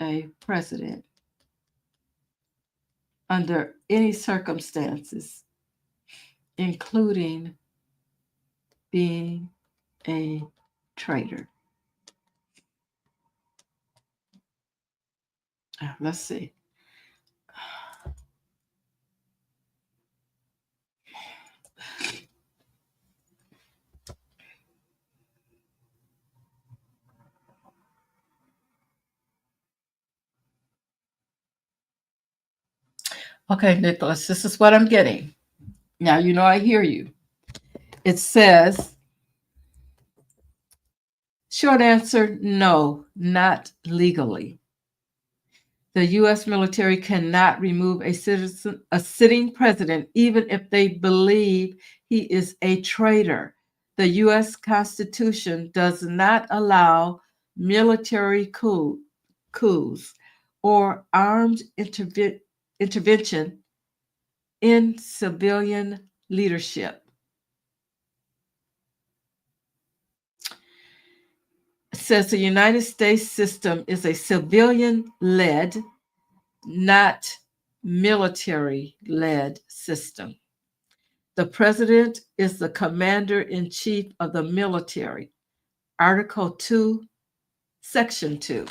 a president under any circumstances, including being a traitor? Let's see. Okay, Nicholas, this is what I'm getting. Now, you know, I hear you. It says, short answer, no, not legally. The U.S. military cannot remove a sitting president, even if they believe he is a traitor. The U.S. Constitution does not allow military coups or armed intervention in civilian leadership. It says the United States system is a civilian-led, not military-led system. The president is the commander-in-chief of the military. Article 2, Section 2.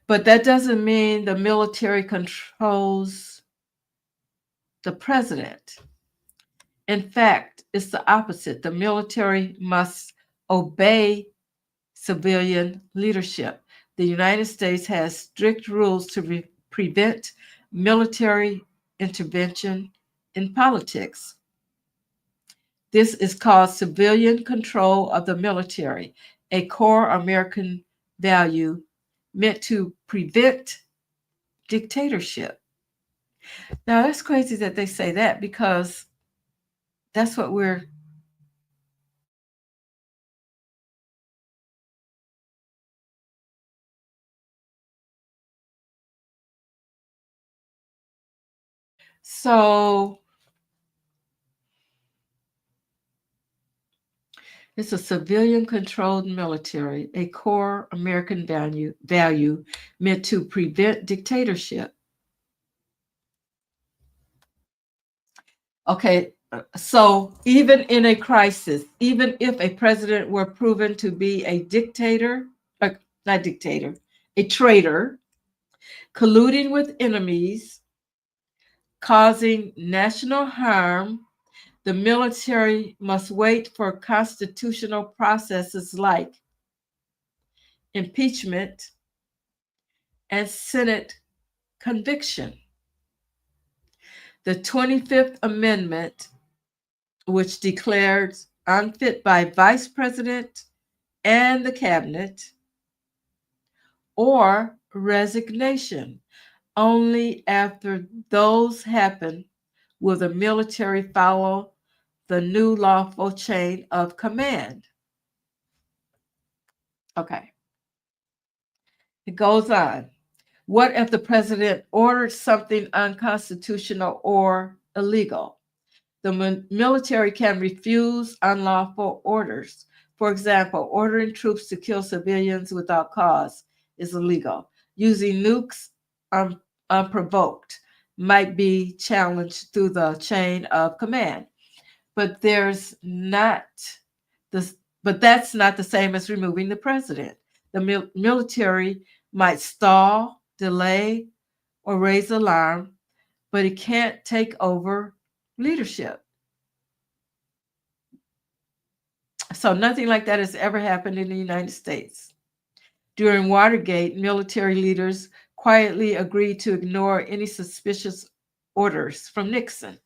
But that doesn't mean the military controls the president. In fact, it's the opposite. The military must obey civilian leadership. The United States has strict rules to prevent military intervention in politics. This is called civilian control of the military, a core American value meant to prevent dictatorship. Now, that's crazy that they say that, because that's what we're so it's a civilian controlled military, a core American value meant to prevent dictatorship. Okay, so even in a crisis, even if a president were proven to be a dictator, not dictator, a traitor, colluding with enemies, causing national harm, the military must wait for constitutional processes like impeachment and Senate conviction. The 25th Amendment, which declares unfit by Vice President and the Cabinet, or resignation. Only after those happen will the military follow the new lawful chain of command. Okay. It goes on. What if the president ordered something unconstitutional or illegal? The military can refuse unlawful orders. For example, ordering troops to kill civilians without cause is illegal. Using nukes unprovoked might be challenged through the chain of command. But that's not the same as removing the president. The military might stall, delay, or raise alarm, but it can't take over leadership. So nothing like that has ever happened in the United States. During Watergate, military leaders quietly agreed to ignore any suspicious orders from Nixon.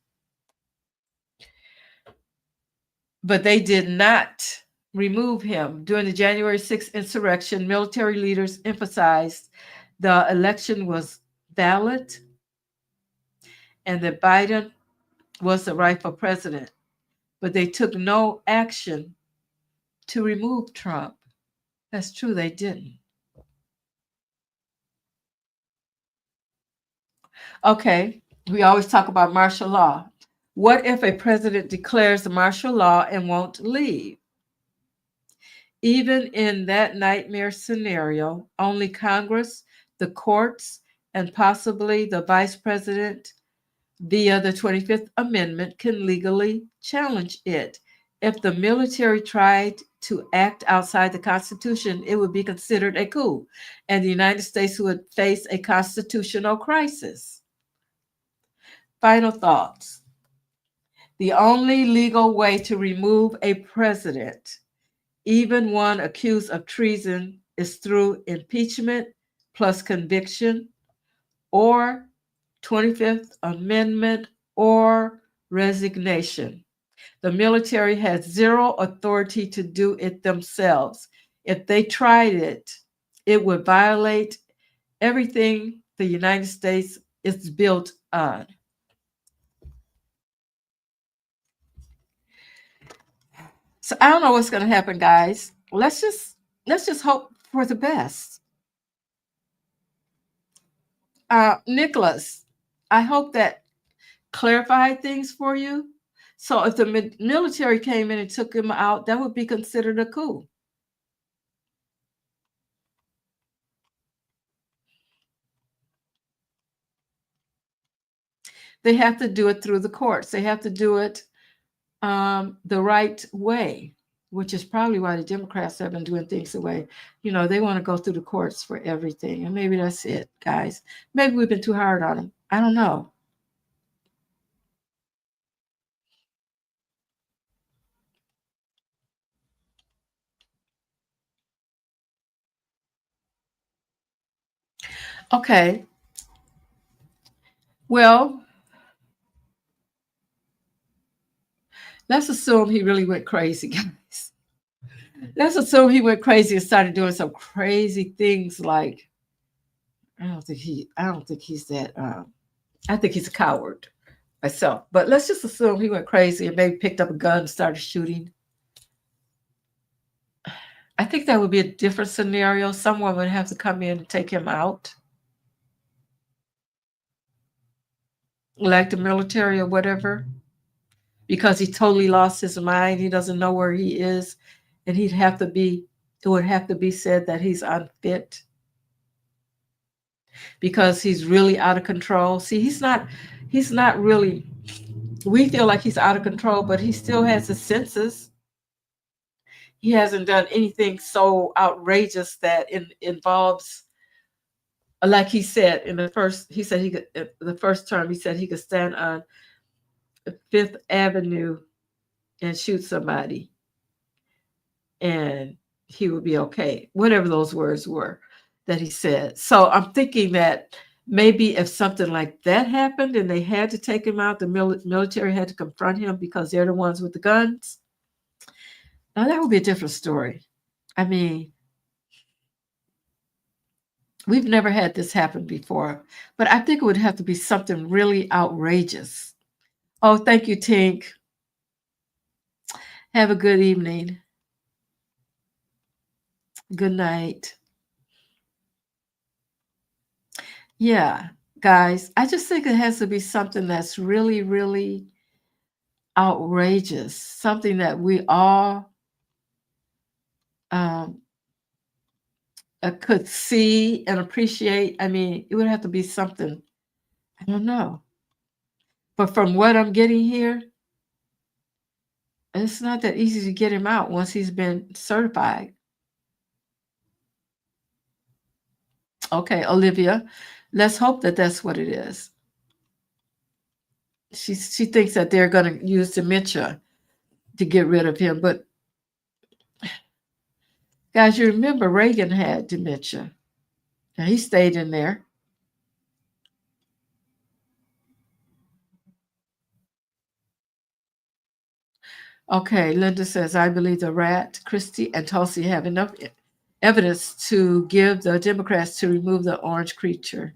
but they did not remove him. During the January 6th insurrection, military leaders emphasized the election was valid and that Biden was the rightful president, but they took no action to remove Trump. That's true, they didn't. Okay, we always talk about martial law. What if a president declares martial law and won't leave? Even in that nightmare scenario, only Congress, the courts, and possibly the vice president via the 25th Amendment can legally challenge it. If the military tried to act outside the Constitution, it would be considered a coup, and the United States would face a constitutional crisis. Final thoughts. The only legal way to remove a president, even one accused of treason, is through impeachment plus conviction or 25th Amendment or resignation. The military has zero authority to do it themselves. If they tried it, it would violate everything the United States is built on. So I don't know what's going to happen, guys. Let's just hope for the best. Nicholas, I hope that clarified things for you. So if the military came in and took him out, that would be considered a coup. They have to do it through the courts. They have to do it the right way, which is probably why the Democrats have been doing things the way, they want to go through the courts for everything. And maybe that's it, guys. Maybe we've been too hard on them. I don't know. Okay. Well, let's assume he really went crazy, guys. Let's assume he went crazy and started doing some crazy things like I don't think he's that I think he's a coward myself. But let's just assume he went crazy and maybe picked up a gun and started shooting. I think that would be a different scenario. Someone would have to come in and take him out. Like the military or whatever. Because he totally lost his mind. He doesn't know where he is. And it would have to be said that he's unfit. Because he's really out of control. See, he's not really, we feel like he's out of control, but he still has his senses. He hasn't done anything so outrageous that involves, like he said the first term, he said he could stand on Fifth Avenue and shoot somebody and he would be okay. Whatever those words were that he said. So I'm thinking that maybe if something like that happened and they had to take him out, the military had to confront him because they're the ones with the guns. Now that would be a different story. I mean, we've never had this happen before, but I think it would have to be something really outrageous. Oh, thank you, Tink. Have a good evening. Good night. Yeah, guys, I just think it has to be something that's really, really outrageous, something that we all could see and appreciate. I mean, it would have to be something, I don't know. But from what I'm getting here, it's not that easy to get him out once he's been certified. Okay, Olivia, let's hope that that's what it is. She thinks that they're going to use dementia to get rid of him. But guys, you remember Reagan had dementia. And he stayed in there. Okay, Linda says, I believe the rat, Christie, and Tulsi have enough evidence to give the Democrats to remove the orange creature.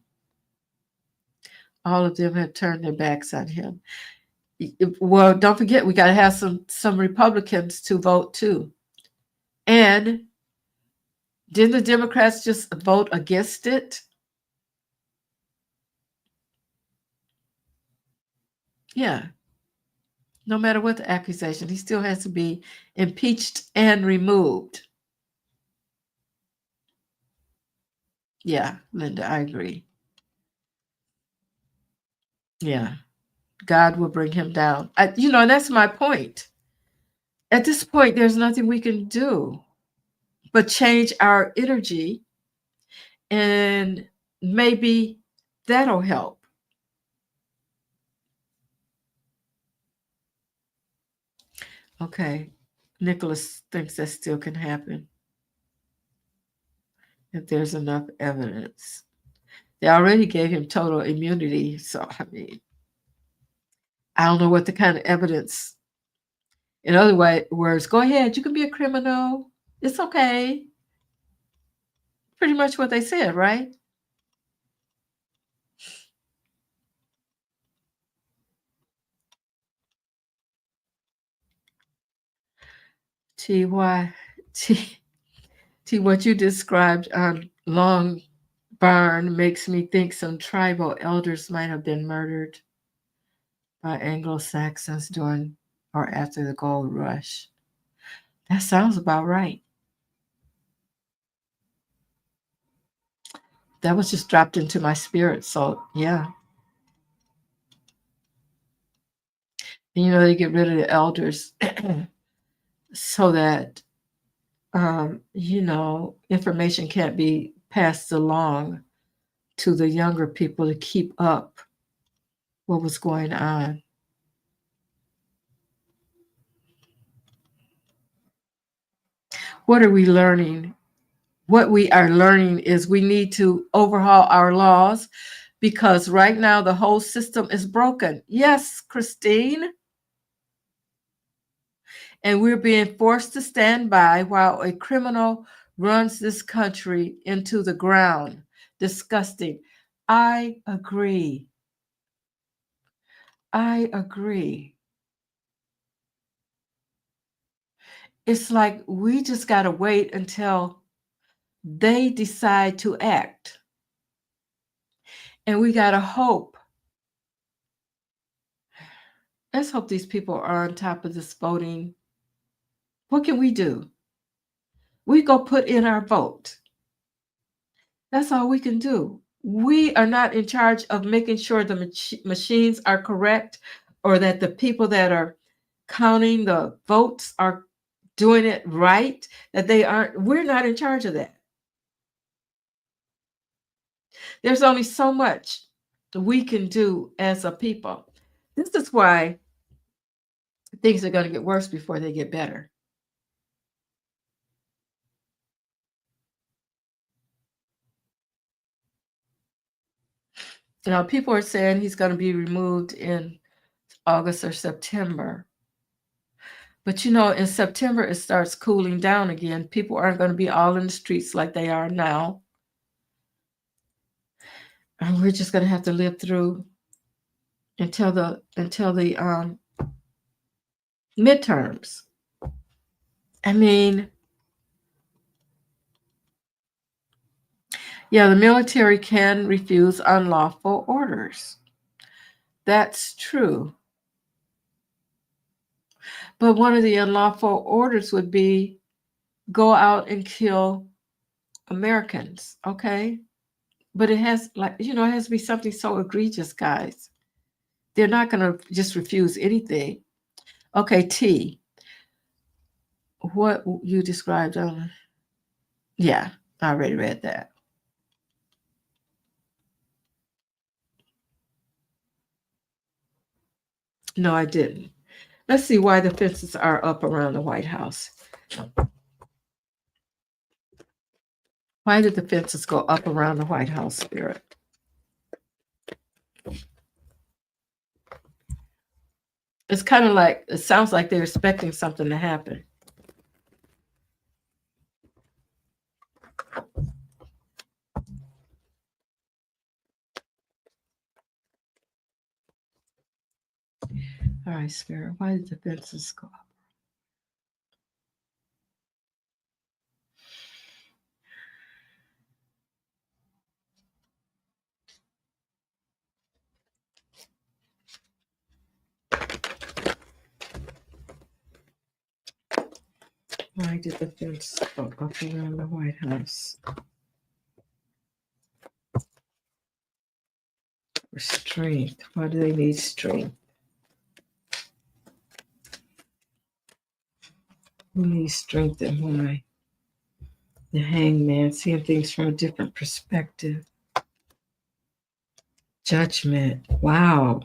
All of them have turned their backs on him. Well, don't forget, we got to have some Republicans to vote too. And didn't the Democrats just vote against it? Yeah. No matter what the accusation, he still has to be impeached and removed. Yeah, Linda, I agree. Yeah. God will bring him down. And that's my point. At this point, there's nothing we can do but change our energy, and maybe that'll help. Okay. Nicholas thinks that still can happen if there's enough evidence. They already gave him total immunity. So, I mean, I don't know what the kind of evidence. In other words, go ahead. You can be a criminal. It's okay. Pretty much what they said, right? T, what you described on Long Barn makes me think some tribal elders might have been murdered by Anglo-Saxons during or after the gold rush. That sounds about right. That was just dropped into my spirit. So, yeah. They get rid of the elders so that, information can't be passed along to the younger people to keep up what was going on. What are we learning? What we are learning is we need to overhaul our laws because right now the whole system is broken. Yes, Christine. And we're being forced to stand by while a criminal runs this country into the ground. Disgusting. I agree. I agree. It's like we just got to wait until they decide to act. And we got to hope. Let's hope these people are on top of this voting. What can we do? We go put in our vote. That's all we can do. We are not in charge of making sure the machines are correct or that the people that are counting the votes are doing it right, that they aren't. We're not in charge of that. There's only so much we can do as a people. This is why things are going to get worse before they get better. People are saying he's going to be removed in August or September. But in September, it starts cooling down again. People aren't going to be all in the streets like they are now. And we're just going to have to live through until the midterms. I mean, yeah, the military can refuse unlawful orders. That's true. But one of the unlawful orders would be go out and kill Americans, okay? But it has it has to be something so egregious, guys. They're not going to just refuse anything. Okay, T, what you described, yeah, I already read that. No, I didn't. Let's see why the fences are up around the White House. Why did the fences go up around the White House, Spirit? It's kind of like, it sounds like they're expecting something to happen. All right, Spirit, why did the fences go up? Why did the fence go up around the White House? For strength. Why do they need strength? Who needs strength and why? The Hangman, seeing things from a different perspective. Judgment. Wow.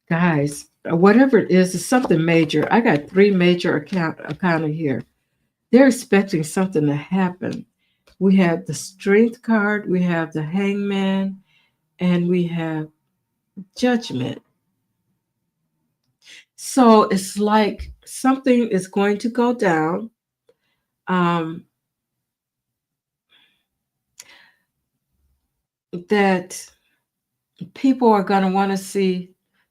Guys, whatever it is, it's something major. I got 3 major account here. They're expecting something to happen. We have the Strength card, we have the Hangman, and we have Judgment. So it's like something is going to go down. That people are going to want to see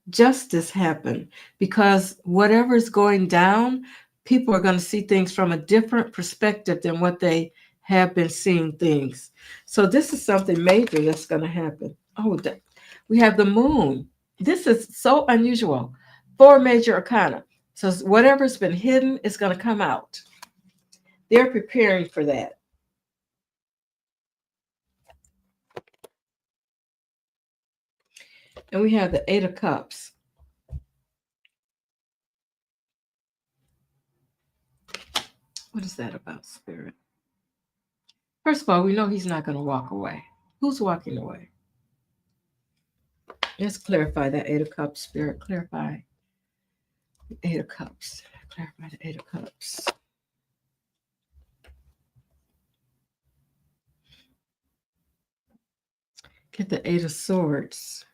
justice happen, because whatever is going down, people are going to see things from a different perspective than what they have been seeing things. So this is something major that's going to happen. Oh, we have the moon. This is so unusual. 4 major arcana. So whatever's been hidden is going to come out. They're preparing for that. And we have the 8 of Cups. What is that about, Spirit? First of all, we know he's not going to walk away. Who's walking away? Let's clarify that 8 of Cups, Spirit. Clarify the 8 of Cups. Clarify the 8 of Cups. Get the 8 of Swords.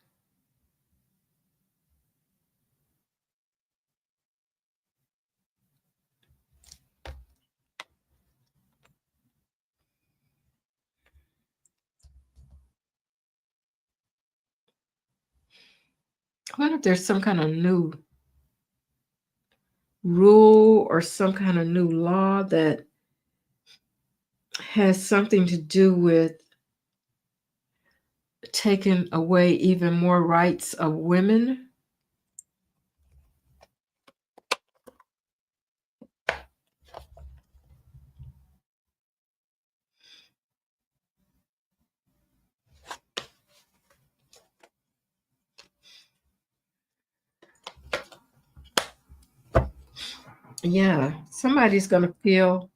I wonder if there's some kind of new rule or some kind of new law that has something to do with taking away even more rights of women. Yeah, somebody's going to feel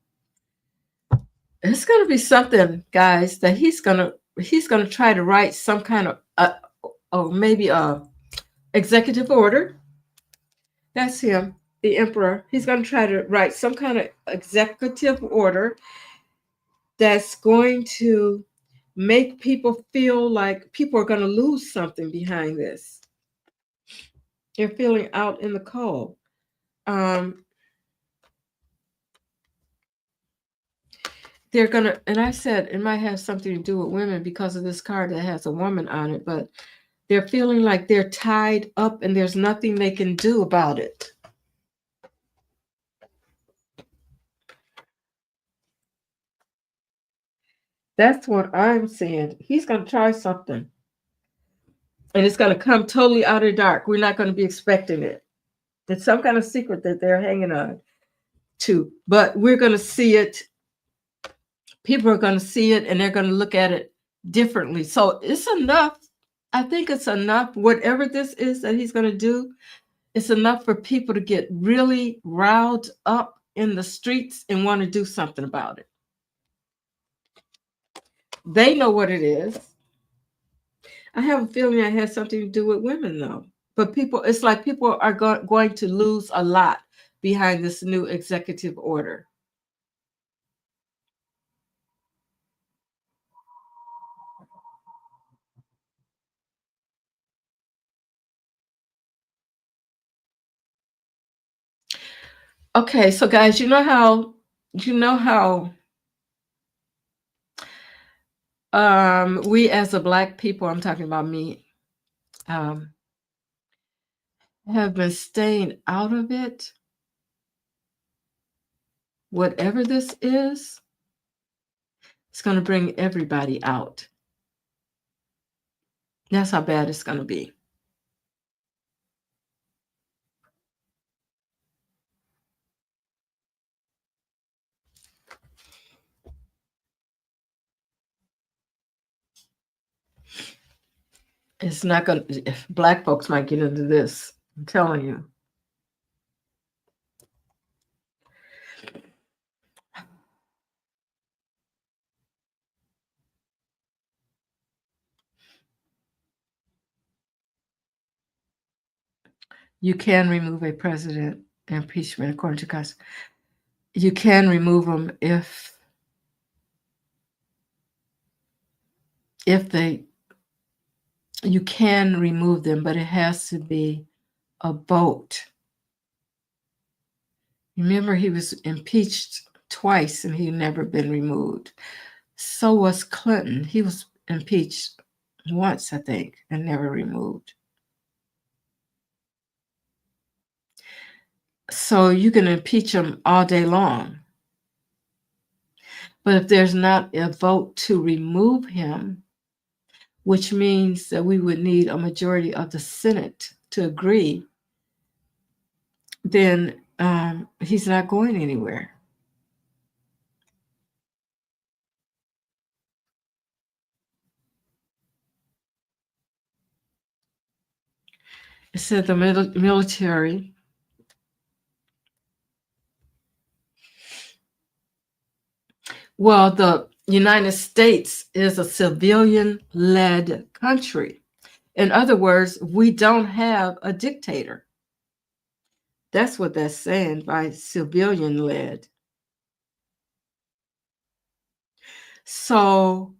it's going to be something, guys, that he's going to try to write some kind of or maybe a executive order. That's him, the emperor. He's going to try to write some kind of executive order that's going to make people feel like people are going to lose something behind this. They're feeling out in the cold. They're going to, and I said it might have something to do with women because of this card that has a woman on it, but they're feeling like they're tied up and there's nothing they can do about it. That's what I'm saying. He's going to try something. And it's going to come totally out of the dark. We're not going to be expecting it. It's some kind of secret that they're hanging on to. But we're going to see it. People are going to see it and they're going to look at it differently. So it's enough. I think it's enough. Whatever this is that he's going to do, it's enough for people to get really riled up in the streets and want to do something about it. They know what it is. I have a feeling it has something to do with women, though. But people, it's like people are going to lose a lot behind this new executive order. Okay, so guys, you know how we as a Black people, I'm talking about me, um, have been staying out of it. Whatever this is, it's going to bring everybody out. That's how bad it's going to be. It's not going to, Black folks might get into this. I'm telling you. You can remove a president impeachment according to Constitution. You can remove them if they, you can remove them, but it has to be a vote. Remember, he was impeached twice and he never been removed. So was Clinton. He was impeached once, I think, and never removed. So you can impeach him all day long. But if there's not a vote to remove him, which means that we would need a majority of the Senate to agree, then he's not going anywhere. It said the military Well, the United States is a civilian-led country. In other words, we don't have a dictator. That's what that's saying by civilian-led. So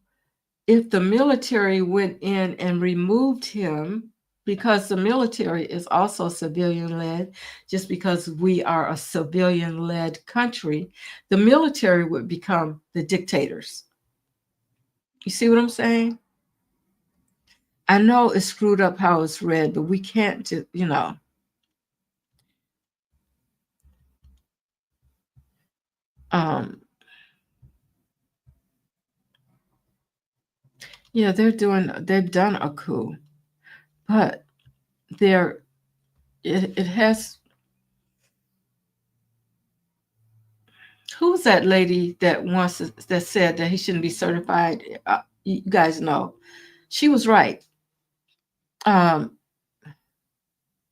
if the military went in and removed him, because the military is also civilian-led, just because we are a civilian-led country, the military would become the dictators. You see what I'm saying? I know it's screwed up how it's read, but we can't just, um, yeah, they've done a coup, but it has, who's that lady that that said that he shouldn't be certified? You guys know, she was right. Um,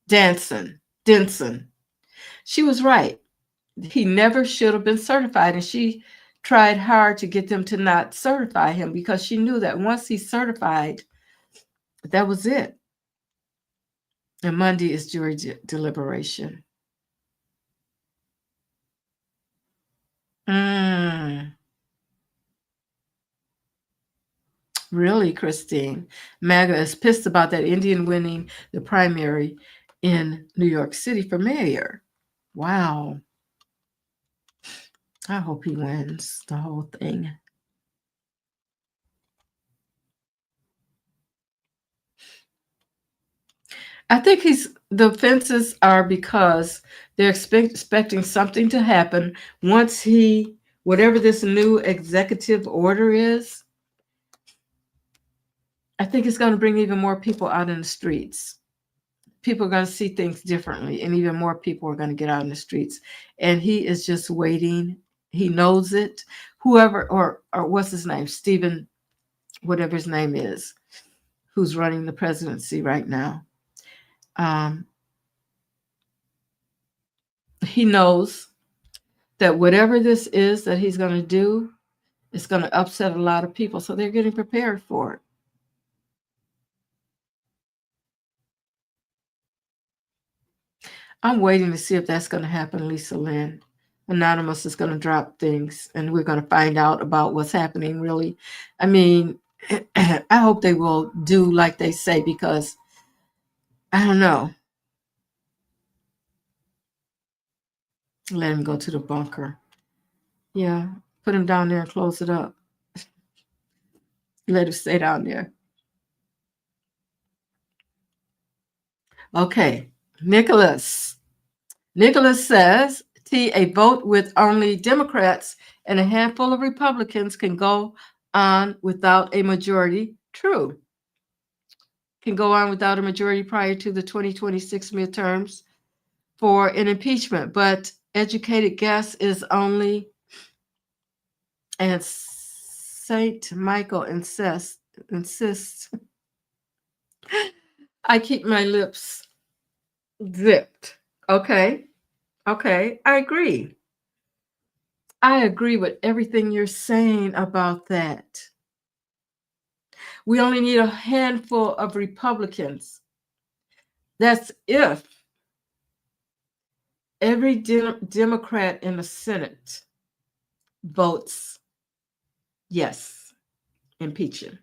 Denson, she was right. He never should have been certified, and she tried hard to get them to not certify him because she knew that once he's certified, that was it. And Monday is jury deliberation. Really, Christine? MAGA is pissed about that Indian winning the primary in New York City for mayor. Wow. I hope he wins the whole thing. I think the fences are because they're expecting something to happen once whatever this new executive order is. I think it's going to bring even more people out in the streets. People are going to see things differently, and even more people are going to get out in the streets. And he is just waiting. He knows it. Whoever, or what's his name? Stephen, whatever his name is, who's running the presidency right now. He knows that whatever this is that he's going to do, it's going to upset a lot of people. So they're getting prepared for it. I'm waiting to see if that's going to happen, Lisa Lynn. Anonymous is going to drop things and we're going to find out about what's happening, really. I mean, I hope they will do like they say, because I don't know. Let him go to the bunker. Yeah, put him down there and close it up. Let him stay down there. Okay, Nicholas. Nicholas says, T, a vote with only Democrats and a handful of Republicans can go on without a majority. True. Can go on without a majority prior to the 2026 midterms for an impeachment, but educated guess is only, and Saint Michael insists. I keep my lips zipped. Okay. Okay. I agree. I agree with everything you're saying about that. We only need a handful of Republicans. That's if every Democrat in the Senate votes yes, impeach him.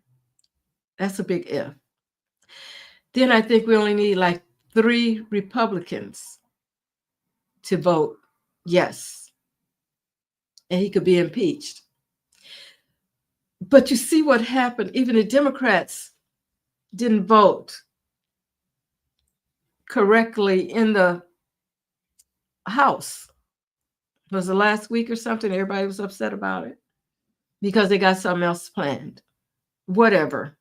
That's a big if. Then I think we only need like 3 Republicans to vote yes, and he could be impeached. But you see what happened? Even the Democrats didn't vote correctly in the House. It was the last week or something. Everybody was upset about it because they got something else planned. Whatever.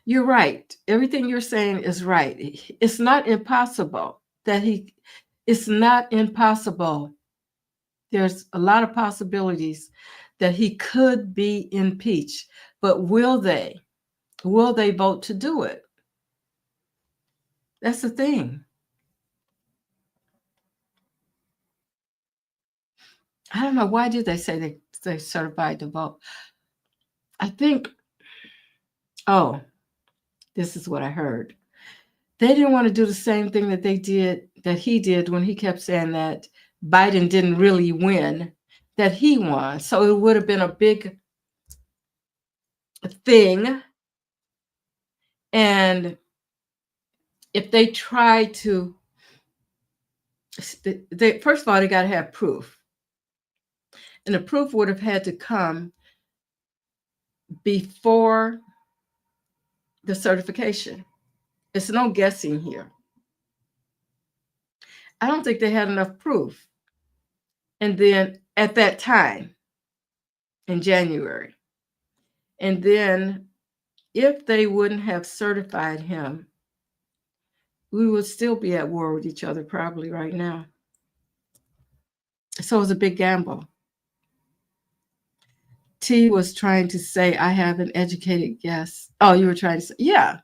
You're right. Everything you're saying is right. It's not impossible that it's not impossible. There's a lot of possibilities that he could be impeached, but will they vote to do it? That's the thing. I don't know. Why did they say they certified the vote? I think, this is what I heard. They didn't want to do the same thing that he did when he kept saying that Biden didn't really win, that he won. So it would have been a big thing. And if they try to, first of all, they got to have proof. And the proof would have had to come before the certification. It's no guessing here. I don't think they had enough proof. And then at that time, in January, and then if they wouldn't have certified him, we would still be at war with each other probably right now. So it was a big gamble. T was trying to say, I have an educated guess. Oh, you were trying to say, yeah,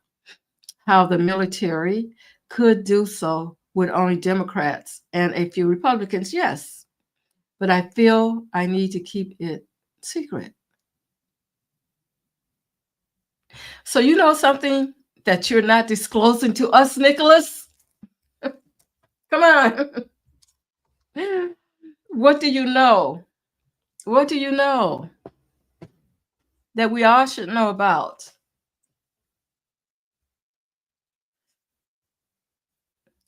how the military could do so with only Democrats and a few Republicans. Yes, but I feel I need to keep it secret. So you know something that you're not disclosing to us, Nicholas? Come on. What do you know? What do you know that we all should know about?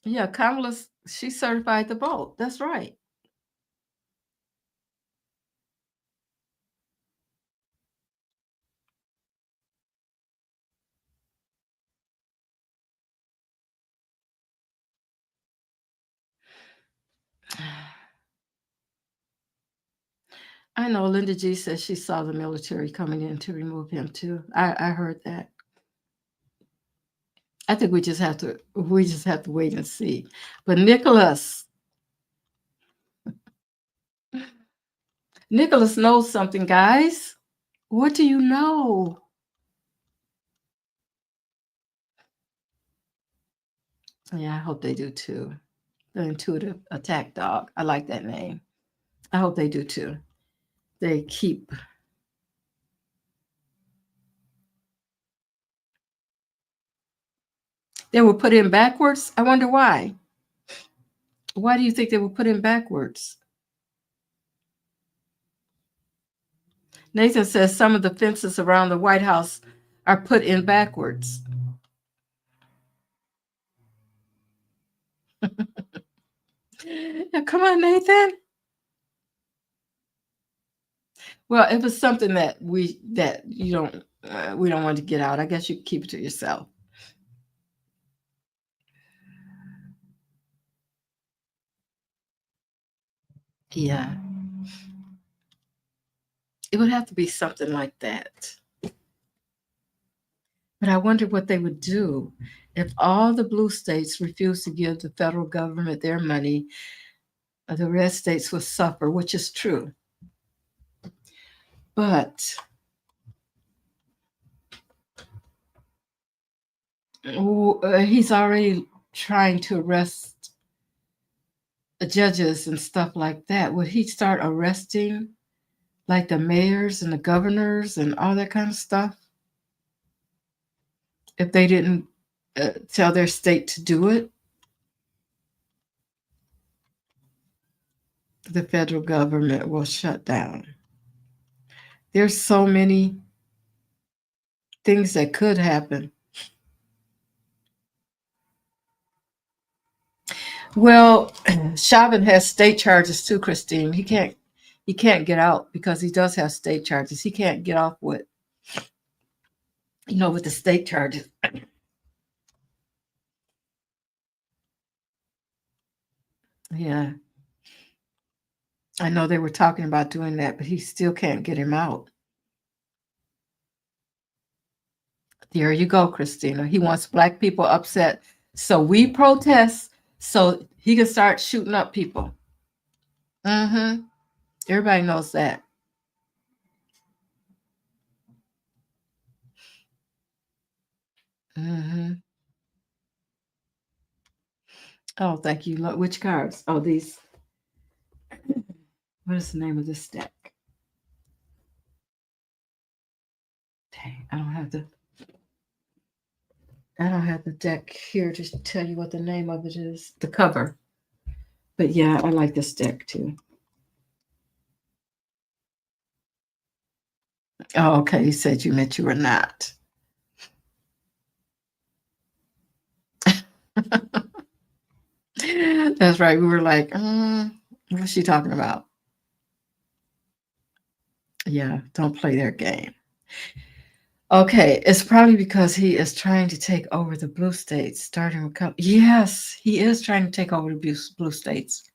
Yeah, Kamala, she certified the vote. That's right. I know Linda G says she saw the military coming in to remove him too. I heard that. I think we just have to wait and see. But Nicholas knows something, guys. What do you know? Yeah, I hope they do too. The intuitive attack dog. I like that name. I hope they do too. They keep. They were put in backwards. I wonder why. Why do you think they were put in backwards? Nathan says some of the fences around the White House are put in backwards. Yeah, come on, Nathan. Well, if it's something that you don't we don't want to get out, I guess you keep it to yourself. Yeah, it would have to be something like that. But I wonder what they would do if all the blue states refused to give the federal government their money. The red states will suffer, which is true. But he's already trying to arrest judges and stuff like that. Would he start arresting like the mayors and the governors and all that kind of stuff if they didn't tell their state to do it? The federal government will shut down. There's so many things that could happen. Well, Chauvin has state charges too, Christine. He can't get out because he does have state charges. He can't get off with with the state charges. Yeah. I know they were talking about doing that, but he still can't get him out. There you go, Christina. He wants black people upset. So we protest so he can start shooting up people. Mm-hmm. Everybody knows that. Mm-hmm. Oh, thank you. Which cards? Oh, these. What is the name of this deck? Dang, I don't have the deck here to tell you what the name of it is. The cover. But yeah, I like this deck too. Oh, okay. You said you meant you were not. That's right. We were like, what's she talking about? Yeah, don't play their game. Okay, it's probably because he is trying to take over the blue states, starting with yes, he is trying to take over the blue states.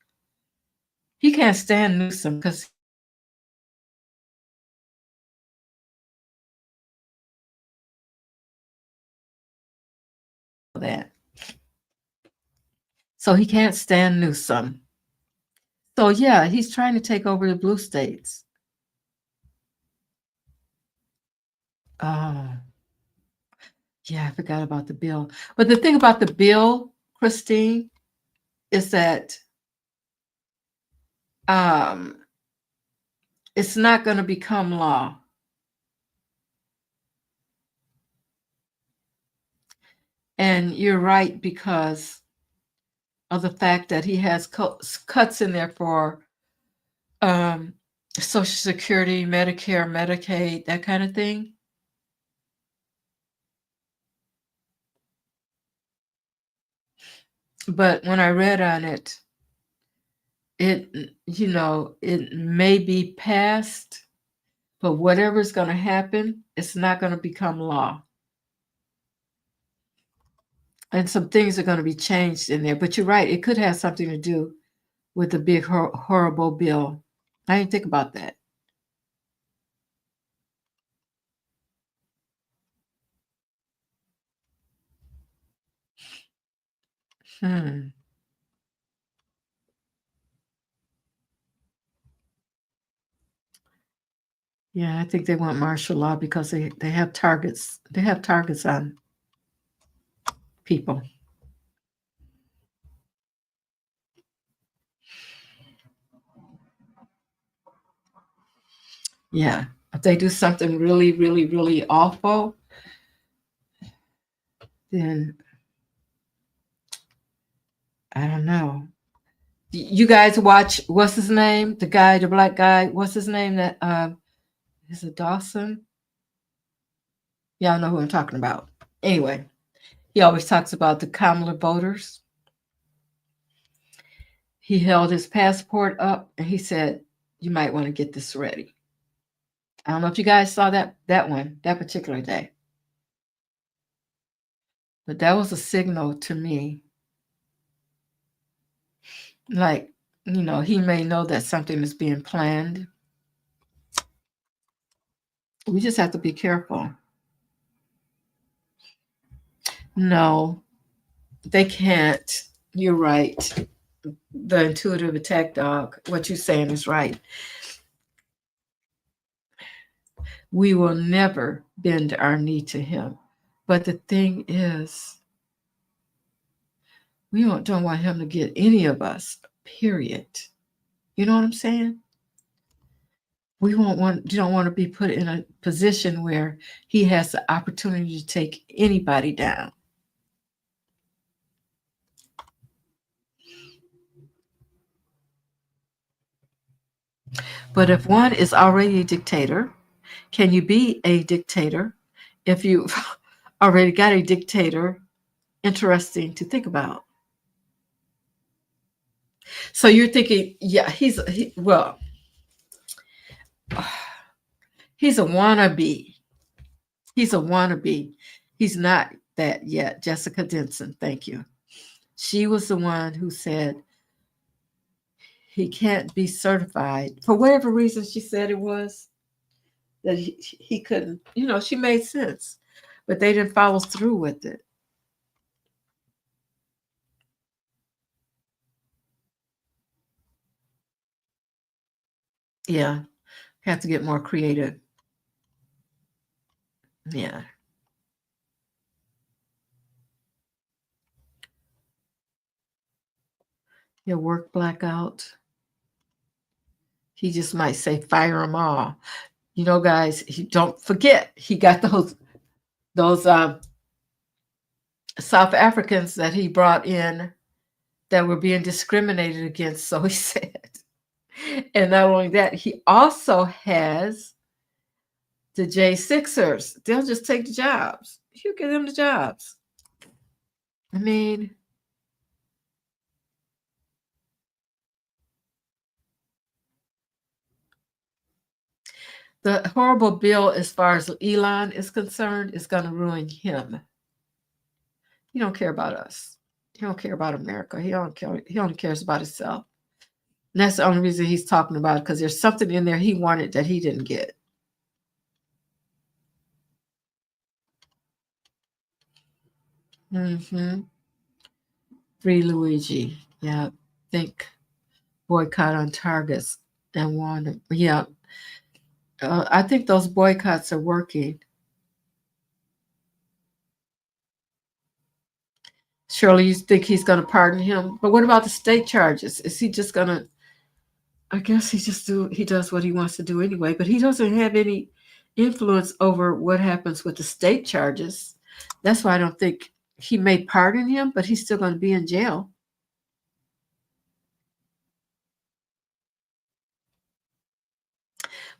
He can't stand Newsom because of that. So he can't stand Newsom. So yeah, he's trying to take over the blue states. Oh, yeah, I forgot about the bill. But the thing about the bill, Christine, is that it's not going to become law. And you're right because of the fact that he has cuts in there for Social Security, Medicare, Medicaid, that kind of thing. But when I read on it, it may be passed, but whatever's going to happen, it's not going to become law. And some things are going to be changed in there. But you're right, it could have something to do with the big, horrible bill. I didn't think about that. Hmm. Yeah, I think they want martial law because they have targets. They have targets on people. Yeah. If they do something really, really, really awful, then I don't know. You guys watch what's his name? The black guy, what's his name? That is it Dawson? Y'all know who I'm talking about. Anyway, he always talks about the Kamala voters. he held his passport up and he said, "You might want to get this ready." I don't know if you guys saw that particular day, but that was a signal to me. Like, he may know that something is being planned. We just have to be careful. No, they can't. You're right. The intuitive attack dog, what you're saying is right. We will never bend our knee to him. But the thing is, we don't want him to get any of us, period. You know what I'm saying? You don't want to be put in a position where he has the opportunity to take anybody down. But if one is already a dictator, can you be a dictator if you've already got a dictator? Interesting to think about. So you're thinking, yeah, he's a wannabe. He's a wannabe. He's not that yet. Jessica Denson, thank you. She was the one who said he can't be certified for whatever reason. She said it was that he couldn't. She made sense, but they didn't follow through with it. Yeah, have to get more creative. Yeah. Your work blackout. He just might say, fire them all. Guys, don't forget, he got those South Africans that he brought in that were being discriminated against, so he said. And not only that, he also has the J6ers. They'll just take the jobs. You give them the jobs. I mean, the horrible bill, as far as Elon is concerned, is going to ruin him. He don't care about us. He don't care about America. He only cares about himself. And that's the only reason he's talking about it, because there's something in there he wanted that he didn't get. Free Luigi. Yeah. Think boycott on targets and want. Yeah. I think those boycotts are working. Surely you think he's going to pardon him? But what about the state charges? Is he just going to? I guess he does what he wants to do anyway. But he doesn't have any influence over what happens with the state charges. That's why I don't think he may pardon him, but he's still going to be in jail.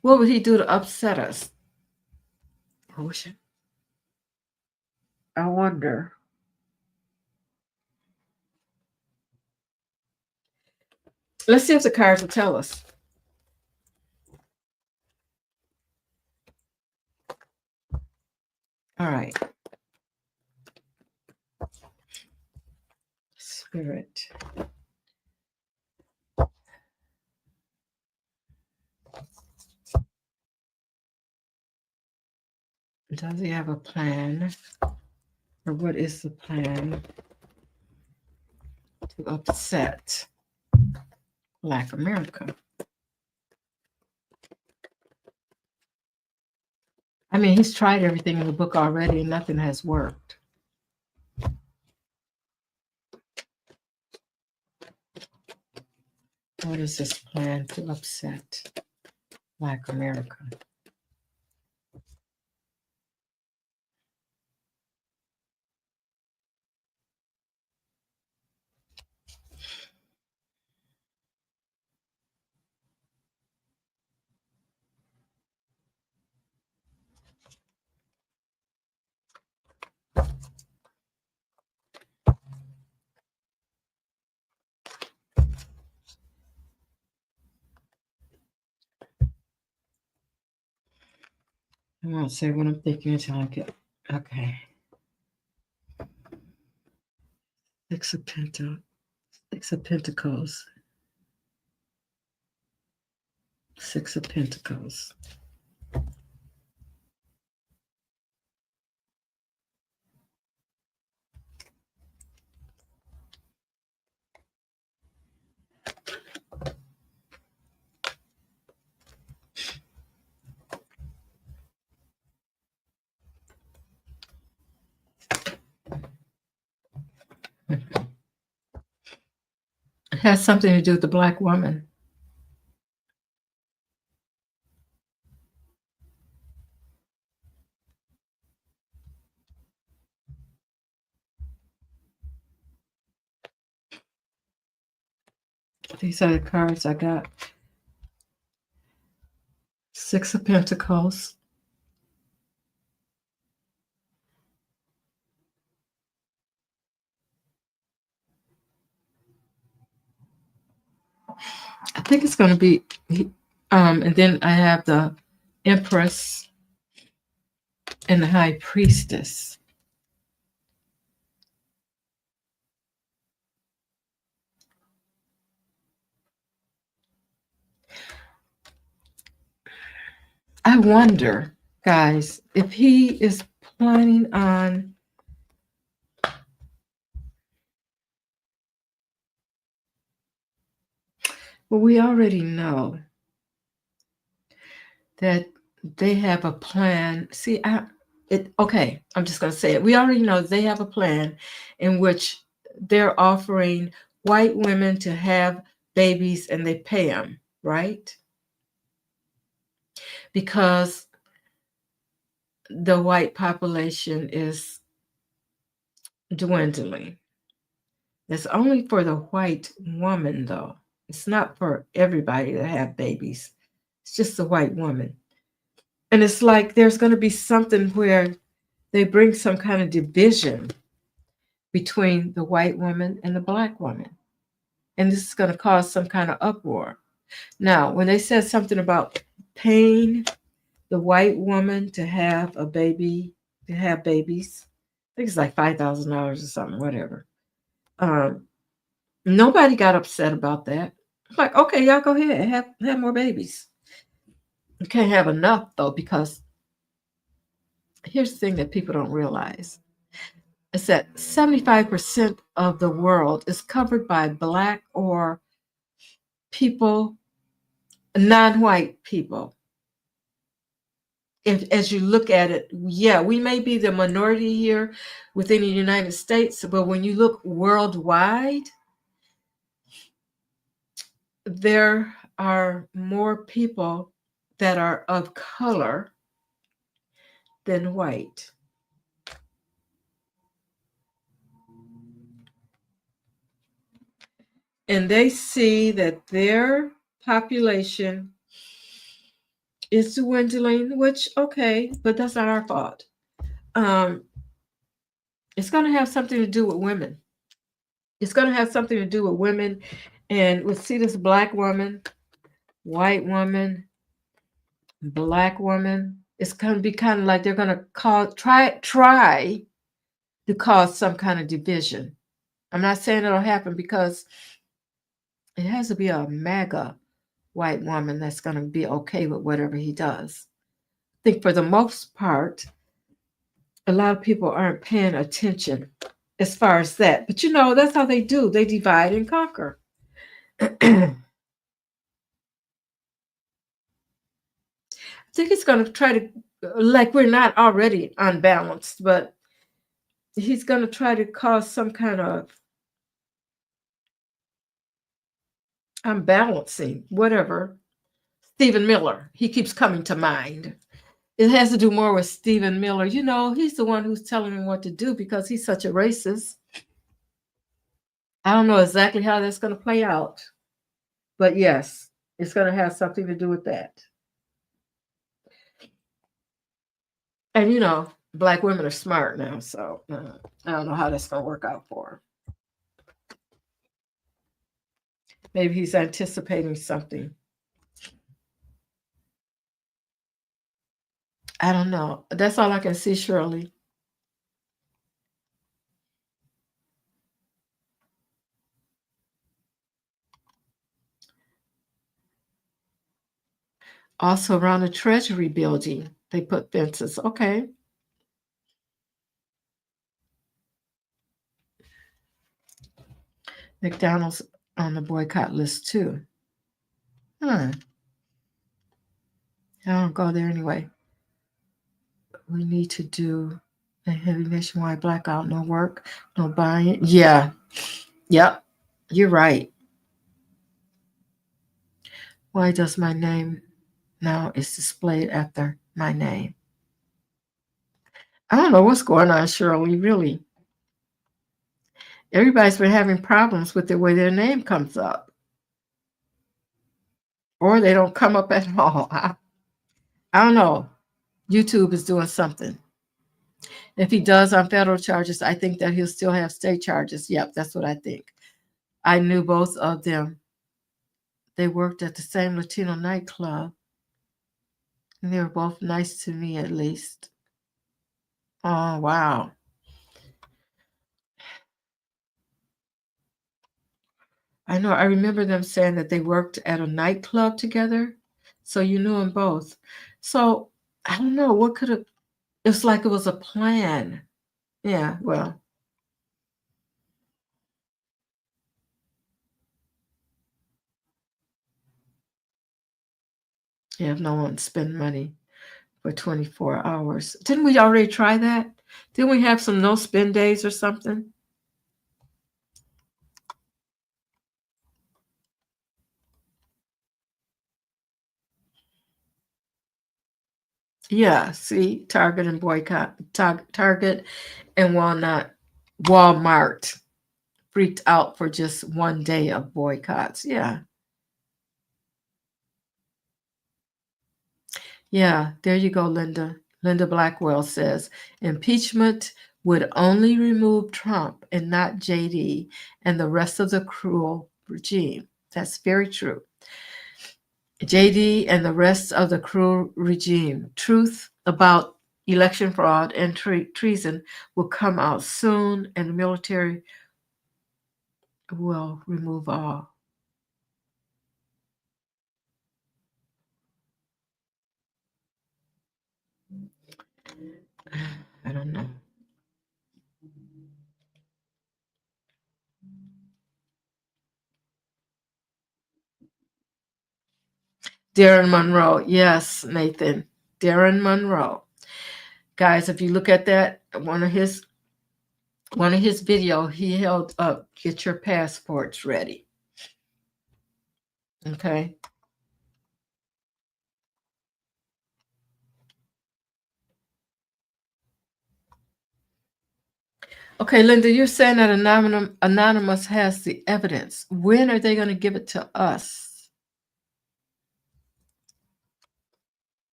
What would he do to upset us? I wonder. Let's see if the cards will tell us. All right. Spirit. Does he have a plan? Or what is the plan to upset Black America? I mean, he's tried everything in the book already and nothing has worked. What is this plan to upset Black America? I won't say what I'm thinking until I get. Okay. Six of Pentacles. Six of Pentacles. Six of Pentacles. It has something to do with the Black woman. These are the cards I got. Six of Pentacles. I think it's going to be, and then I have the Empress and the High Priestess. I wonder, guys, if he is planning on well, we already know that they have a plan. See, okay, I'm just going to say it. We already know they have a plan in which they're offering white women to have babies and they pay them, right? Because the white population is dwindling. It's only for the white woman, though. It's not for everybody to have babies. It's just the white woman. And it's like there's going to be something where they bring some kind of division between the white woman and the Black woman. And this is going to cause some kind of uproar. Now, when they said something about paying the white woman to have a baby, to have babies, I think it's like $5,000 or something, whatever. Nobody got upset about that. Like, okay, y'all go ahead and have more babies. You can't have enough, though, because here's the thing that people don't realize. It's that 75% of the world is covered by Black or people, non-white people. As you look at it, yeah, we may be the minority here within the United States, but when you look worldwide, there are more people that are of color than white. And they see that their population is dwindling, which, okay, but that's not our fault. It's going to have something to do with women. It's going to have something to do with women. And we'll see this Black woman, white woman, Black woman. It's going to be kind of like they're going to try to cause some kind of division. I'm not saying it'll happen because it has to be a MAGA white woman that's going to be okay with whatever he does. I think for the most part, a lot of people aren't paying attention as far as that. But that's how they do. They divide and conquer. I think he's going to try to, like we're not already unbalanced, but he's going to try to cause some kind of unbalancing, whatever. Stephen Miller, he keeps coming to mind. It has to do more with Stephen Miller. He's the one who's telling him what to do because he's such a racist. I don't know exactly how that's going to play out. But yes, it's going to have something to do with that. And Black women are smart now, so I don't know how that's going to work out for her. Maybe he's anticipating something. I don't know. That's all I can see, Shirley. Also around the Treasury building, they put fences. Okay. McDonald's on the boycott list too. I don't go there anyway. We need to do a heavy nationwide blackout. No work, no buying. Yeah. Yep. You're right. Why does my name now is displayed after my name? I don't know what's going on, Shirley, really. Everybody's been having problems with the way their name comes up. Or they don't come up at all. I don't know. YouTube is doing something. If he does on federal charges, I think that he'll still have state charges. Yep, that's what I think. I knew both of them. They worked at the same Latino nightclub. And they were both nice to me, at least. Oh, wow. I know. I remember them saying that they worked at a nightclub together. So you knew them both. So I don't know. What could have, it's like it was a plan. Yeah, well, yeah, if no one spend money for 24 hours. Didn't we already try that? Didn't we have some no spend days or something? Yeah, see, Target and boycott, Target and Walmart freaked out for just one day of boycotts. Yeah. Yeah, there you go, Linda. Linda Blackwell says impeachment would only remove Trump and not JD and the rest of the cruel regime. That's very true. JD and the rest of the cruel regime. Truth about election fraud and treason will come out soon, and the military will remove all. I don't know. Darren Monroe. Yes, Nathan. Darren Monroe. Guys, if you look at that, one of his video, he held up, get your passports ready. Okay. Okay, Linda, you're saying that Anonymous has the evidence. When are they going to give it to us?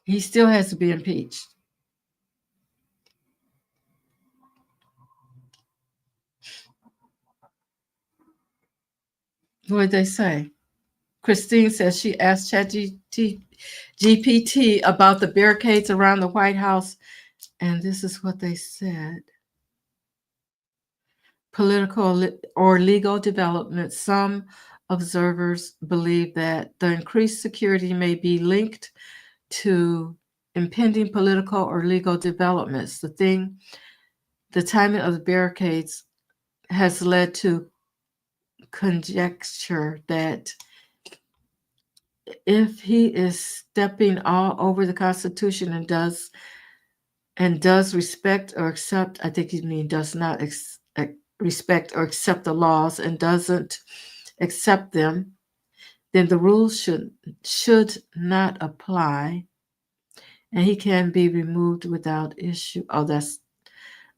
He still has to be impeached. What did they say? Christine says she asked ChatGPT about the barricades around the White House, and this is what they said. Political or legal developments. Some observers believe that the increased security may be linked to impending political or legal developments. The timing of the barricades has led to conjecture that if he is stepping all over the Constitution and does respect or accept, I think he means does not respect or accept the laws and doesn't accept them, then the rules should not apply, and he can be removed without issue. Oh, that's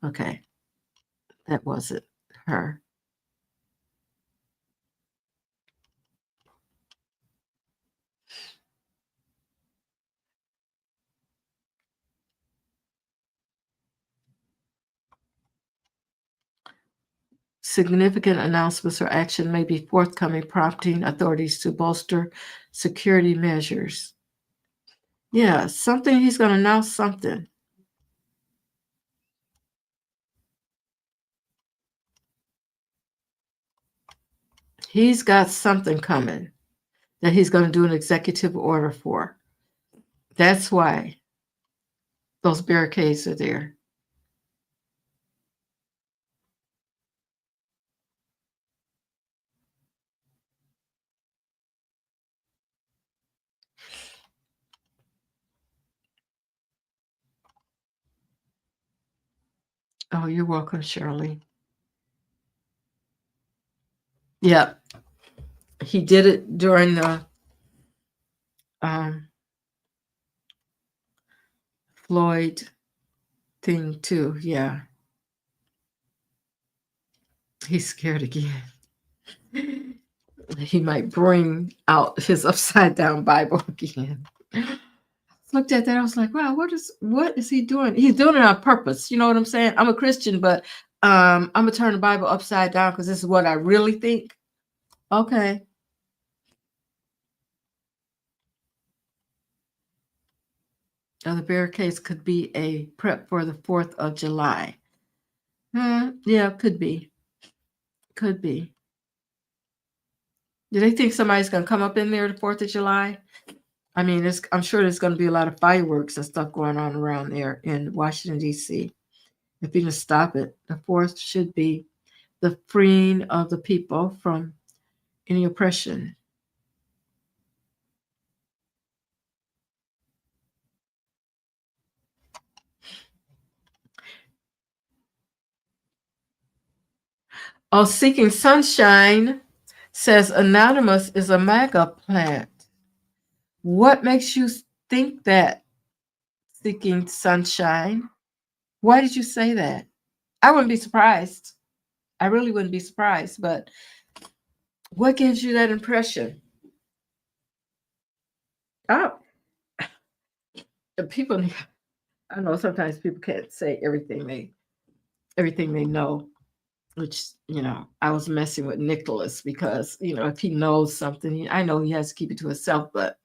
okay. That wasn't her. Significant announcements or action may be forthcoming, prompting authorities to bolster security measures. Yeah, something. He's going to announce something. He's got something coming that he's going to do an executive order for. That's why those barricades are there. Oh, you're welcome, Shirley. Yeah, he did it during the um, Floyd thing too. Yeah, he's scared again. He might bring out his upside down Bible again. Looked at that, I was like, wow, what is he doing? He's doing it on purpose. You know what I'm saying? I'm a Christian, but I'm gonna turn the Bible upside down because this is what I really think. Okay. Now the barricades could be a prep for the 4th of July. Yeah, could be. Could be. Do they think somebody's gonna come up in there the 4th of July? I mean, I'm sure there's gonna be a lot of fireworks and stuff going on around there in Washington, D.C. If you can stop it, the 4th should be the freeing of the people from any oppression. Oh, Seeking Sunshine says Anonymous is a MAGA plant. What makes you think that, Seeking Sunshine? Why did you say that? I wouldn't be surprised. I really wouldn't be surprised, but what gives you that impression? Oh, people, I know sometimes people can't say everything they know, which, I was messing with Nicholas because, if he knows something, I know he has to keep it to himself, but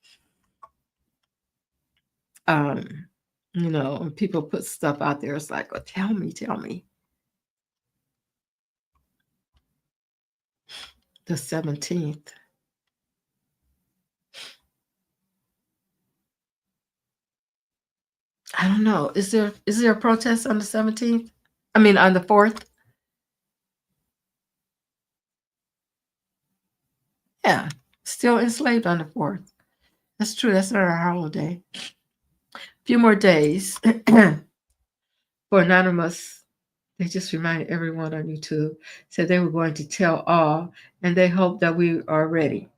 um, when people put stuff out there, it's like, well, tell me. The 17th. I don't know. Is there a protest on the 17th? I mean, on the 4th? Yeah, still enslaved on the 4th. That's true. That's not our holiday. A few more days for Anonymous. They just reminded everyone on YouTube, said they were going to tell all, and they hope that we are ready.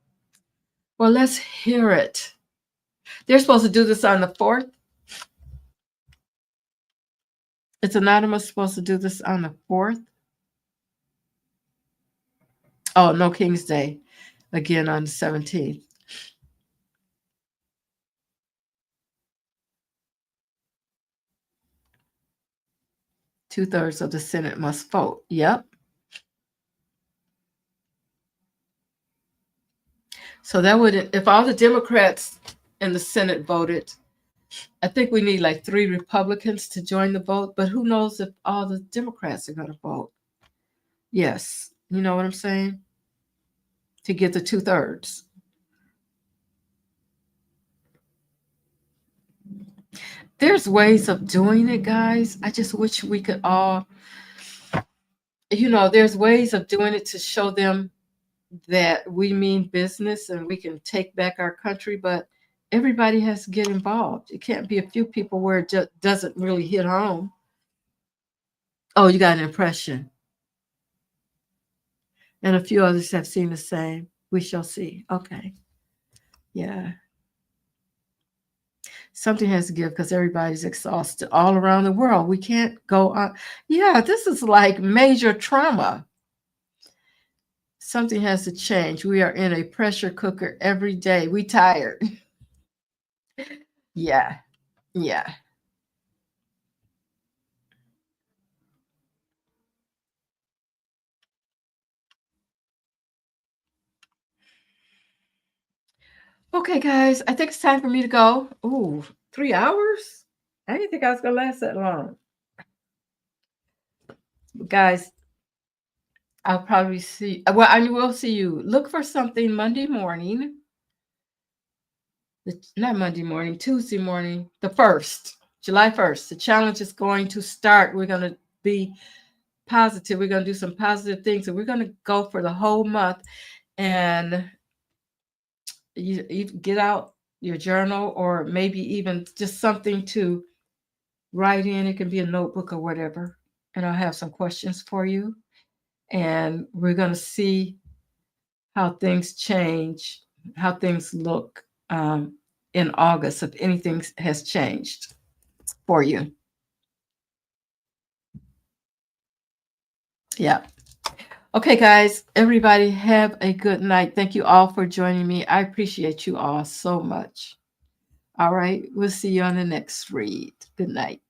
Well, let's hear it. They're supposed to do this on the 4th. It's Anonymous supposed to do this on the 4th. Oh, no King's Day. Again on the 17th. Two-thirds of the Senate must vote. Yep. So that would, if all the Democrats in the Senate voted, I think we need like 3 Republicans to join the vote, but who knows if all the Democrats are going to vote? Yes. You know what I'm saying? To get the 2/3. There's ways of doing it, guys. I just wish we could all, there's ways of doing it to show them that we mean business and we can take back our country, but everybody has to get involved. It can't be a few people where it just doesn't really hit home. Oh, you got an impression. And a few others have seen the same. We shall see. Okay. Yeah. Something has to give because everybody's exhausted all around the world. We can't go on. Yeah, this is like major trauma. Something has to change. We are in a pressure cooker every day. We tired. Yeah. Yeah. Okay, guys, I think it's time for me to go. Ooh, 3 hours? I didn't think I was gonna last that long. Guys, I'll probably see. Well, I will see you. Look for something Monday morning. Not Monday morning, Tuesday morning, the 1st, July 1st. The challenge is going to start. We're going to be positive. We're going to do some positive things. And we're going to go for the whole month. And you get out your journal or maybe even just something to write in. It can be a notebook or whatever. And I'll have some questions for you. And we're going to see how things change, how things look in August, if anything has changed for you. Yeah. Okay, guys, everybody have a good night. Thank you all for joining me. I appreciate you all so much. All right. We'll see you on the next read. Good night.